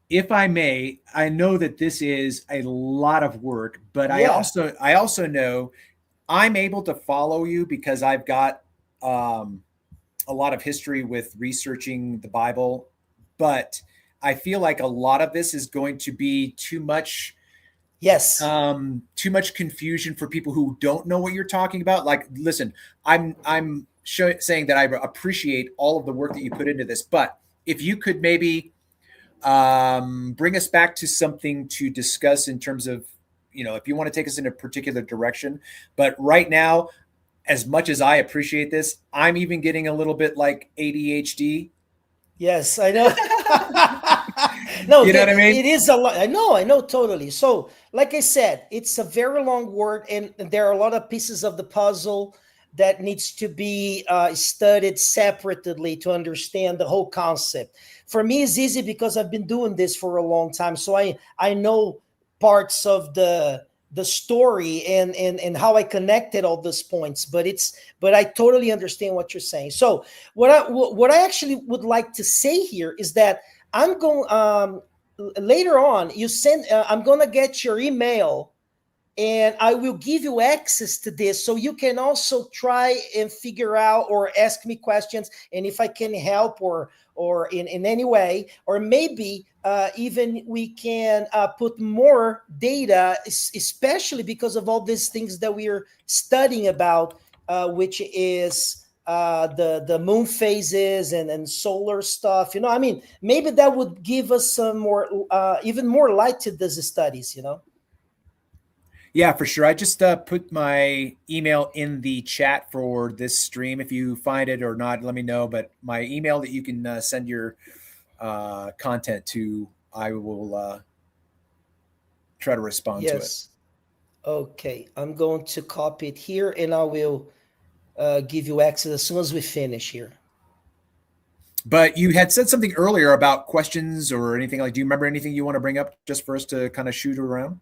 If I may, I know that this is a lot of work, but Yeah. I also know I'm able to follow you because I've got a lot of history with researching the Bible, but I feel like a lot of this is going to be too much. Yes. Too much confusion for people who don't know what you're talking about. Like, listen, I'm saying that I appreciate all of the work that you put into this, but if you could maybe bring us back to something to discuss in terms of, if you want to take us in a particular direction. But right now, as much as I appreciate this, I'm even getting a little bit like ADHD. Yes, I know. No, you know what I mean? It is a lot. I know totally. So, like I said, it's a very long word, and there are a lot of pieces of the puzzle that needs to be studied separately to understand the whole concept. For me, it's easy because I've been doing this for a long time, so I know parts of the story and how I connected all those points. But I totally understand what you're saying. So what I actually would like to say here is that I'm going later on. I'm gonna get your email, and I will give you access to this so you can also try and figure out or ask me questions, and if I can help or in any way, or maybe even we can put more data, especially because of all these things that we are studying about, which is the moon phases and solar stuff. I mean, maybe that would give us some more, even more light to these studies. Yeah, for sure. I just put my email in the chat for this stream. If you find it or not, let me know. But my email that you can send your content to, I will try to respond to it. Okay. I'm going to copy it here, and I will give you access as soon as we finish here. But you had said something earlier about questions or anything. Like, do you remember anything you want to bring up just for us to kind of shoot around?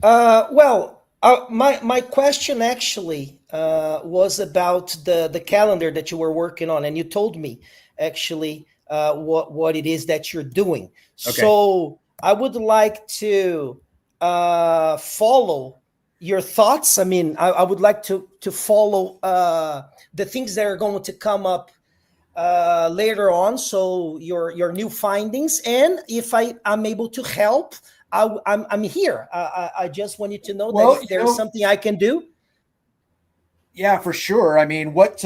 Well, my question actually was about the calendar that you were working on, and you told me actually what it is that you're doing. Okay. So I would like to follow your thoughts. I mean, I would like to follow the things that are going to come up later on. So your new findings, and if I'm able to help, I'm here. I just want you to know that if there's something I can do. Yeah, for sure. I mean, what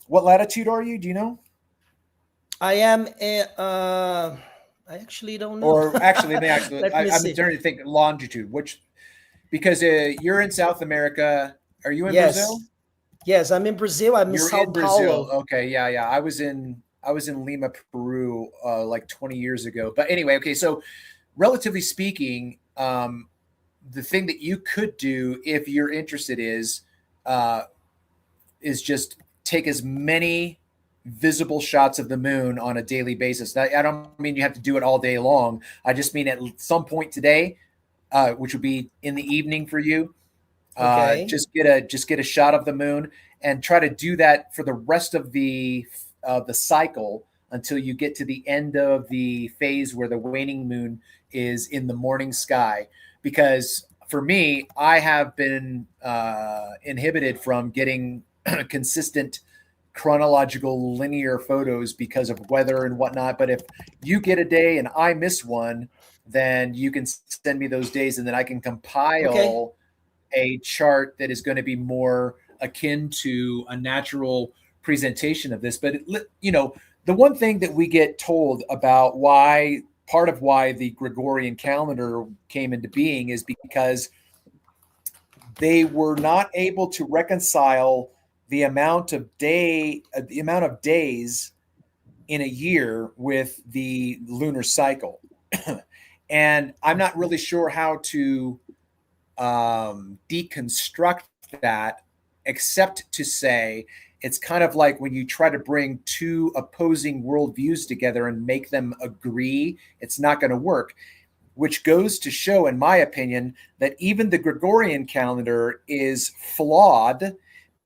latitude are you? Do you know? I am. I actually don't know. Or actually, I'm see. trying to think longitude. Because you're in South America. Are you in Brazil? Yes, I'm in Brazil. I'm in Sao Paulo. Okay, yeah. I was in Lima, Peru, like 20 years ago. But anyway, okay. So, relatively speaking, the thing that you could do if you're interested is just take as many visible shots of the moon on a daily basis. I don't mean you have to do it all day long. I just mean at some point today, which would be in the evening for you. Just get a shot of the moon and try to do that for the rest of the cycle until you get to the end of the phase where the waning moon is in the morning sky. Because for me, I have been inhibited from getting consistent chronological linear photos because of weather and whatnot. But if you get a day and I miss one, then you can send me those days, and then I can compile a chart that is going to be more akin to a natural presentation of this. But the one thing that we get told about part of why the Gregorian calendar came into being is because they were not able to reconcile the amount of days in a year with the lunar cycle. And I'm not really sure how to deconstruct that, except to say it's kind of like when you try to bring two opposing worldviews together and make them agree, it's not going to work, which goes to show, in my opinion, that even the Gregorian calendar is flawed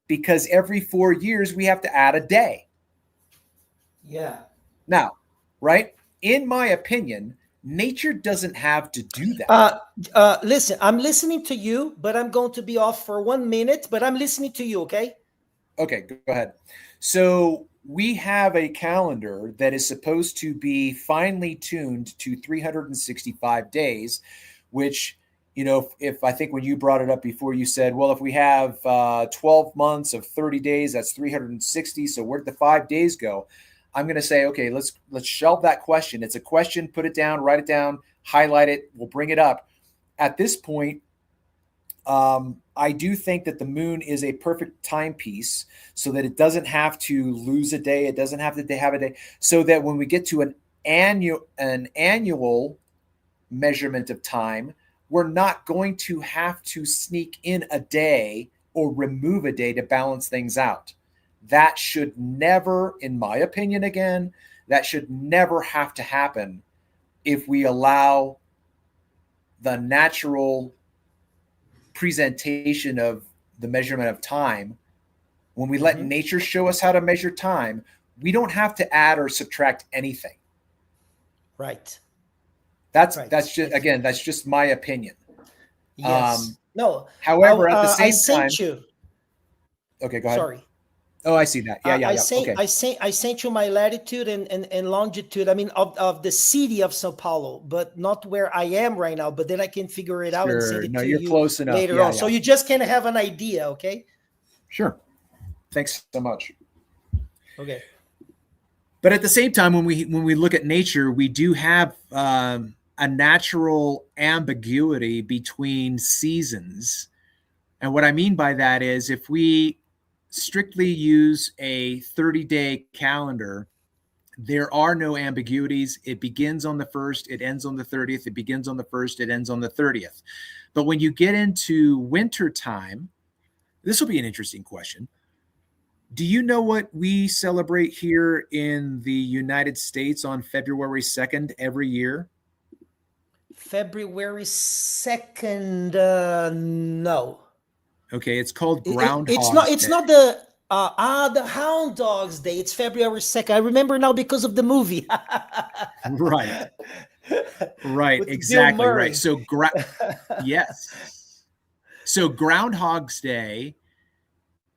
because every 4 years we have to add a day. Yeah. Now, right? In my opinion, nature doesn't have to do that. Listen, I'm listening to you, but I'm going to be off for 1 minute, but I'm listening to you, okay? Okay, go ahead. So we have a calendar that is supposed to be finely tuned to 365 days, which, if I think when you brought it up before, you said, well, if we have 12 months of 30 days, that's 360. So where'd the 5 days go? I'm going to say, okay, let's shelve that question. It's a question, put it down, write it down, highlight it. We'll bring it up. At this point, I do think that the moon is a perfect timepiece so that it doesn't have to lose a day. It doesn't have to have a day, so that when we get to an annual measurement of time, we're not going to have to sneak in a day or remove a day to balance things out. That should never, in my opinion, again, that should never have to happen if we allow the natural presentation of the measurement of time. When we let nature show us how to measure time, we don't have to add or subtract anything. Right. That's just, again, that's just my opinion. Yes. No. However, at the same time, sent you. Okay, go ahead. Sorry. Oh, I see that. Yeah. Okay. I sent you my latitude and longitude. I mean, of the city of Sao Paulo, but not where I am right now. But then I can figure it out and send it to you're you close enough. later on. So you just can have an idea, okay? Sure. Thanks so much. Okay. But at the same time, when we look at nature, we do have a natural ambiguity between seasons. And what I mean by that is, if we strictly use a 30-day calendar, there are no ambiguities. It begins on the 1st, it ends on the 30th. It begins on the 1st, it ends on the 30th. But when you get into winter time, this will be an interesting question. Do you know what we celebrate here in the United States on February 2nd every year? February 2nd, no. Okay, it's called Groundhog Day. It's not the Hound Dogs Day. It's February 2nd. I remember now because of the movie. Right. Right, With exactly. Bill Right. So yes. So Groundhog's Day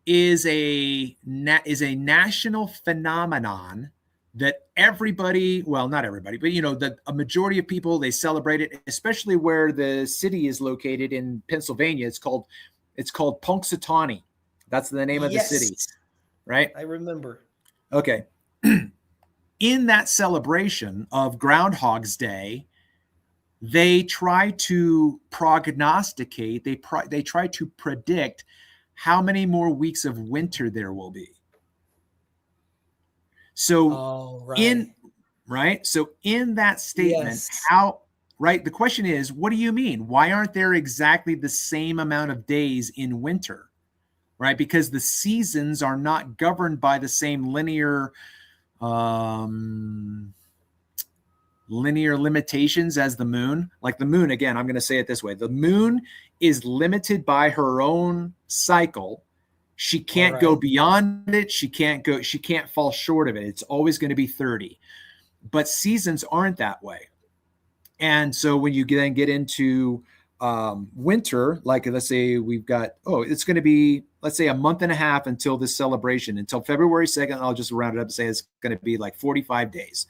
is a national phenomenon that everybody, well, not everybody, but a majority of people, they celebrate it, especially where the city is located in Pennsylvania. It's called Punxsutawney. That's the name of the city, right? I remember. Okay. In that celebration of Groundhog's Day, they try to prognosticate, they try to predict how many more weeks of winter there will be. So So in that statement, the question is, what do you mean? Why aren't there exactly the same amount of days in winter? Right? Because the seasons are not governed by the same linear limitations as the moon. Like the moon, again, I'm going to say it this way. The moon is limited by her own cycle. She can't go beyond it. She can't fall short of it. It's always going to be 30. But seasons aren't that way. And so when you then get into winter, like let's say we've got, it's going to be, let's say, a month and a half until this celebration, until February 2nd. I'll just round it up and say it's going to be like 45 days.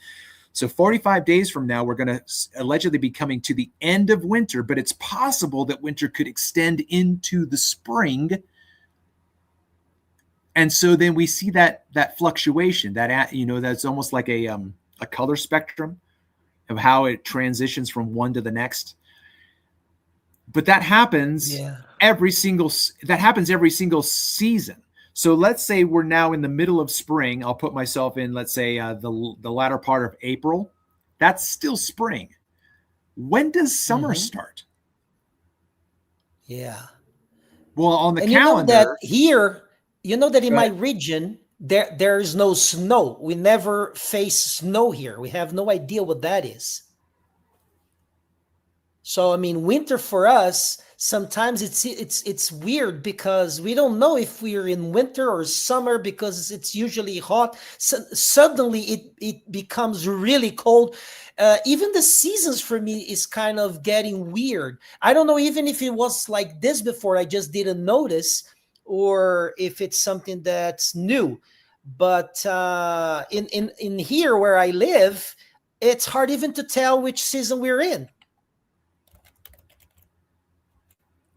So 45 days from now, we're going to allegedly be coming to the end of winter, but it's possible that winter could extend into the spring. And so then we see that fluctuation, that's almost like a color spectrum of how it transitions from one to the next. But that happens every single season. So let's say we're now in the middle of spring. I'll put myself in, let's say, the latter part of April. That's still spring. When does summer start? Yeah. Well, on the calendar. You know that in my region, there is no snow. We never face snow here. We have no idea what that is. So, I mean, winter for us, sometimes it's weird because we don't know if we're in winter or summer because it's usually hot. So suddenly it becomes really cold. Even the seasons for me is kind of getting weird. I don't know even if it was like this before, I just didn't notice, or if it's something that's new. But in here where I live, it's hard even to tell which season we're in.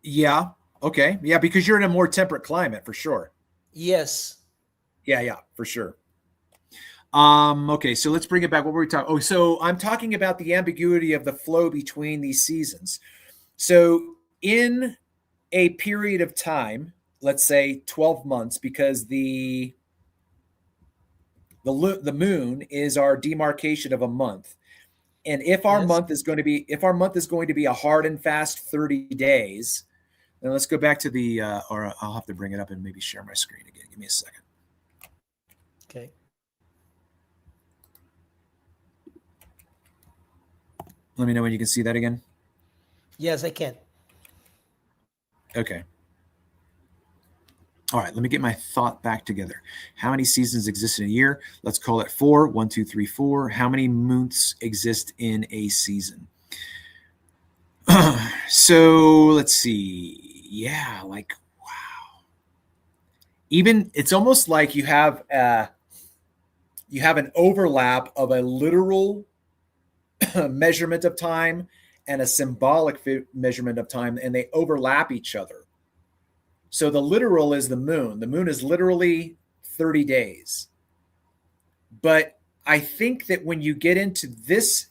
Yeah. Okay. Yeah, because you're in a more temperate climate for sure. Yes. Yeah, for sure. Okay, so let's bring it back. What were we talking? Oh, so I'm talking about the ambiguity of the flow between these seasons. So in a period of time, let's say 12 months, because the moon is our demarcation of a month. And if our month is going to be a hard and fast 30 days, Now let's go back to the, or I'll have to bring it up and maybe share my screen again. Give me a second. Okay. Let me know when you can see that again. Yes, I can. Okay. All right, let me get my thought back together. How many seasons exist in a year? Let's call it 4. 1, 2, 3, 4. How many months exist in a season? So let's see. Yeah, like, wow. Even it's almost like you have an overlap of a literal measurement of time and a symbolic measurement of time, and they overlap each other. So the literal is the moon. The moon is literally 30 days. But I think that when you get into this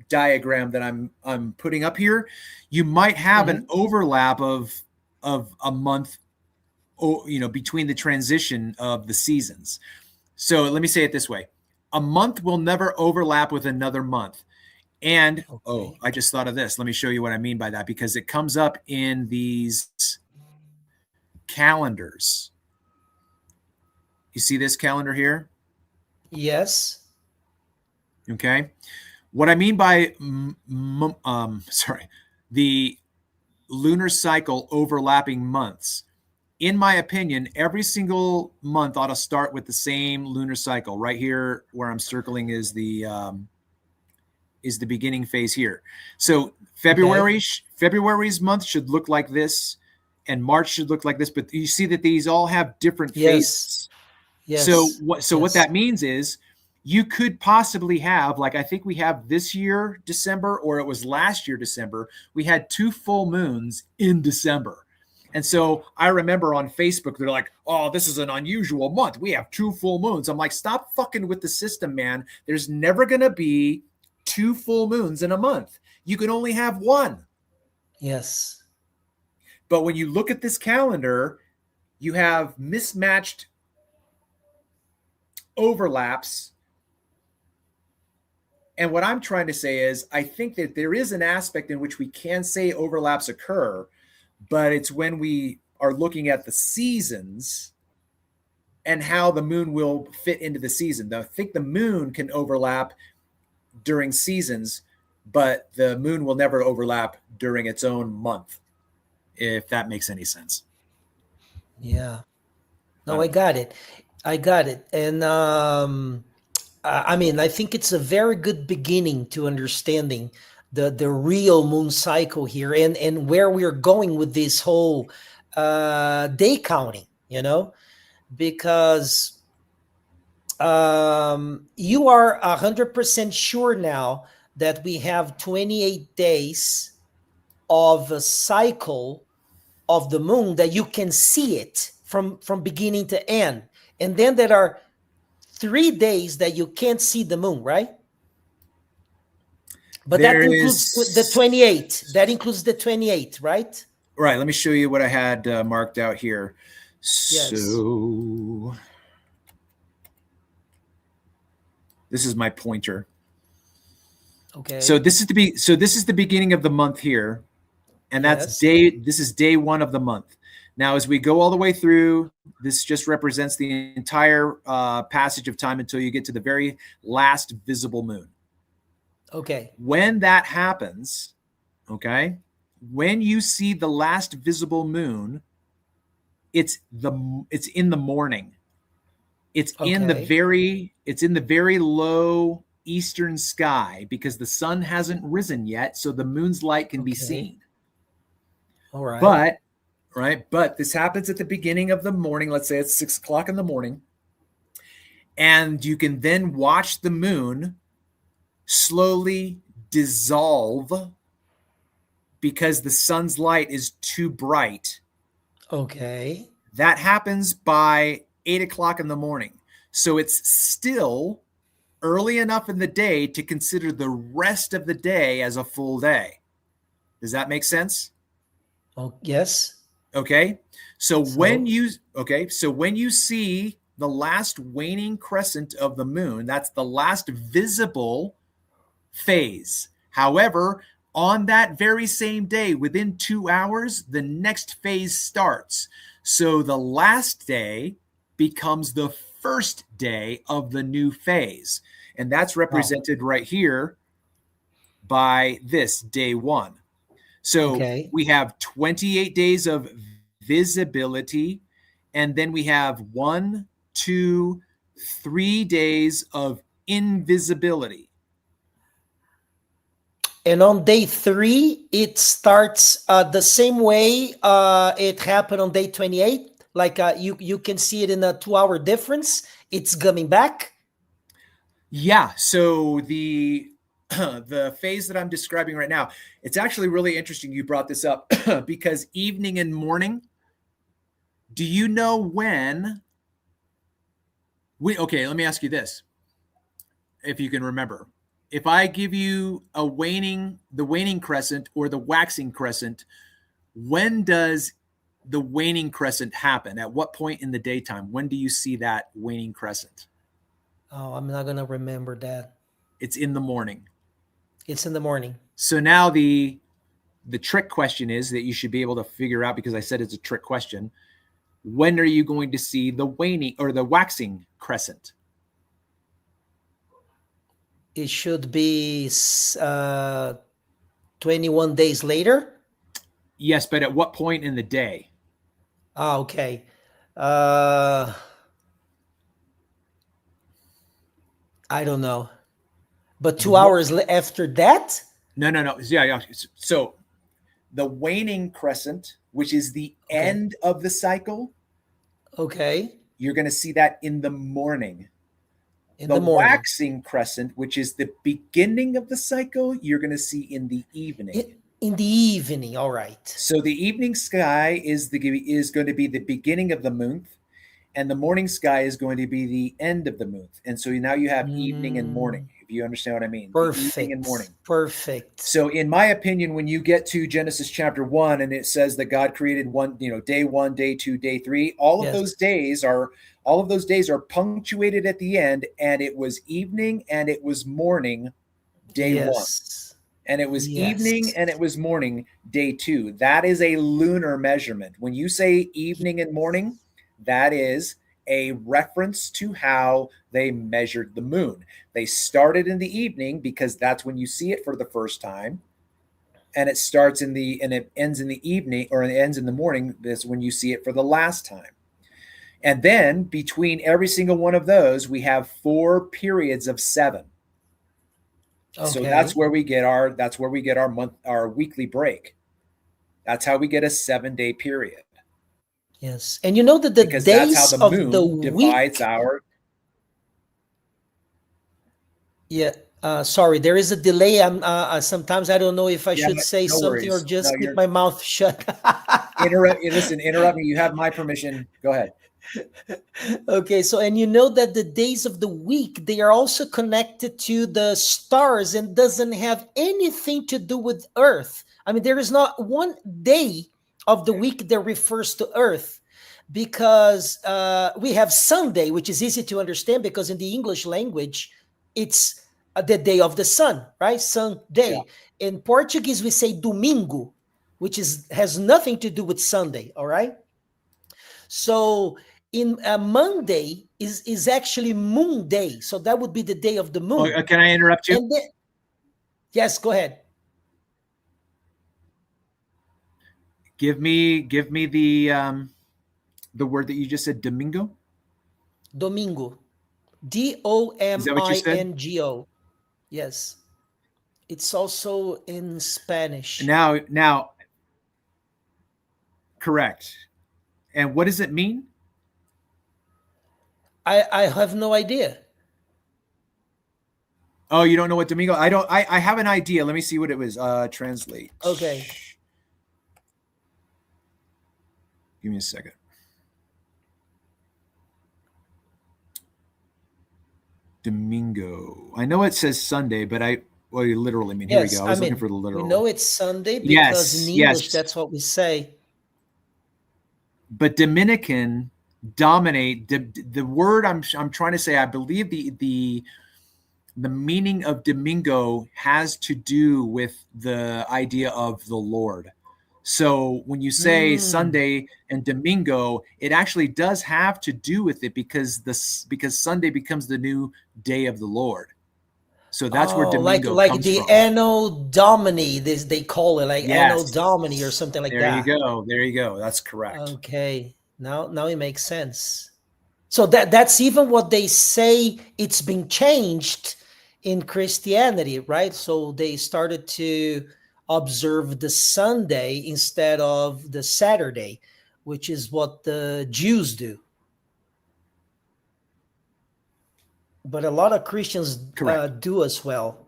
diagram that I'm putting up here, you might have an overlap of a month, between the transition of the seasons. So let me say it this way. A month will never overlap with another month. And, I just thought of this. Let me show you what I mean by that, because it comes up in these calendars. You see this calendar here? Yes. Okay. What I mean by, the lunar cycle overlapping months, in my opinion, every single month ought to start with the same lunar cycle. Right here where I'm circling is the beginning phase here. So February's month should look like this, and March should look like this, but you see that these all have different phases. Yes. So what that means is you could possibly have, like, I think we have this year December, or it was last year December, we had 2 full moons in December. And so I remember on Facebook, they're like, oh, this is an unusual month. We have 2 full moons. I'm like, stop fucking with the system, man. There's never going to be 2 full moons in a month. You can only have 1. Yes. But when you look at this calendar, you have mismatched overlaps. And what I'm trying to say is, I think that there is an aspect in which we can say overlaps occur, but it's when we are looking at the seasons and how the moon will fit into the season. I think the moon can overlap during seasons, but the moon will never overlap during its own month, if that makes any sense. Yeah. No, I got it. And I mean, I think it's a very good beginning to understanding the real moon cycle here, and where we're going with this whole day counting, because you are 100% sure now that we have 28 days of a cycle of the moon, that you can see it from beginning to end. And then there are 3 days that you can't see the moon, right? But that includes the 28. That includes the 28, right? Right. Let me show you what I had marked out here. Yes. So this is my pointer. Okay. So this is the beginning of the month here, and that's this is day 1 of the month. Now, as we go all the way through, this just represents the entire passage of time until you get to the very last visible moon. Okay. When that happens, when you see the last visible moon, it's in the morning. It's in the very low eastern sky, because the sun hasn't risen yet, so the moon's light can be seen. All right. But this happens at the beginning of the morning. Let's say it's 6 o'clock in the morning. And you can then watch the moon slowly dissolve because the sun's light is too bright. Okay. That happens by 8 o'clock in the morning. So it's still early enough in the day to consider the rest of the day as a full day. Does that make sense? Oh, yes. Okay. So when you see the last waning crescent of the moon, that's the last visible phase. However, On that very same day, within 2 hours, the next phase starts. So the last day becomes the first day of the new phase. And that's represented right here by this day 1. So we have 28 days of visibility, and then we have 1, 2, 3 days of invisibility. And on day 3, it starts the same way it happened on day 28. Like you can see it in a 2-hour difference. It's coming back. Yeah. So the phase that I'm describing right now, it's actually really interesting you brought this up because evening and morning. Do you know when? Okay, let me ask you this, if you can remember. If I give you the waning crescent or the waxing crescent, when does the waning crescent happen? At what point in the daytime? When do you see that waning crescent? Oh, I'm not going to remember that. It's in the morning. It's in the morning. So now the trick question is that you should be able to figure out, because I said it's a trick question. When are you going to see the waning or the waxing crescent? It should be 21 days later. Yes, but at what point in the day? Oh, okay. I don't know. But 2 hours after that? No. Yeah. So the waning crescent, which is the end of the cycle. Okay. You're going to see that in the morning. The waxing crescent, which is the beginning of the cycle, you're going to see in the evening. In the evening, all right. So the evening sky is going to be the beginning of the month, and the morning sky is going to be the end of the month. And so now you have evening and morning, if you understand what I mean. Perfect. Evening and morning. Perfect. So in my opinion, when you get to Genesis chapter 1 and it says that God created day 1, day 2, day 3, all of those days are punctuated at the end, and it was evening and it was morning day 1. And it was evening and it was morning day 2. That is a lunar measurement. When you say evening and morning, that is a reference to how they measured the moon. They started in the evening because that's when you see it for the first time. And it starts and it ends in the evening, or it ends in the morning. That's when you see it for the last time. And then between every single one of those, we have 4 periods of 7. Okay. So that's where we get our weekly break. That's how we get a 7-day period. Yes. And you know that the because days that's how the moon of the divides week, our. Yeah. Sorry, there is a delay. Sometimes I don't know if I should say no something worries. or just keep my mouth shut. Interrupt me. You have my permission. Go ahead. Okay, so and you know that the days of the week, they are also connected to the stars and doesn't have anything to do with Earth. I mean, there is not one day of the week that refers to Earth, because we have Sunday, which is easy to understand because in the English language, it's the day of the sun, right? Sunday. Yeah. In Portuguese, we say domingo, which has nothing to do with Sunday, all right? So in Monday is actually Moon Day. So that would be the day of the moon. Oh, can I interrupt you? Yes, go ahead. Give me the word that you just said, domingo. Domingo. Domingo. Yes. It's also in Spanish. Now, correct. And what does it mean? I have no idea. Oh, you don't know what domingo? I have an idea. Let me see what it was. Translate. Okay. Give me a second. Domingo. I know it says Sunday, but what do you literally mean? Yes, here we go. I was looking for the literal. We know it's Sunday because in English, that's what we say. But Dominican dominate the word I'm trying to say. I believe the meaning of domingo has to do with the idea of the Lord. So when you say Sunday and Domingo, it actually does have to do with it because Sunday becomes the new day of the Lord. So that's where Domingo like comes the from. Anno Domini, this they call it, like Yes. Anno Domini or something like There that. you go. There you go. That's correct. Okay. Now it makes sense. So that's even what they say, it's been changed in Christianity, right? So they started to observe the Sunday instead of the Saturday, which is what the Jews do. But a lot of Christians do as well.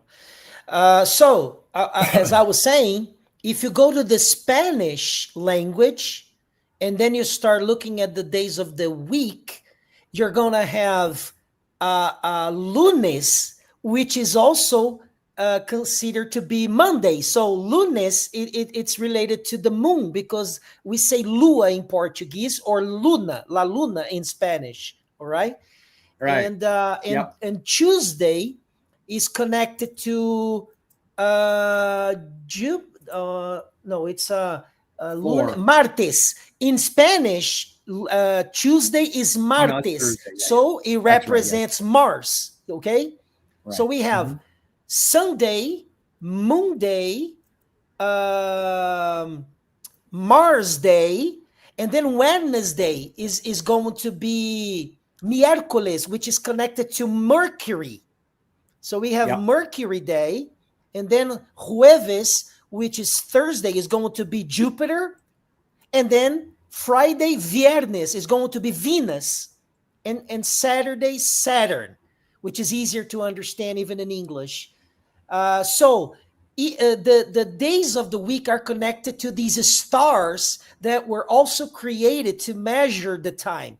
So as I was saying, if you go to the Spanish language and then you start looking at the days of the week, you're going to have lunes, which is also considered to be Monday. So lunes, it's related to the moon because we say lua in Portuguese or luna, la luna in Spanish. All right. Right. And Tuesday is connected to no, it's Martes. In Spanish, Tuesday is Martes. Thursday, so it represents Mars. Okay. Right. So we have Sunday, Moon Day, Mars Day, and then Wednesday is going to be miércoles, which is connected to Mercury. So we have Mercury Day, and then jueves, which is Thursday, is going to be Jupiter, and then Friday, viernes, is going to be Venus, and Saturday, Saturn, which is easier to understand even in English. So the days of the week are connected to these stars that were also created to measure the time,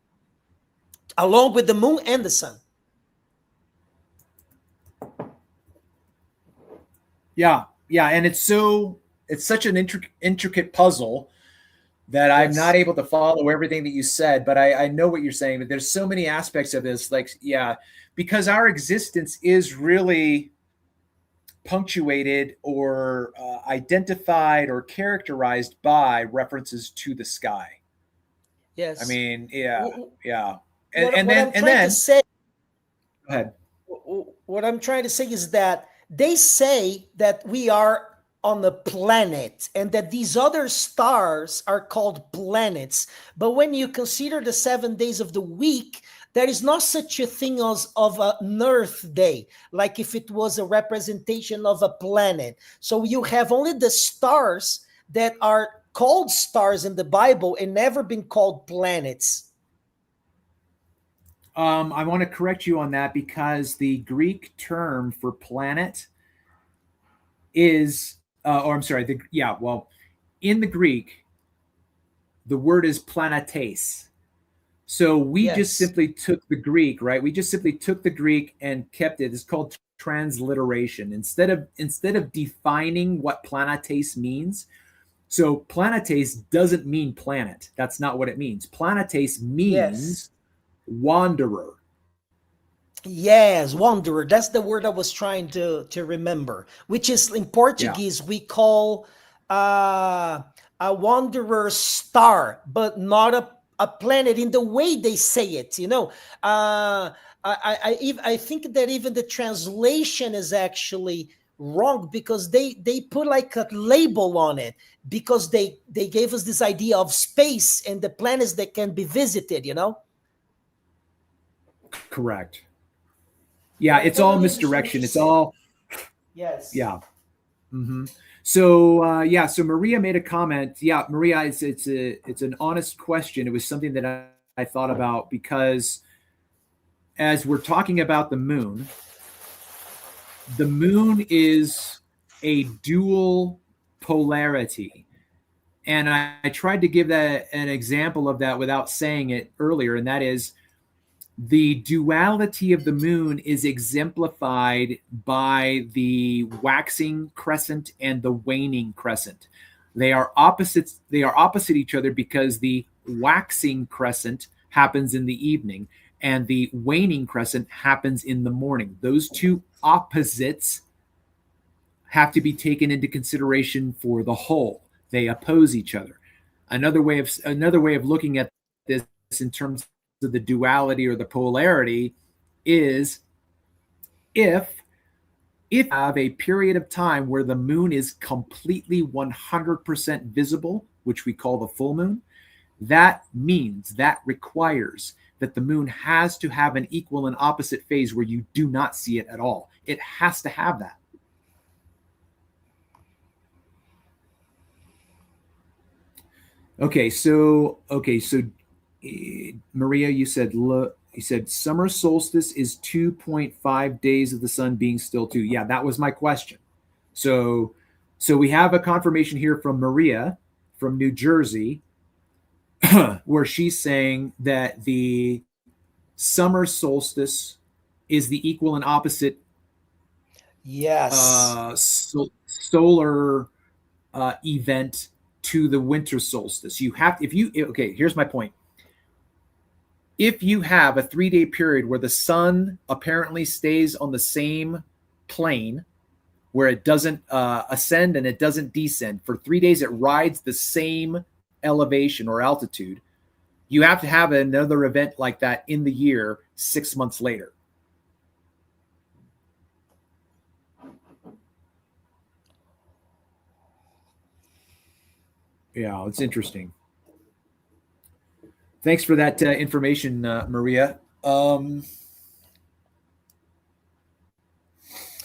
along with the moon and the sun. Yeah, and it's such an intricate puzzle that I'm not able to follow everything that you said, but I know what you're saying. But there's so many aspects of this, because our existence is really punctuated or identified or characterized by references to the sky. Yes. I mean, yeah. Go ahead. What I'm trying to say is that they say that we are on a planet and that these other stars are called planets. But when you consider the 7 days of the week, there is not such a thing as of an Earth day, like if it was a representation of a planet. So you have only the stars that are called stars in the Bible and never been called planets. I want to correct you on that because the Greek term for planet is, in the Greek, the word is planetes. So we just simply took the Greek, right? We just simply took the Greek and kept it. It's called transliteration. Instead of defining what planetes means, so planetes doesn't mean planet. That's not what it means. Planetes means wanderer. Yes, wanderer. That's the word I was trying to remember, which is in Portuguese we call a wanderer star, but not a planet in the way they say it. I think that even the translation is actually wrong because they put like a label on it because they gave us this idea of space and the planets that can be visited. Correct. Yeah, it's all misdirection. It's all. Yes. Yeah. Mm-hmm. So so Maria made a comment. Yeah, Maria, it's an honest question. It was something that I thought about because as we're talking about the moon is a dual polarity. And I tried to give that an example of that without saying it earlier, and that is the duality of the moon is exemplified by the waxing crescent and the waning crescent. They are opposites. They are opposite each other because the waxing crescent happens in the evening and the waning crescent happens in the morning. Those two opposites have to be taken into consideration for the whole. They oppose each other. Another way of looking at this in terms of the duality or the polarity is if you have a period of time where the moon is completely 100% visible, which we call the full moon, that requires that the moon has to have an equal and opposite phase where you do not see it at all. It has to have that. Okay, so Maria, you said summer solstice is 2.5 days of the sun being still too. Yeah, that was my question. So we have a confirmation here from Maria from New Jersey where she's saying that the summer solstice is the equal and opposite solar event to the winter solstice. Here's my point. If you have a 3-day period where the sun apparently stays on the same plane, where it doesn't ascend and it doesn't descend, for 3 days it rides the same elevation or altitude, you have to have another event like that in the year 6 months later. Yeah, it's interesting. Thanks for that information, Maria. And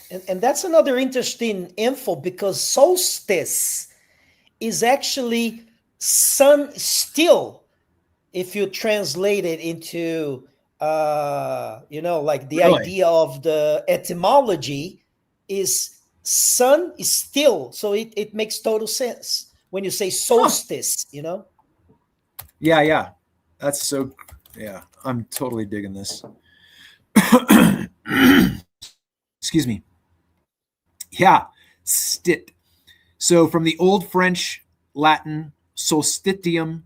that's another interesting info, because solstice is actually sun still, if you translate it into, like the idea of the etymology is sun is still. So it makes total sense when you say solstice, Yeah. That's so, yeah, I'm totally digging this. Excuse me. Yeah, stit. So from the Old French Latin, solstitium,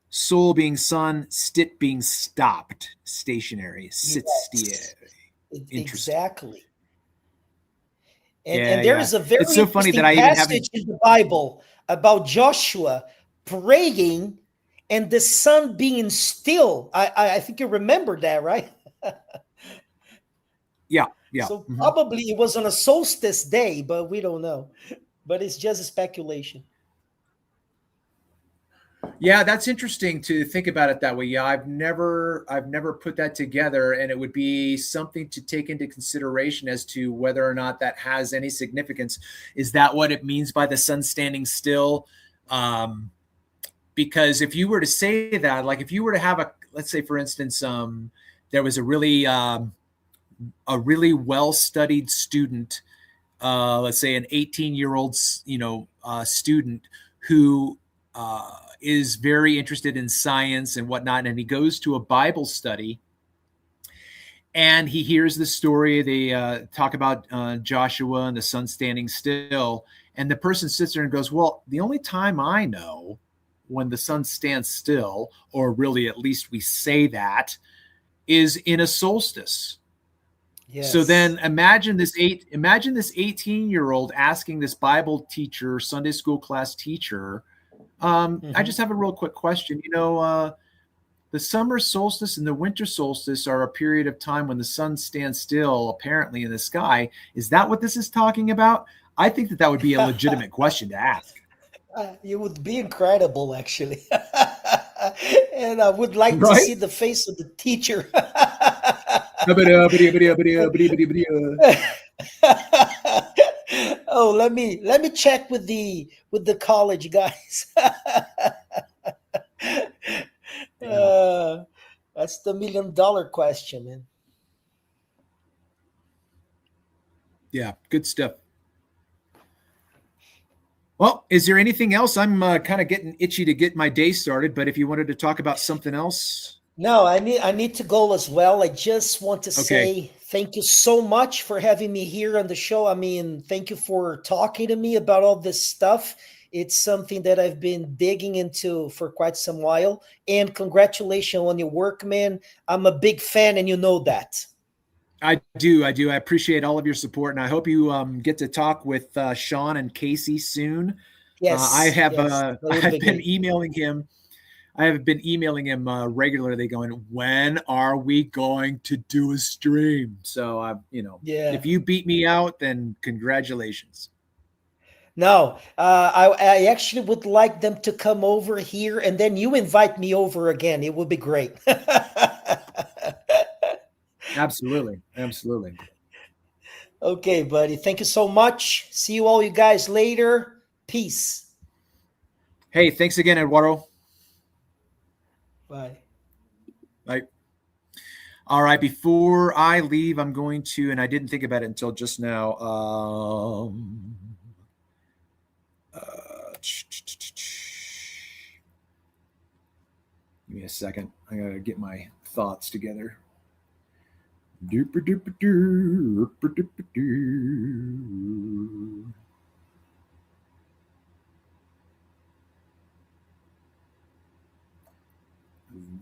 sol being sun, stit being stopped, stationary, sit yes. Interesting. Exactly. And there is a very it's so funny that I passage in the Bible about Joshua praying and the sun being still. I think you remember that, right? Yeah. So probably it was on a solstice day, but we don't know. But it's just a speculation. Yeah, that's interesting to think about it that way. Yeah, I've never put that together, and it would be something to take into consideration as to whether or not that has any significance. Is that what it means by the sun standing still? Because if you were to say that, like if you were to have let's say for instance, there was a really well-studied student, let's say an 18-year-old, student who is very interested in science and whatnot, and he goes to a Bible study, and he hears the story. They talk about Joshua and the sun standing still, and the person sits there and goes, "Well, the only time I know when the sun stands still, or really at least we say that, is in a solstice." Yes. So then imagine this 18-year-old asking this Bible teacher, Sunday school class teacher, I just have a real quick question. The summer solstice and the winter solstice are a period of time when the sun stands still, apparently, in the sky. Is that what this is talking about? I think that would be a legitimate question to ask. It would be incredible, actually. And I would like to see the face of the teacher. Oh, let me check with the college guys. That's the $1 million question, man. Yeah, good stuff. Well, is there anything else? I'm kind of getting itchy to get my day started, but if you wanted to talk about something else. No, I need to go as well. I just want to say thank you so much for having me here on the show. I mean, thank you for talking to me about all this stuff. It's something that I've been digging into for quite some while. And congratulations on your work, man. I'm a big fan, and you know that. I do. I appreciate all of your support, and I hope you get to talk with Sean and Casey soon. Yes, I have. yes, that would I've be been great. emailing him. I have been emailing him regularly, going, "When are we going to do a stream?" So, Yeah. if you beat me out, then congratulations. No, I actually would like them to come over here, and then you invite me over again. It would be great. Absolutely, absolutely. Okay, buddy. Thank you so much. See you all you guys later. Peace. Hey, thanks again, Eduardo. Bye. Bye. All right, before I leave, I'm going to, and I didn't think about it until just now. Give me a second. I gotta get my thoughts together.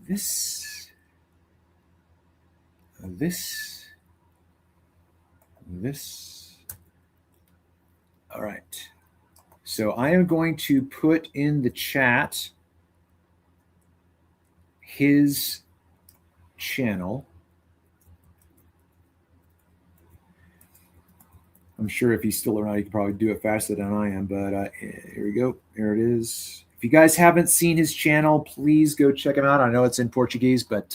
This. All right. So I am going to put in the chat his channel. I'm sure if he's still around, he could probably do it faster than I am. But here we go. Here it is. If you guys haven't seen his channel, please go check him out. I know it's in Portuguese, but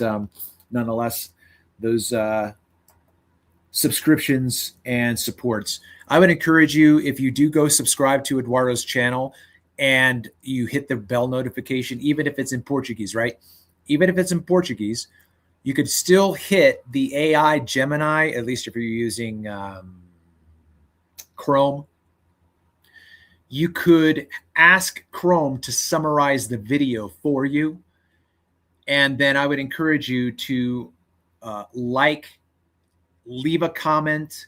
nonetheless, those subscriptions and supports. I would encourage you, if you do go subscribe to Eduardo's channel and you hit the bell notification, even if it's in Portuguese, right? Even if it's in Portuguese, you could still hit the AI Gemini, at least if you're using Chrome. You could ask Chrome to summarize the video for you. And then I would encourage you to leave a comment,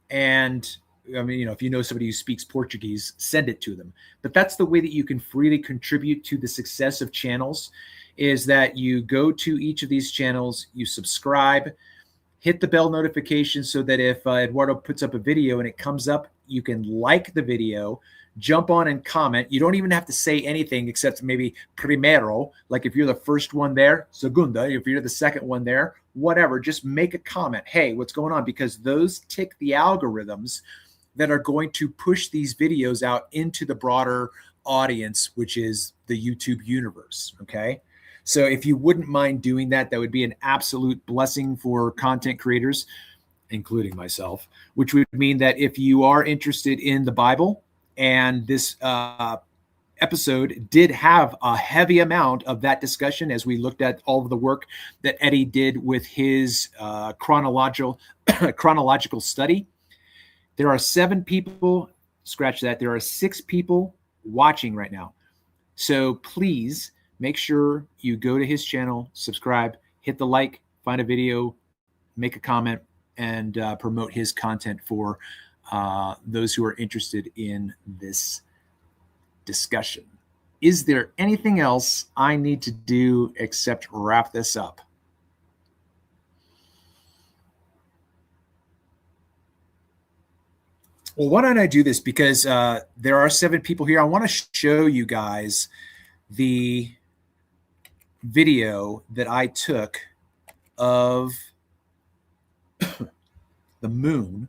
and I mean, if you know somebody who speaks Portuguese, send it to them. But that's the way that you can freely contribute to the success of channels, is that you go to each of these channels, you subscribe, hit the bell notification so that if Eduardo puts up a video and it comes up, you can like the video, jump on and comment. You don't even have to say anything except maybe primero, like if you're the first one there, segunda, if you're the second one there, whatever, just make a comment. Hey, what's going on? Because those tick the algorithms that are going to push these videos out into the broader audience, which is the YouTube universe. Okay. So if you wouldn't mind doing that, that would be an absolute blessing for content creators, including myself, which would mean that if you are interested in the Bible, and this episode did have a heavy amount of that discussion as we looked at all of the work that Eddie did with his chronological study. There are 7 people, scratch that, there are 6 people watching right now. So please make sure you go to his channel, subscribe, hit the like, find a video, make a comment, and promote his content for those who are interested in this discussion. Is there anything else I need to do except wrap this up? Well, why don't I do this? Because there are 7 people here. I want to show you guys the video that I took of the moon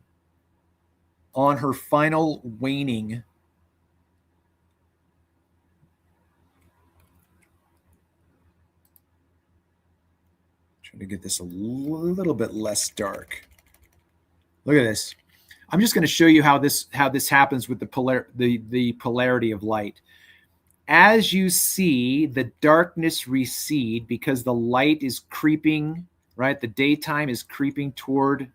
on her final waning. Trying to get this a little bit less dark. Look at this. I'm just going to show you how this happens with the polarity of light. As you see the darkness recede because the light is creeping, right? The daytime is creeping toward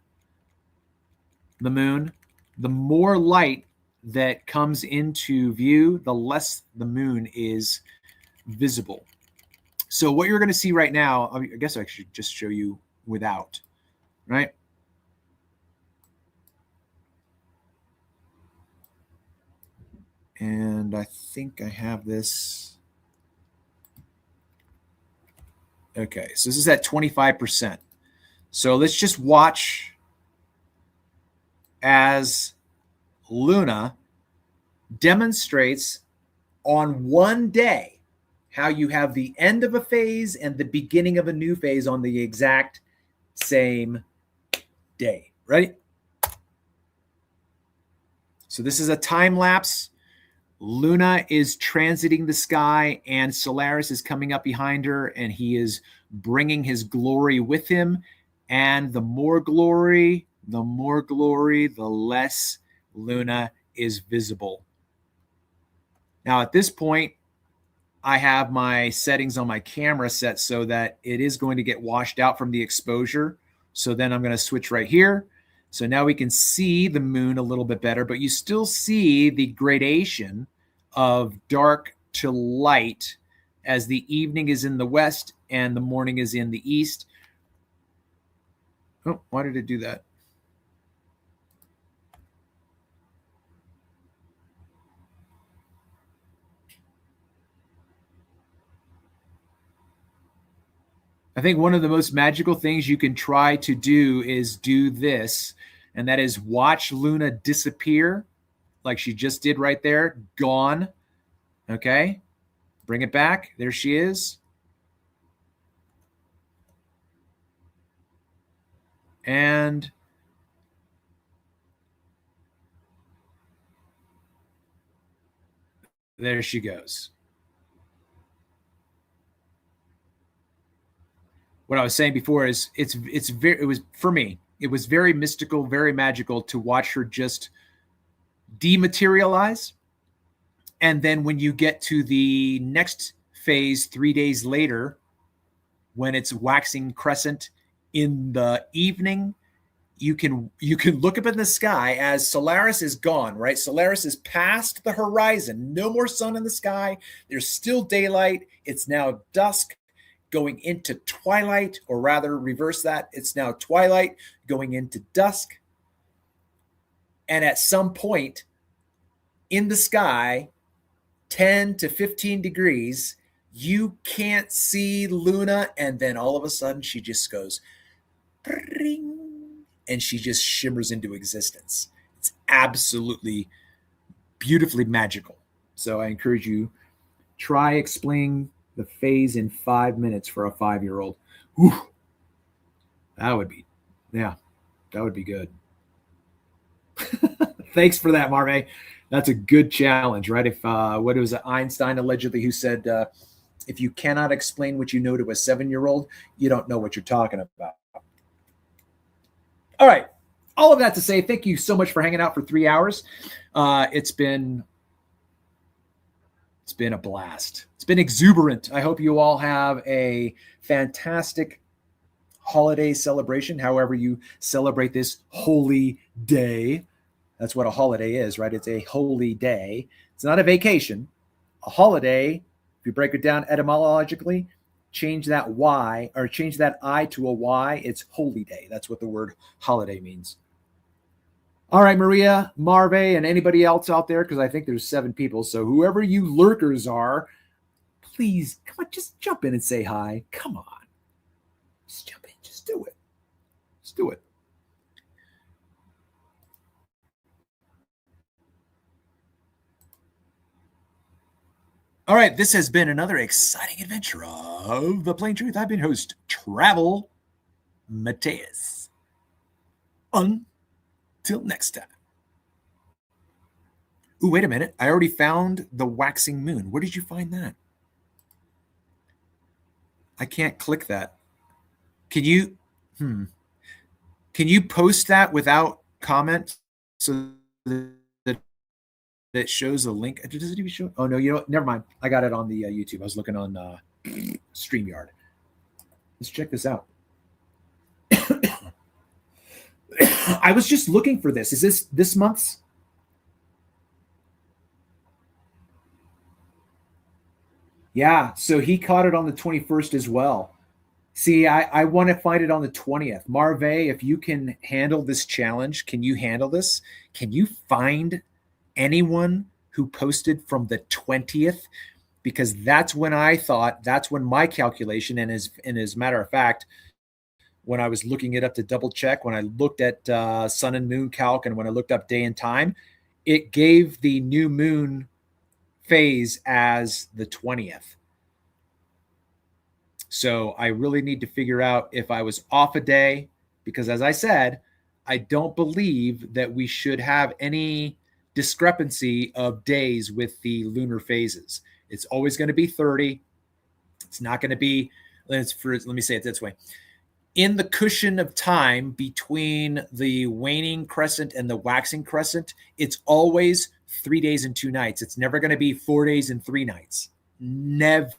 the moon. The more light that comes into view, the less the moon is visible. So what you're going to see right now, I guess I should just show you without, right? And I think I have this. Okay, so this is at 25%. So let's just watch as Luna demonstrates on one day how you have the end of a phase and the beginning of a new phase on the exact same day. Ready? So this is a time lapse. Luna is transiting the sky and Solaris is coming up behind her, and he is bringing his glory with him. And the more glory, the less Luna is visible. Now at this point, I have my settings on my camera set so that it is going to get washed out from the exposure. So then I'm going to switch right here. So now we can see the moon a little bit better, but you still see the gradation of dark to light as the evening is in the west and the morning is in the east. Oh, why did it do that? I think one of the most magical things you can try to do is do this, and that is watch Luna disappear like she just did right there. Gone. Okay. Bring it back. There she is. And there she goes. What I was saying before is it was for me, it was very mystical, very magical to watch her just dematerialize. And then when you get to the next phase 3 days later, when it's waxing crescent in the evening, you can look up in the sky as Solaris is gone, right? Solaris is past the horizon. No more sun in the sky. There's still daylight. It's now dusk going into twilight, or rather reverse that. It's now twilight going into dusk. And at some point in the sky, 10 to 15 degrees, you can't see Luna. And then all of a sudden she just goes, and she just shimmers into existence. It's absolutely beautifully magical. So I encourage you, try explaining the phase in 5 minutes for a 5-year-old. Whew. That would be good. Thanks for that, Marve. That's a good challenge, right? If what was it, Einstein allegedly who said, if you cannot explain what you know to a 7-year-old, you don't know what you're talking about. All right. All of that to say, thank you so much for hanging out for 3 hours. It's been a blast. It's been exuberant. I hope you all have a fantastic holiday celebration, however you celebrate this holy day. That's what a holiday is, right? It's a holy day. It's not a vacation. A holiday, if you break it down etymologically, change that Y or change that I to a Y, it's holy day. That's what the word holiday means. All right, Maria, Marve, and anybody else out there, because I think there's 7 people. So whoever you lurkers are, please come on, just jump in and say hi. Come on. Just jump in. Just do it. Just do it. All right, this has been another exciting adventure of The Plain Truth. I've been host, Travel Mateus. Until next time. Ooh, wait a minute. I already found the waxing moon. Where did you find that? I can't click that. Can you post that without comment so that it shows a link? Does it even show? Oh, no, you know, never mind. I got it on the YouTube. I was looking on StreamYard. Let's check this out. I was just looking for this. Is this month's? Yeah, so he caught it on the 21st as well. See, I want to find it on the 20th. Marve, if you can handle this challenge, can you handle this? Can you find anyone who posted from the 20th? Because that's when I thought, that's when my calculation, and as a matter of fact, when I was looking it up to double check, when I looked at sun and moon calc, and when I looked up day and time, it gave the new moon phase as the 20th. So I really need to figure out if I was off a day, because as I said, I don't believe that we should have any discrepancy of days with the lunar phases. It's always going to be 30. It's not going to be, let me say it this way. In the cushion of time between the waning crescent and the waxing crescent, it's always 3 days and 2 nights. It's never going to be 4 days and 3 nights. Never.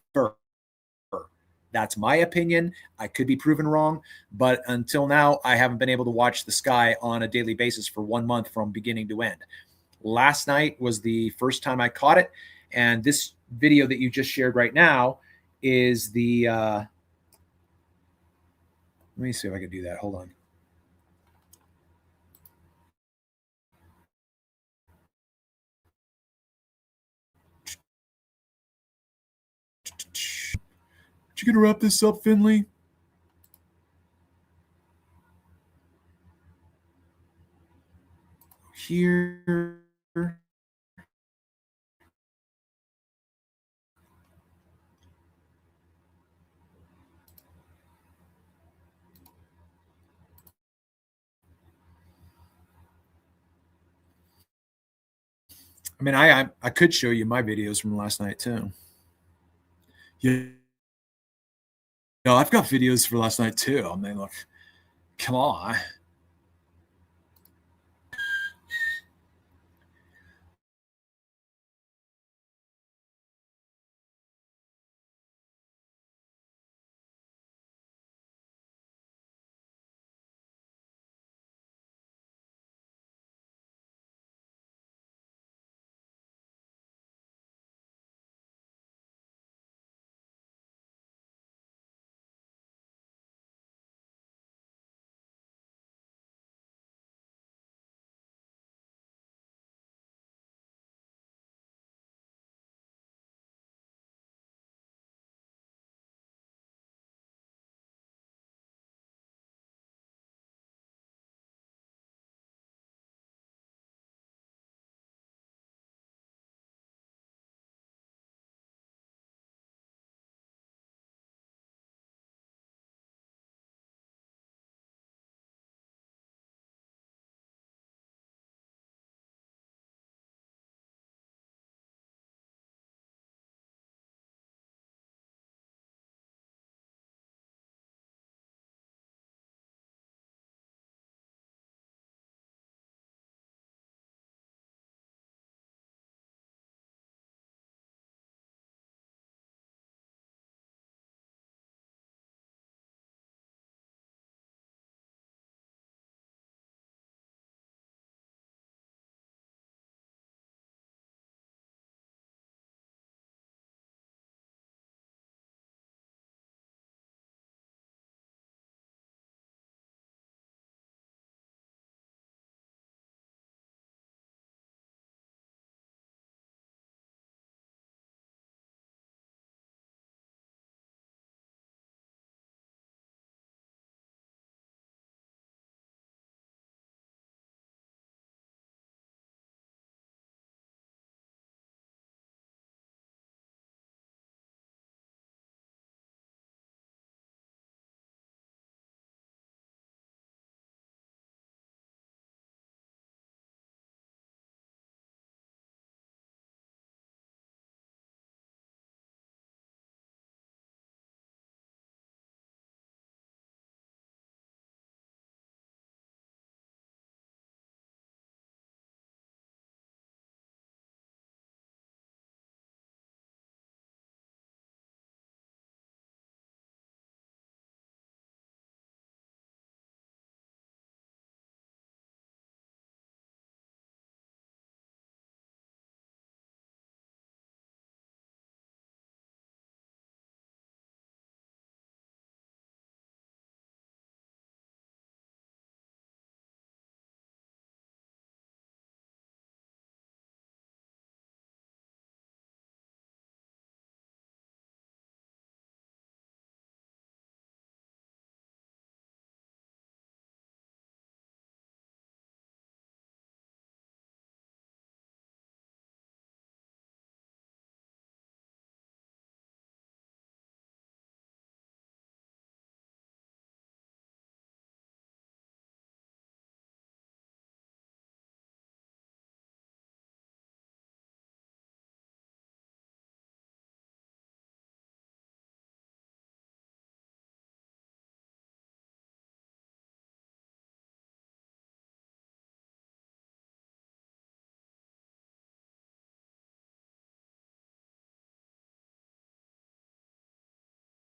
That's my opinion. I could be proven wrong, but until now, I haven't been able to watch the sky on a daily basis for 1 month from beginning to end. Last night was the first time I caught it, and this video that you just shared right now is the let me see if I can do that. Hold on. You gonna wrap this up, Finley? Here. I mean, I could show you my videos from last night too. Yeah. No, I've got videos for last night too. I mean, look, come on.